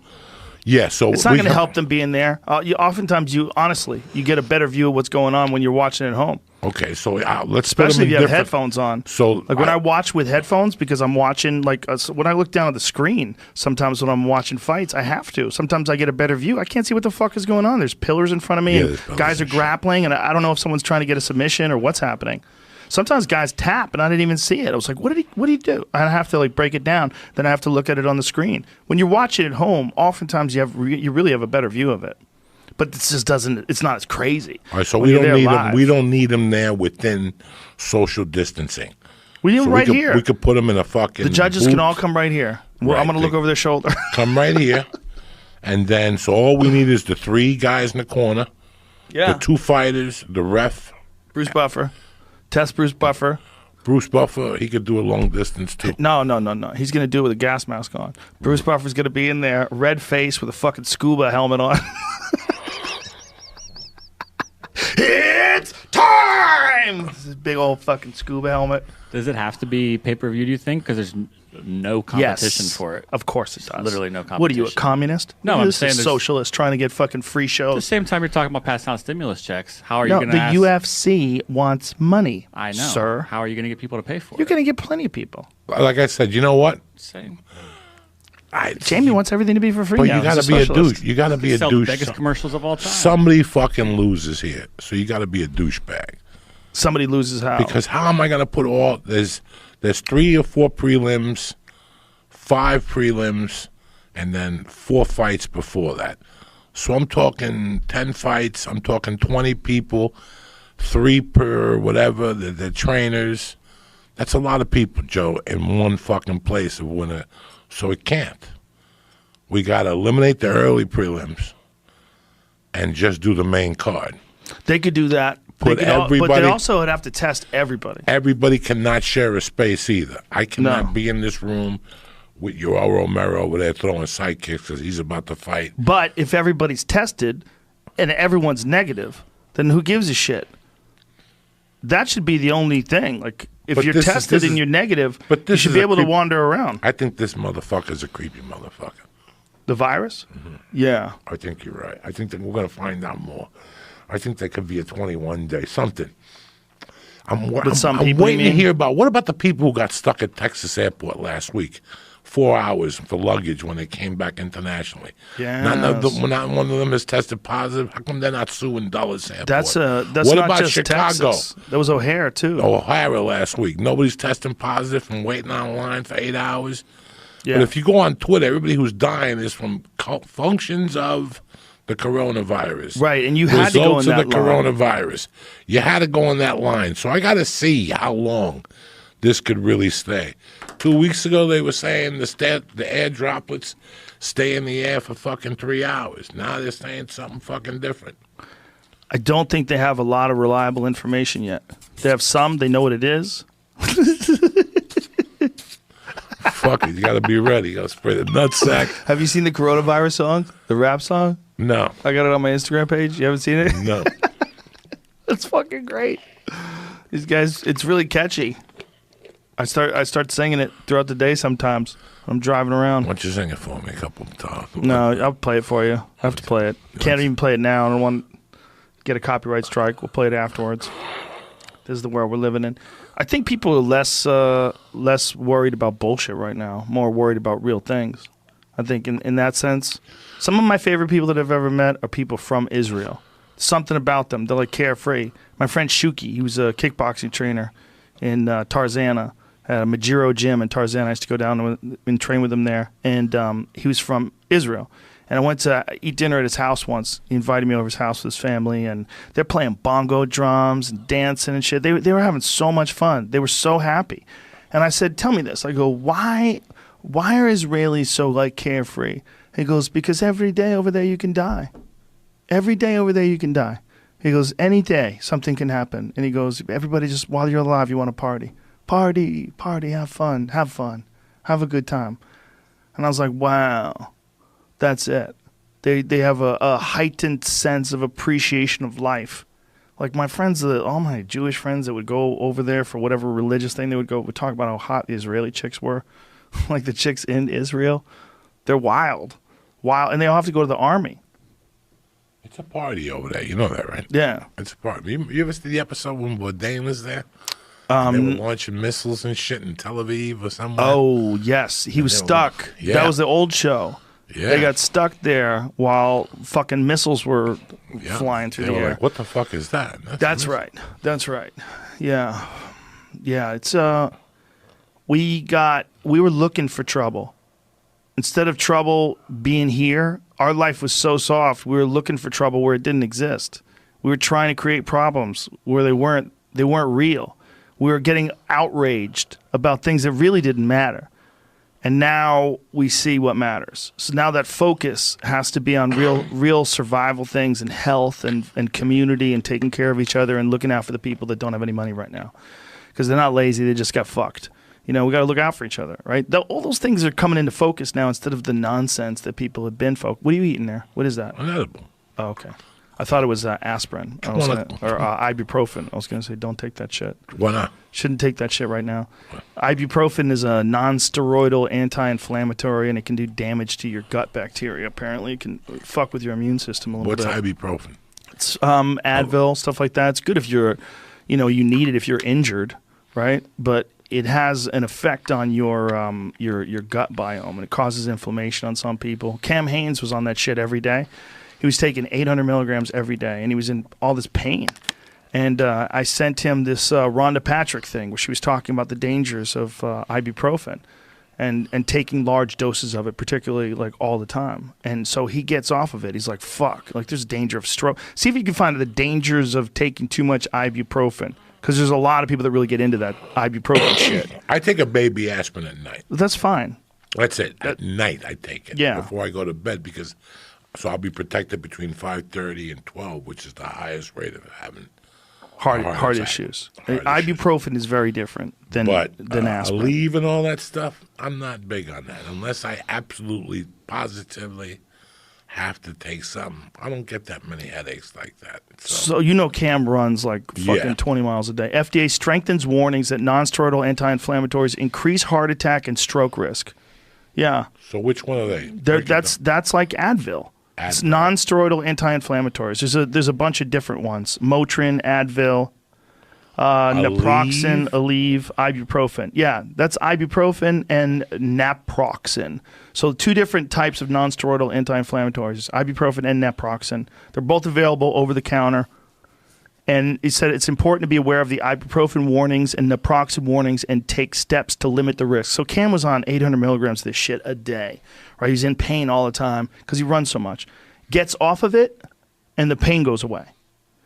Yeah, so it's not going to help them being there. Oftentimes, honestly, you get a better view of what's going on when you're watching at home. Okay, so let's especially if you have headphones on. So like when I watch with headphones, because I'm watching when I look down at the screen. Sometimes when I'm watching fights, I have to. Sometimes I get a better view. I can't see what the fuck is going on. There's pillars in front of me, and guys are grappling, and I don't know if someone's trying to get a submission or what's happening. Sometimes guys tap, and I didn't even see it. I was like, what did he do? I have to like break it down. Then I have to look at it on the screen. When you're watching at home, oftentimes you really have a better view of it. But this just doesn't. It's not as crazy. All right, so we don't need them. We don't need them there within social distancing. We need them right here. We could put them in a fucking. The judges booth. can all come right here. Well, I'm going to look over their shoulder. Come right here, and then so all we need is the 3 guys in the corner. Yeah. The 2 fighters, the ref, Bruce Buffer, test Bruce Buffer. Bruce Buffer, he could do a long distance too. No. He's going to do it with a gas mask on. Bruce Buffer's going to be in there, red face with a fucking scuba helmet on. It's time! This is big old fucking scuba helmet. Does it have to be pay-per-view, do you think? Because there's no competition for it. Of course it does. Literally no competition. What are you, a communist? No, I'm saying a socialist trying to get fucking free shows. At the same time you're talking about passing out stimulus checks. How are you going to the UFC wants money, I know. sir. How are you going to get people to pay for it? You're going to get plenty of people. Like I said, you know what? Same. Jamie wants everything to be for free. But now. you got to be a douche. You got to be a Sell douche. the biggest commercials of all time. Somebody fucking loses here, so you got to be a douchebag. Somebody loses how? Because how am I going to put all there's 3 or 4 prelims, 5 prelims, and then 4 fights before that. So I'm talking 10 fights. I'm talking 20 people, 3 per whatever. The trainers. That's a lot of people, Joe, in one fucking place of winner. So it can't. We got to eliminate the early prelims and just do the main card. They could do that. Put everybody, but they also would have to test everybody. Everybody cannot share a space either. I cannot be in this room with Yoel Romero over there throwing sidekicks because he's about to fight. But if everybody's tested and everyone's negative, then who gives a shit? That should be the only thing. Like, if you're tested and you're negative, you should be able to wander around. I think this motherfucker's a creepy motherfucker. The virus? Mm-hmm. Yeah. I think you're right. I think that we're going to find out more. I think there could be a 21-day something. I'm waiting to hear about, what about the people who got stuck at Texas airport last week? 4 hours for luggage when they came back internationally. Yeah. Not one of them has tested positive. How come they're not suing Dulles Airport? That's what not about just Chicago? Texas. There was O'Hare, too. O'Hara last week. Nobody's testing positive from waiting online for 8 hours. Yeah. But if you go on Twitter, everybody who's dying is from functions of the coronavirus. Right, and you had to go in that line. Results of the coronavirus. You had to go in that line. So I got to see how long this could really stay. 2 weeks ago, they were saying the air droplets stay in the air for fucking 3 hours. Now they're saying something fucking different. I don't think they have a lot of reliable information yet. They have some. They know what it is. Fuck it. You got to be ready. You got to spray the nutsack. Have you seen the coronavirus song? The rap song? No. I got it on my Instagram page. You haven't seen it? No. It's fucking great. These guys, it's really catchy. I start singing it throughout the day sometimes. I'm driving around. Why don't you sing it for me a couple of times? No, I'll play it for you. I have to play it. Can't even play it now. I don't want to get a copyright strike. We'll play it afterwards. This is the world we're living in. I think people are less worried about bullshit right now, more worried about real things. I think in that sense, some of my favorite people that I've ever met are people from Israel. Something about them. They're like carefree. My friend Shuki, he was a kickboxing trainer in Tarzana, at a Majiro gym in Tarzana. I used to go down and train with him there. And he was from Israel. And I went to eat dinner at his house once. He invited me over his house with his family, and they're playing bongo drums and dancing and shit. They were having so much fun. They were so happy. And I said, tell me this. I go, why are Israelis so like carefree? He goes, because every day over there you can die. Every day over there you can die. He goes, any day something can happen. And he goes, everybody just, while you're alive, you want to party. Party, have fun, have a good time. And I was like, wow, that's it. They have a heightened sense of appreciation of life. Like my friends, all my Jewish friends that would go over there for whatever religious thing they would talk about how hot the Israeli chicks were. Like the chicks in Israel. They're wild. And they all have to go to the army. It's a party over there. You know that, right? Yeah. It's a party. You ever see the episode when Bourdain was there? They were launching missiles and shit in Tel Aviv or somewhere. Oh, yes. He was stuck. Yeah. That was the old show. Yeah. They got stuck there while fucking missiles were flying through the air. Like, what the fuck is that? That's right. Yeah. Yeah, it's we were looking for trouble. Instead of trouble being here, our life was so soft. We were looking for trouble where it didn't exist. We were trying to create problems where they weren't real. We were getting outraged about things that really didn't matter. And now we see what matters. So now that focus has to be on real survival things and health and community and taking care of each other and looking out for the people that don't have any money right now. Because they're not lazy, they just got fucked. We got to look out for each other, right? All those things are coming into focus now instead of the nonsense that people have been focused. What are you eating there? What is that? An edible. Oh, okay. I thought it was aspirin or ibuprofen. I was going to say, don't take that shit. Why not? Shouldn't take that shit right now. Ibuprofen is a non-steroidal anti-inflammatory, and it can do damage to your gut bacteria. Apparently, it can fuck with your immune system a little bit. What's ibuprofen? It's Advil, stuff like that. It's good if you're, you need it if you're injured, right? But it has an effect on your gut biome, and it causes inflammation on some people. Cam Haines was on that shit every day. He was taking 800 milligrams every day, and he was in all this pain. And I sent him this Rhonda Patrick thing where she was talking about the dangers of ibuprofen and taking large doses of it, particularly like all the time. And so he gets off of it. He's like, fuck, like there's danger of stroke. See if you can find the dangers of taking too much ibuprofen, because there's a lot of people that really get into that ibuprofen shit. I take a baby aspirin at night. That's fine. That's it. At night I take it. Yeah. Before I go to bed, because so I'll be protected between 5:30 and 12, which is the highest rate of having heart issues. Ibuprofen is very different than aspirin. Aleve and all that stuff, I'm not big on that. Unless I absolutely, positively have to take something. I don't get that many headaches like that. So Cam runs like fucking 20 miles a day. FDA strengthens warnings that non-steroidal anti-inflammatories increase heart attack and stroke risk. Yeah. So which one are they? That's like Advil. It's non-steroidal anti-inflammatories. There's a bunch of different ones. Motrin, Advil, naproxen, Aleve, ibuprofen. Yeah, that's ibuprofen and naproxen. So 2 different types of non-steroidal anti-inflammatories, ibuprofen and naproxen. They're both available over the counter. And he said it's important to be aware of the ibuprofen warnings and naproxen warnings and take steps to limit the risk. So Cam was on 800 milligrams of this shit a day, right? He's in pain all the time because he runs so much. Gets off of it, and the pain goes away.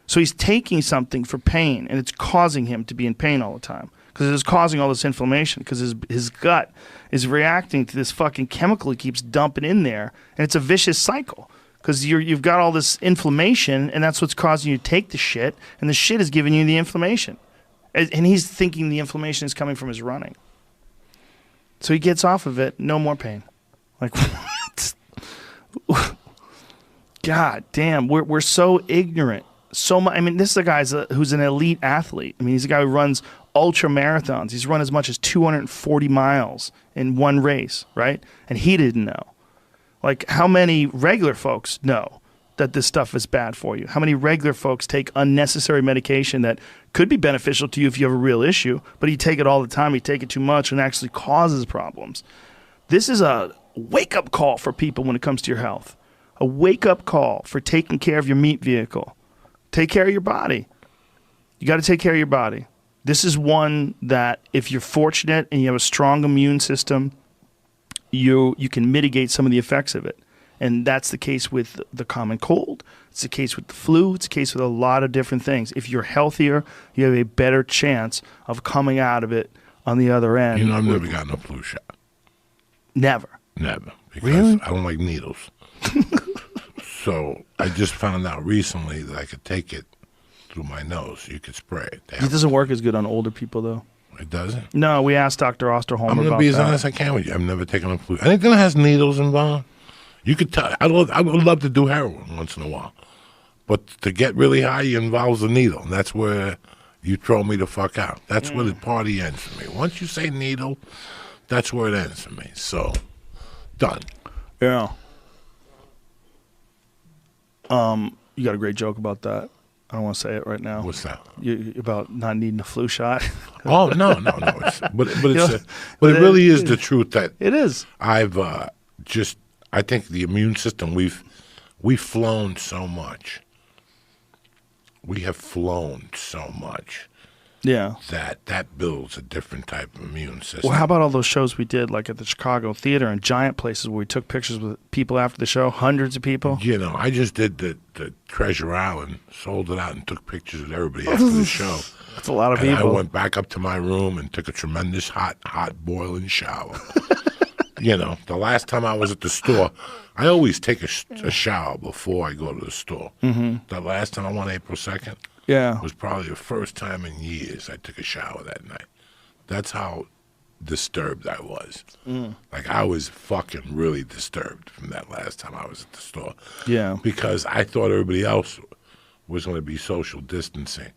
So he's taking something for pain, and it's causing him to be in pain all the time because it is causing all this inflammation because his gut is reacting to this fucking chemical he keeps dumping in there, and it's a vicious cycle. Because you've got all this inflammation, and that's what's causing you to take the shit, and the shit is giving you the inflammation. And he's thinking the inflammation is coming from his running. So he gets off of it, no more pain. Like, what? God damn, we're so ignorant. So much. I mean, this is a guy who's an elite athlete. I mean, he's a guy who runs ultra marathons. He's run as much as 240 miles in one race, right? And he didn't know. Like, how many regular folks know that this stuff is bad for you? How many regular folks take unnecessary medication that could be beneficial to you if you have a real issue, but you take it all the time, you take it too much, and it actually causes problems? This is a wake-up call for people when it comes to your health. A wake-up call for taking care of your meat vehicle. Take care of your body. You got to take care of your body. This is one that, if you're fortunate and you have a strong immune system, you can mitigate some of the effects of it. And that's the case with the common cold. It's the case with the flu. It's the case with a lot of different things. If you're healthier, you have a better chance of coming out of it on the other end. I've never gotten a flu shot. Never? Never. Because really? I don't like needles. So I just found out recently that I could take it through my nose. You could spray it. It doesn't work as good on older people, though. It doesn't? No, we asked Dr. Osterholm about that. I'm going to be as honest as I can with you. I've never taken a flu. Anything that has needles involved, you could tell. I would love to do heroin once in a while. But to get really high involves a needle. And that's where you throw me the fuck out. That's where the party ends for me. Once you say needle, that's where it ends for me. So, done. Yeah. You got a great joke about that. I don't want to say it right now. What's that? About not needing a flu shot. Oh no! But it really is the truth that it is. I think the immune system we've flown so much. We have flown so much Yeah. That builds a different type of immune system. Well, how about all those shows we did, like at the Chicago Theater and giant places where we took pictures with people after the show, hundreds of people? You know, I just did the Treasure Island, sold it out, and took pictures with everybody after the show. That's a lot of and people. I went back up to my room and took a tremendous hot boiling shower. You know, the last time I was at the store, I always take a shower before I go to the store. Mm-hmm. The last time I went April 2nd was probably the first time in years I took a shower that night. That's how disturbed I was. Like, I was fucking really disturbed from that last time I was at the store. Yeah. Because I thought everybody else was going to be social distancing.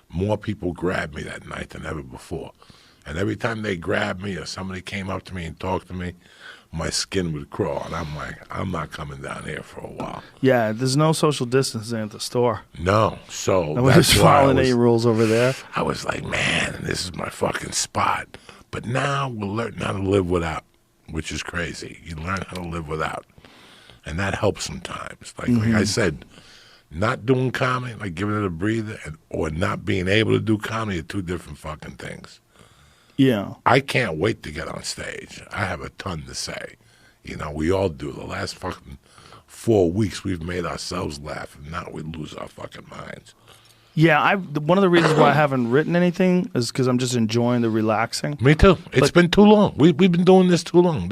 More people grabbed me that night than ever before. And every time they grabbed me or somebody came up to me and talked to me, my skin would crawl. And I'm like, I'm not coming down here for a while. Yeah, there's no social distancing at the store. No. So nobody's following any rules over there. I was like, man, this is my fucking spot. But now we're learning how to live without, which is crazy. You learn how to live without. And that helps sometimes. Like I said, not doing comedy, like giving it a breather, or not being able to do comedy are two different fucking things. Yeah. I can't wait to get on stage. I have a ton to say. You know, we all do. The last fucking 4 weeks we've made ourselves laugh, and now we lose our fucking minds. Yeah, one of the reasons why I haven't written anything is because I'm just enjoying the relaxing. Me too. It's been too long. We've been doing this too long.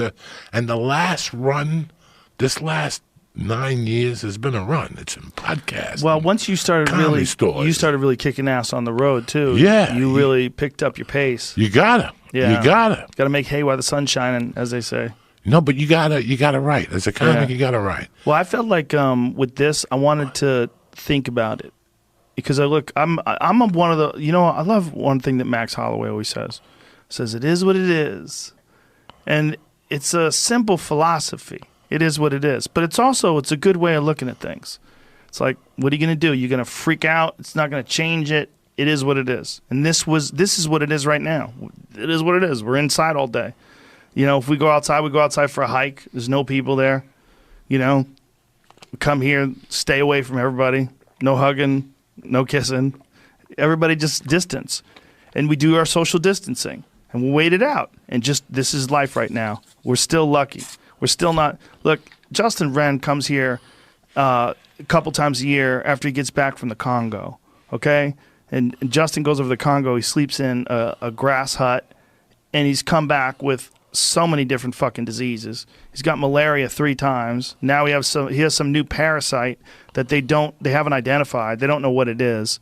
And the last run, this last 9 years has been a run. It's in podcasts. Well, once you started really kicking ass on the road too. Yeah, you really picked up your pace. You gotta. Yeah, you gotta make hay while the sun's shining, as they say. No, but you gotta write as a comic. You gotta write. Well, I felt like with this, I wanted to think about it because I'm one of the I love one thing that Max Holloway always says it is what it is, and it's a simple philosophy. It is what it is. But it's a good way of looking at things. It's like, what are you going to do? You're going to freak out. It's not going to change it. It is what it is. And this is what it is right now. It is what it is. We're inside all day. You know, if we go outside for a hike. There's no people there. You know, we come here, stay away from everybody. No hugging, no kissing. Everybody just distance. And we do our social distancing. And we'll wait it out. And this is life right now. We're still lucky. We're still not. Look, Justin Wren comes here a couple times a year after he gets back from the Congo, okay? And Justin goes over to the Congo. He sleeps in a grass hut, and he's come back with so many different fucking diseases. He's got malaria 3 times. Now he has some new parasite that they haven't identified. They don't know what it is.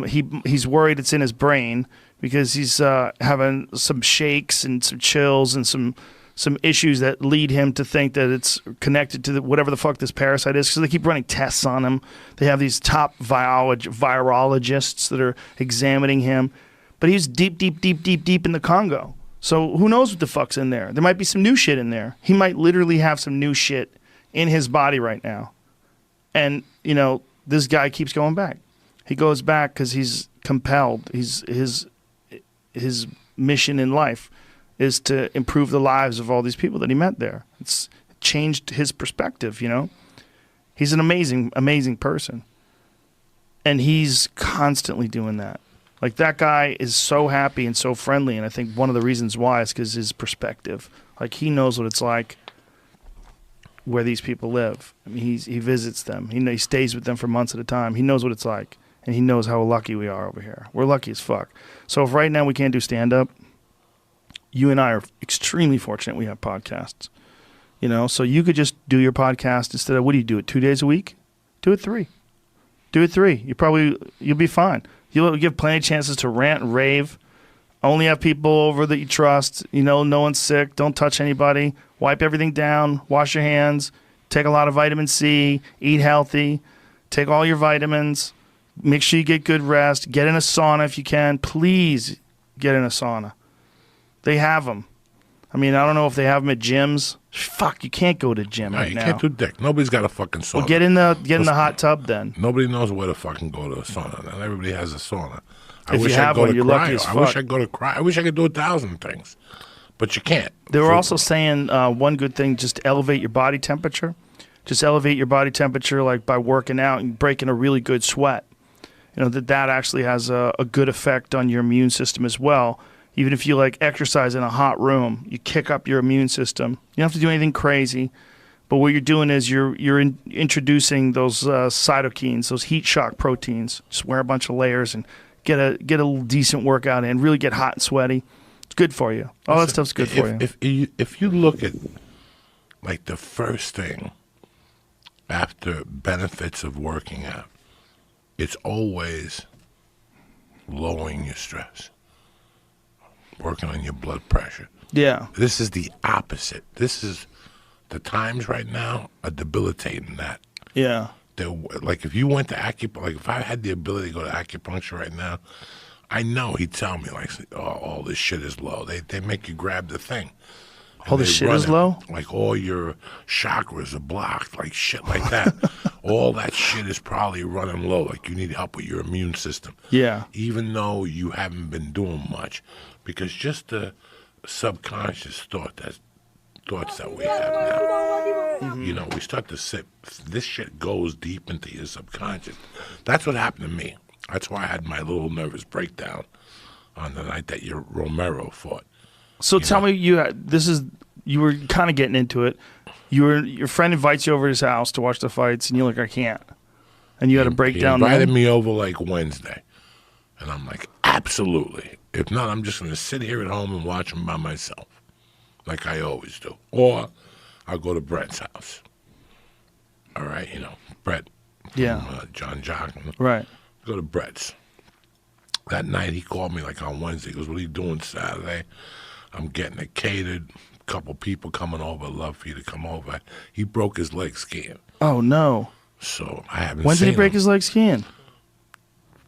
He's worried it's in his brain because he's having some shakes and some chills and some issues that lead him to think that it's connected to whatever the fuck this parasite is, because they keep running tests on him. They have these top virologists that are examining him. But he's deep in the Congo. So who knows what the fuck's in there? There might be some new shit in there. He might literally have some new shit in his body right now. And, this guy keeps going back. He goes back because he's compelled. His mission in life is to improve the lives of all these people that he met there. It's changed his perspective, He's an amazing, amazing person. And he's constantly doing that. Like, that guy is so happy and so friendly, and I think one of the reasons why is because his perspective. Like, he knows what it's like where these people live. I mean, he visits them. He stays with them for months at a time. He knows what it's like, and he knows how lucky we are over here. We're lucky as fuck. So if right now we can't do stand-up, you and I are extremely fortunate we have podcasts. So you could just do your podcast instead of, what do you do it 2 days a week? Do it 3. Do it 3. You'll be fine. You'll give plenty of chances to rant and rave. Only have people over that you trust. No one's sick. Don't touch anybody. Wipe everything down. Wash your hands. Take a lot of vitamin C. Eat healthy. Take all your vitamins. Make sure you get good rest. Get in a sauna if you can. Please get in a sauna. They have them. I mean, I don't know if they have them at gyms. Fuck, you can't go to gym right now. You can't do dick. Nobody's got a fucking sauna. Well, get in the hot tub then. Nobody knows where to fucking go to a sauna. Not everybody has a sauna. If you have one, you're lucky as fuck. I wish I could go to cryo. I wish I could do 1,000 things, but you can't. They were also saying one good thing: just elevate your body temperature. Just elevate your body temperature, like by working out and breaking a really good sweat. that actually has a good effect on your immune system as well. Even if you like exercise in a hot room, you kick up your immune system. You don't have to do anything crazy, but what you're doing is you're introducing those cytokines, those heat shock proteins. Just wear a bunch of layers and get a decent workout in. Really get hot and sweaty. It's good for you. All that stuff's good for you. If you look at like the first thing after benefits of working out, it's always lowering your stress, working on your blood pressure. Yeah. This is the opposite. This is the times right now are debilitating that. Yeah. Like if you went to acupuncture, like if I had the ability to go to acupuncture right now, I know he'd tell me like, oh, all this shit is low. They make you grab the thing. All the shit is low? Like all your chakras are blocked, like shit like that. All that shit is probably running low. Like you need help with your immune system. Yeah. Even though you haven't been doing much. Because just the subconscious thoughts that we have now. Mm-hmm. We start to sit. This shit goes deep into your subconscious. That's what happened to me. That's why I had my little nervous breakdown on the night that your Romero fought. So tell me, you were kind of getting into it. Your friend invites you over to his house to watch the fights, and you're like, I can't. And you had a breakdown. He invited me over like Wednesday, and I'm like, absolutely. If not, I'm just going to sit here at home and watch them by myself, like I always do. Or I'll go to Brett's house. All right, Brett. Yeah. John Jock. Right. Go to Brett's. That night he called me like on Wednesday. He goes, what are you doing Saturday? I'm getting it catered. A couple people coming over. I'd love for you to come over. He broke his leg skiing. Oh, no. So I haven't When seen did he break him. his leg skiing?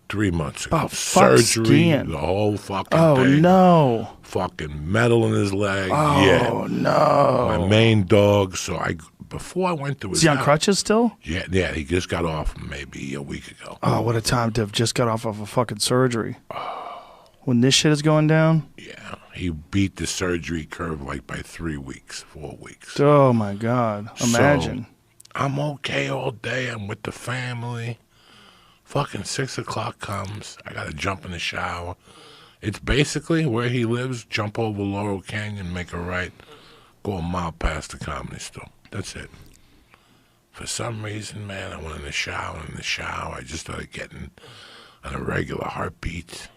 3 months ago. Oh, fuck, Surgery, skiing. the whole fucking Oh, thing. no. Fucking metal in his leg. Oh, yeah. no. My main dog. So before I went to his Is he on house- crutches still? Yeah, he just got off maybe a week ago. Oh, what a time to have just got off of a fucking surgery. When this shit is going down? Yeah, he beat the surgery curve like by 3 weeks, 4 weeks. Oh, my God. Imagine. So, I'm okay all day. I'm with the family. Fucking 6 o'clock comes. I got to jump in the shower. It's basically where he lives. Jump over Laurel Canyon, make a right, go a mile past the Comedy Store. That's it. For some reason, man, I went in the shower. I just started getting an irregular heartbeat.